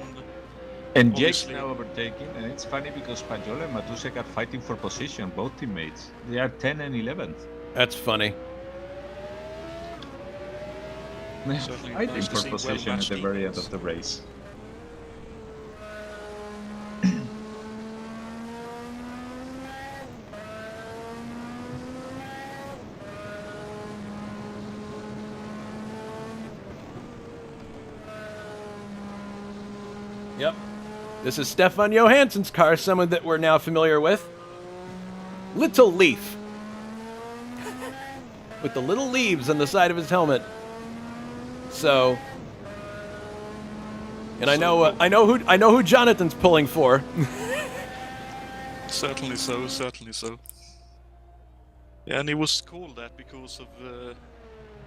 and Jake's now overtaking, and it's funny because Pajola and Matusek are fighting for position, both teammates. They are 10 and 11th. That's funny. Fighting for position at the very end of the race. Yep. This is Stefan Johansson's car, someone that we're now familiar with. Little Leaf. With the little leaves on the side of his helmet. So, and I know who Jonatan's pulling for. Certainly so, certainly so. Yeah, and he was called that because of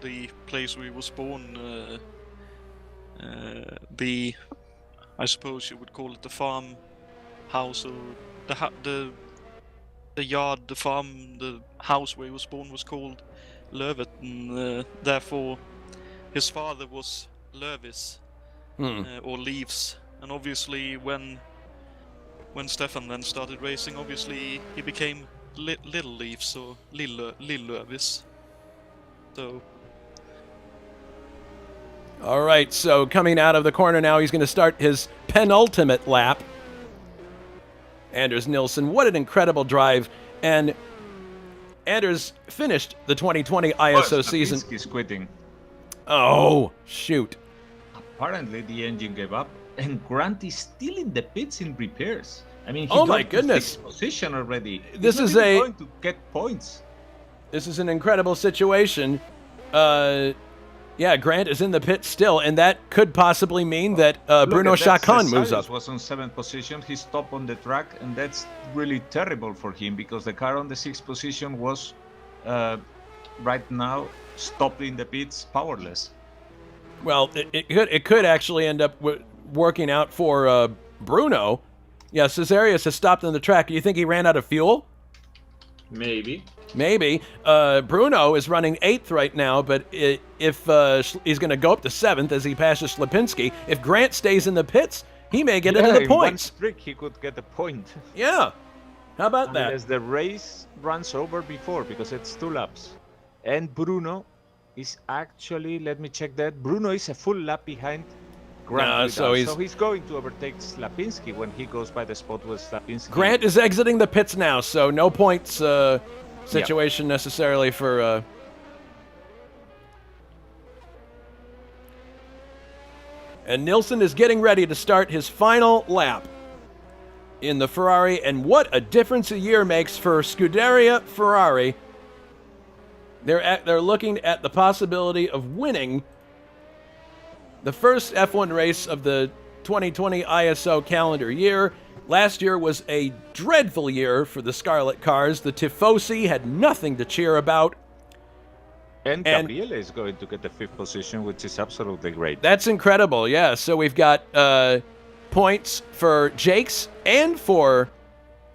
the place where he was born. I suppose you would call it the farm house, or the yard, the farm, the house where he was born was called Lövet, and therefore his father was Lövis, or Leaves. And obviously when Stefan then started racing, obviously he became Little Leaves, or Lill Lövis. So. All right, so coming out of the corner now, he's going to start his penultimate lap. Anders Nilsson, what an incredible drive. And Anders finished the 2020 ISO season. He's quitting. Oh, shoot. Apparently the engine gave up, and Grant is still in the pits in repairs. I mean, oh my goodness, position already. This is going to get points. This is an incredible situation. Yeah, Grant is in the pit still, and that could possibly mean that Bruno Chacon moves up. Was on 7th position. He stopped on the track, and that's really terrible for him because the car on the 6th position was right now stopped in the pits, powerless. Well, it could actually end up working out for Bruno. Yeah, Cesarius has stopped on the track. Do you think he ran out of fuel? Maybe. Bruno is running 8th right now, but if he's going to go up to 7th as he passes Slipinski, if Grant stays in the pits, he may get into the points. One streak, he could get a point. Yeah. How about that? As the race runs over before, because it's 2 laps. And Bruno is actually, let me check that, Bruno is a full lap behind Grant so he's going to overtake Slapinski when he goes by the spot with Slapinski. Grant is exiting the pits now, so no points situation necessarily for... And Nilsson is getting ready to start his final lap in the Ferrari, and what a difference a year makes for Scuderia Ferrari. They're looking at the possibility of winning the first F1 race of the 2020 ISO calendar year. Last year was a dreadful year for the Scarlet Cars. The Tifosi had nothing to cheer about. And Gabriele is going to get the 5th position, which is absolutely great. That's incredible, yeah. So we've got points for Jakes and for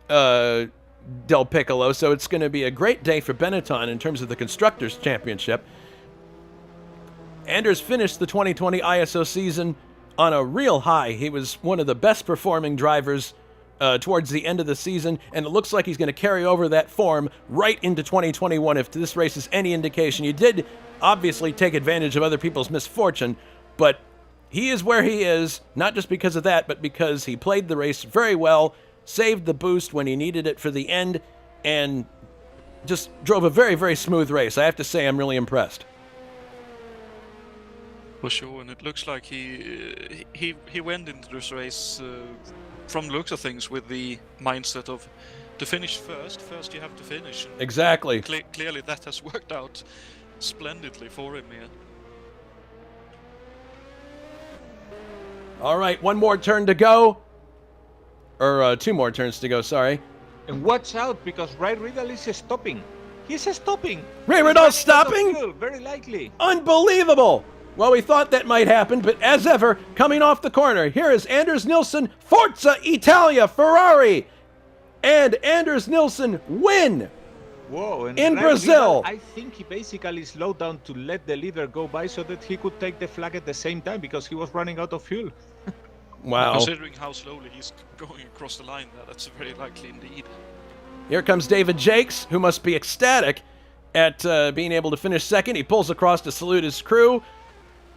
Del Piccolo, so it's going to be a great day for Benetton in terms of the Constructors' Championship. Anders finished the 2020 ISO season on a real high. He was one of the best performing drivers towards the end of the season, and it looks like he's going to carry over that form right into 2021 if this race is any indication. He did obviously take advantage of other people's misfortune, but he is where he is, not just because of that, but because he played the race very well, saved the boost when he needed it for the end, and just drove a very, very smooth race. I have to say I'm really impressed. For sure, and it looks like he went into this race from the looks of things with the mindset of to finish first you have to finish. And exactly. Clearly that has worked out splendidly for him here. All right, one more turn to go. Or 2 more turns to go, sorry. And watch out, because Ray Riddle is stopping. He's stopping. Ray Riddle's stopping? Very likely. Unbelievable. Well, we thought that might happen, but as ever, coming off the corner, here is Anders Nilsson, Forza Italia, Ferrari. And Anders Nilsson win. Whoa, and in Ray Brazil. Riddle, I think he basically slowed down to let the leader go by so that he could take the flag at the same time because he was running out of fuel. Wow. Considering how slowly he's going across the line there, that's very likely indeed. Here comes David Jakes, who must be ecstatic at being able to finish second. He pulls across to salute his crew.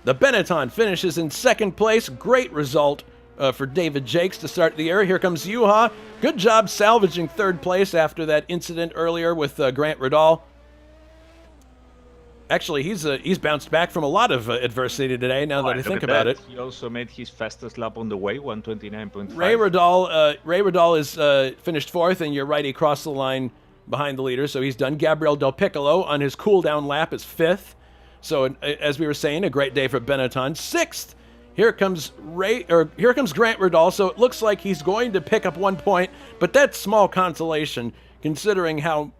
The Benetton finishes in second place. Great result for David Jakes to start the year. Here comes Juha. Good job salvaging third place after that incident earlier with Grant Ridal. Actually, he's bounced back from a lot of adversity today, now that I think about it. He also made his fastest lap on the way, 129.5. Ray Ridal is finished fourth, and you're right, he crossed the line behind the leader, so he's done. Gabriel Del Piccolo on his cool-down lap is fifth. So, as we were saying, a great day for Benetton. Sixth, here comes Grant Ridal, so it looks like he's going to pick up 1 point, but that's small consolation, considering how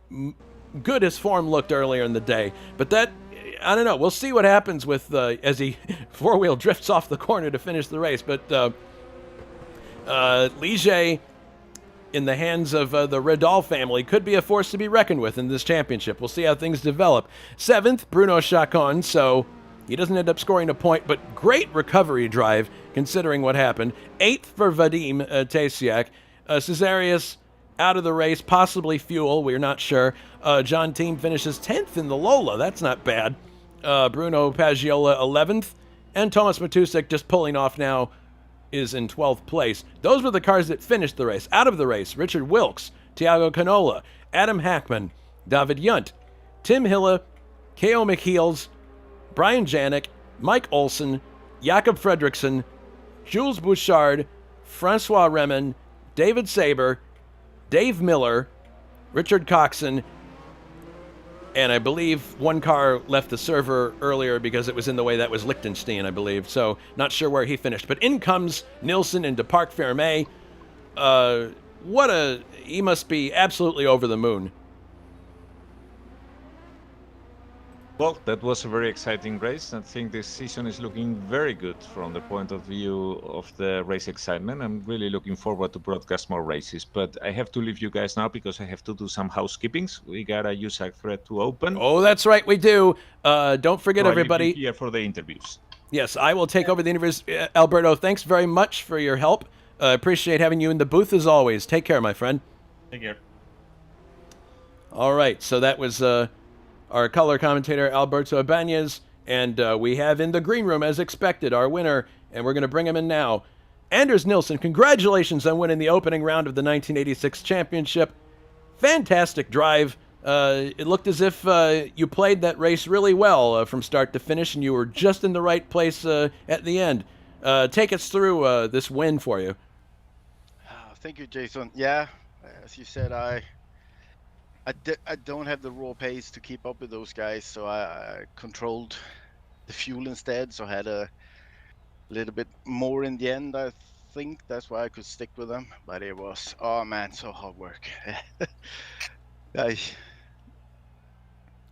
good his form looked earlier in the day. But that, I don't know, we'll see what happens with as he four-wheel drifts off the corner to finish the race. But Ligier, in the hands of the Ridal family, could be a force to be reckoned with in this championship. We'll see how things develop. Seventh, Bruno Chacon, so he doesn't end up scoring a point, but great recovery drive considering what happened. Eighth for Vadim Tasiak. Cesarius out of the race, possibly fuel, we're not sure. John Team finishes 10th in the Lola, that's not bad. Bruno Paggiola 11th, and Thomas Matusek just pulling off now is in 12th place. Those were the cars that finished the race. Out of the race, Richard Wilkes, Thiago Canola, Adam Hackman, David Yunt, Tim Hille, K.O. McHeels, Brian Janik, Mike Olson, Jakob Fredriksson, Jules Bouchard, Francois Remen, David Saber, Dave Miller, Richard Coxon, and I believe one car left the server earlier because it was in the way. That was Liechtenstein, I believe. So not sure where he finished. But in comes Nilsson into Parc Fermé. He must be absolutely over the moon. Well, that was a very exciting race. I think this season is looking very good from the point of view of the race excitement. I'm really looking forward to broadcast more races. But I have to leave you guys now because I have to do some housekeepings. We got a USAC thread to open. Oh, that's right, we do. Don't forget, so everybody. I'll be here for the interviews. Yes, I will take over the interviews. Alberto, thanks very much for your help. Appreciate having you in the booth as always. Take care, my friend. Take care. All right, so that was... our color commentator, Alberto Ibañez, And we have in the green room, as expected, our winner, and we're going to bring him in now. Anders Nilsson, congratulations on winning the opening round of the 1986 championship. Fantastic drive. It looked as if you played that race really well from start to finish, and you were just in the right place at the end. Take us through this win for you. Thank you, Jason. Yeah, as you said, I don't have the raw pace to keep up with those guys, so I controlled the fuel instead, so I had a little bit more in the end. I think that's why I could stick with them, but it was, oh man, so hard work.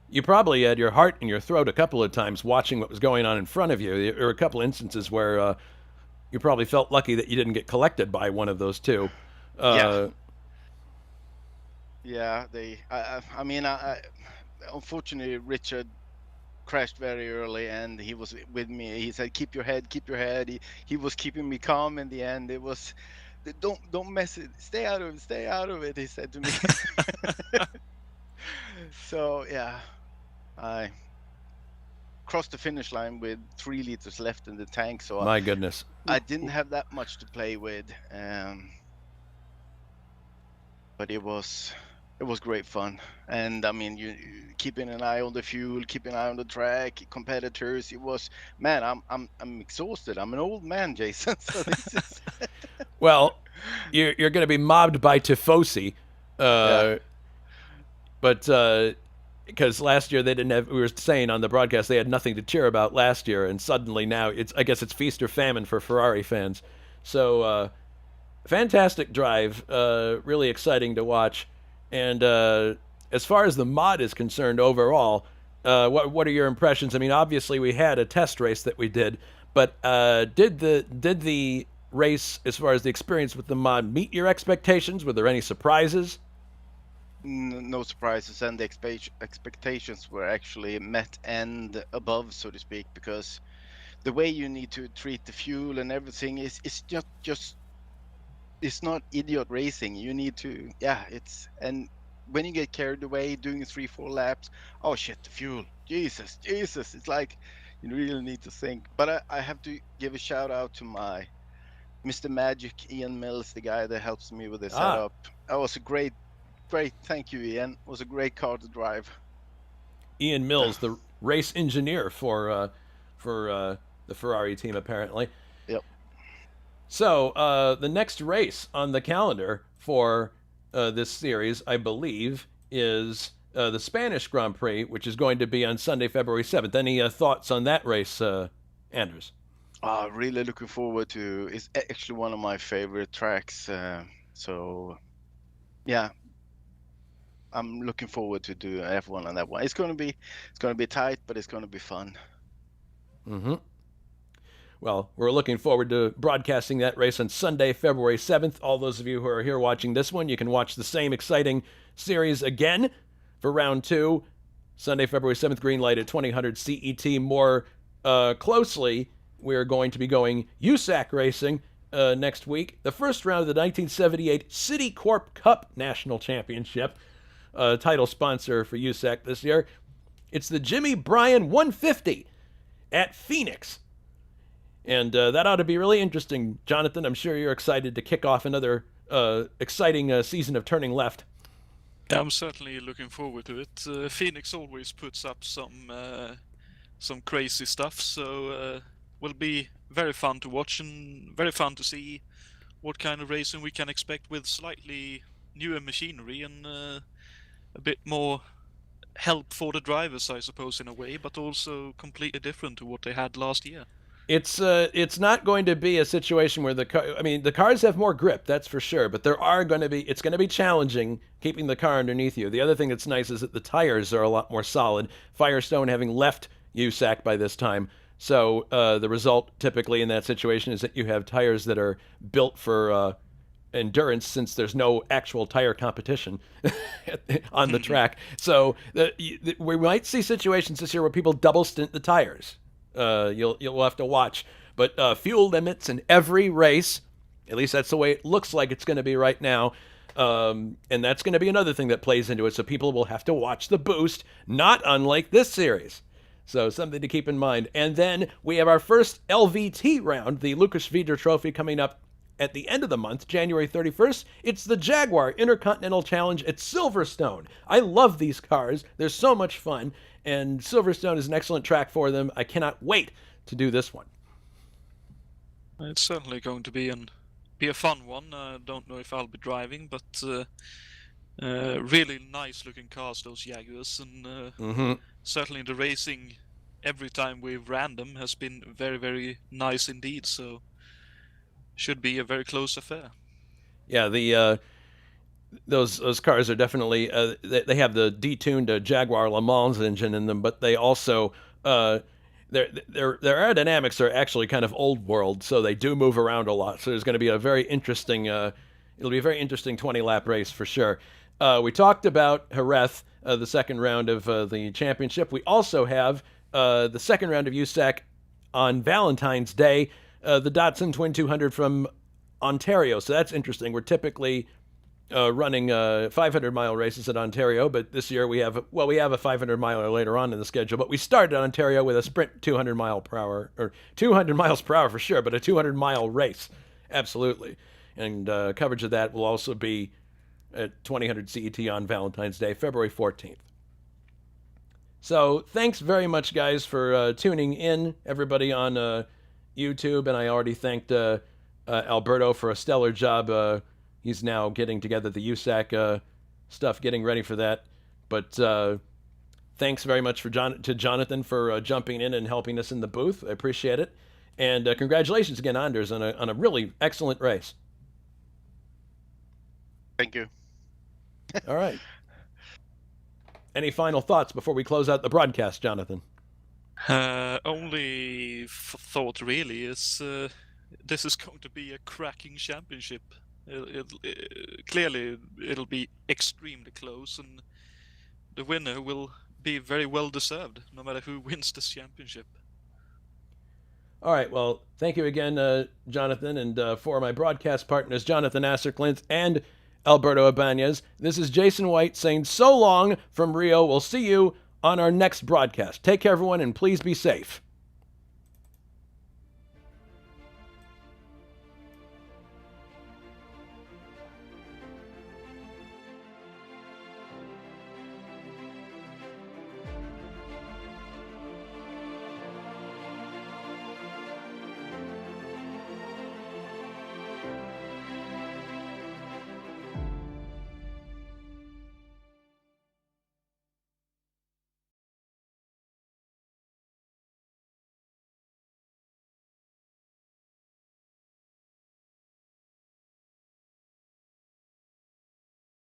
You probably had your heart in your throat a couple of times watching what was going on in front of you. There were a couple instances where you probably felt lucky that you didn't get collected by one of those two. Yeah, I mean, unfortunately, Richard crashed very early, and he was with me. He said, keep your head, keep your head. He was keeping me calm in the end. It was, don't mess it, stay out of it, he said to me. So yeah, I crossed the finish line with 3 liters left in the tank, so my goodness, I didn't have that much to play with, but it was great fun. And I mean, you keeping an eye on the fuel, keeping an eye on the track, competitors. It was, man, I'm exhausted. I'm an old man, Jason. So this is well, you're going to be mobbed by Tifosi, but because last year they didn't have. We were saying on the broadcast they had nothing to cheer about last year, and suddenly now I guess it's feast or famine for Ferrari fans. So fantastic drive, really exciting to watch. And as far as the mod is concerned overall, what are your impressions? I mean, obviously we had a test race that we did, but did the race, as far as the experience with the mod, meet your expectations? Were there any surprises? No surprises, and the expectations were actually met and above, so to speak, because the way you need to treat the fuel and everything is just it's not idiot racing. You need to, and when you get carried away doing 3-4 laps, oh shit, the fuel, Jesus, it's like you really need to think. But I have to give a shout out to my Mr. Magic, Ian Mills, the guy that helps me with the setup. That was a great, thank you, Ian. It was a great car to drive. Ian Mills, the race engineer for the Ferrari team, apparently. Yep. So the next race on the calendar for this series, I believe, is the Spanish Grand Prix, which is going to be on Sunday, February 7th. Any thoughts on that race, Anders? Really looking forward to. It's actually one of my favorite tracks. So, yeah, I'm looking forward to do F1 on that one. It's going to be tight, but it's going to be fun. Mm-hmm. Well, we're looking forward to broadcasting that race on Sunday, February 7th. All those of you who are here watching this one, you can watch the same exciting series again for round 2. Sunday, February 7th, green light at 2000 CET. More closely, we're going to be going USAC racing next week. The first round of the 1978 City Corp Cup National Championship, title sponsor for USAC this year. It's the Jimmy Bryan 150 at Phoenix. And that ought to be really interesting. Jonathan, I'm sure you're excited to kick off another exciting season of Turning Left. I'm certainly looking forward to it. Phoenix always puts up some crazy stuff, so will be very fun to watch and very fun to see what kind of racing we can expect with slightly newer machinery and a bit more help for the drivers, I suppose, in a way, but also completely different to what they had last year. It's not going to be a situation where the cars have more grip, that's for sure, but it's going to be challenging keeping the car underneath you. The other thing that's nice is that the tires are a lot more solid. Firestone having left USAC by this time, so the result typically in that situation is that you have tires that are built for endurance, since there's no actual tire competition on the track. So we might see situations this year where people double stint the tires. You'll have to watch, but fuel limits in every race, at least that's the way it looks like it's going to be right now, and that's going to be another thing that plays into it. So people will have to watch the boost, not unlike this series. So something to keep in mind. And then we have our first LVT round, the Lucas Vidor Trophy, coming up at the end of the month, January 31st. It's the Jaguar Intercontinental Challenge at Silverstone. I love these cars. They're so much fun, and Silverstone is an excellent track for them. I cannot wait to do this one. It's certainly going to be a fun one. I don't know if I'll be driving, but really nice looking cars, those Jaguars, and certainly the racing every time we've ran them has been very, very nice indeed. So should be a very close affair. Yeah, the those cars are definitely they have the detuned Jaguar Le Mans engine in them, but they also their aerodynamics are actually kind of old world, so they do move around a lot. So there's going to be a very interesting it'll be a very interesting 20-lap race for sure. We talked about Jerez, the second round of the championship. We also have the second round of USAC on Valentine's Day. The Datsun Twin 200 from Ontario. So that's interesting. We're typically running 500-mile races at Ontario, but this year we have a 500-miler later on in the schedule. But we started at Ontario with a sprint 200 miles per hour for sure, but a 200-mile race, absolutely. And coverage of that will also be at 2000 CET on Valentine's Day, February 14th. So thanks very much, guys, for tuning in, everybody on YouTube, and I already thanked Alberto for a stellar job. He's now getting together the USAC stuff, getting ready for that. But thanks very much to Jonatan for jumping in and helping us in the booth. I appreciate it. And congratulations again, Anders, on a really excellent race. Thank you. All right. Any final thoughts before we close out the broadcast, Jonatan? Only thought really is this is going to be a cracking championship. Clearly, it'll be extremely close, and the winner will be very well deserved, no matter who wins this championship. All right. Well, thank you again, Jonatan, and for my broadcast partners, Jonatan Åcerclinth and Alberto Ibañez. This is Jason White saying so long from Rio. We'll see you on our next broadcast. Take care, everyone, and please be safe.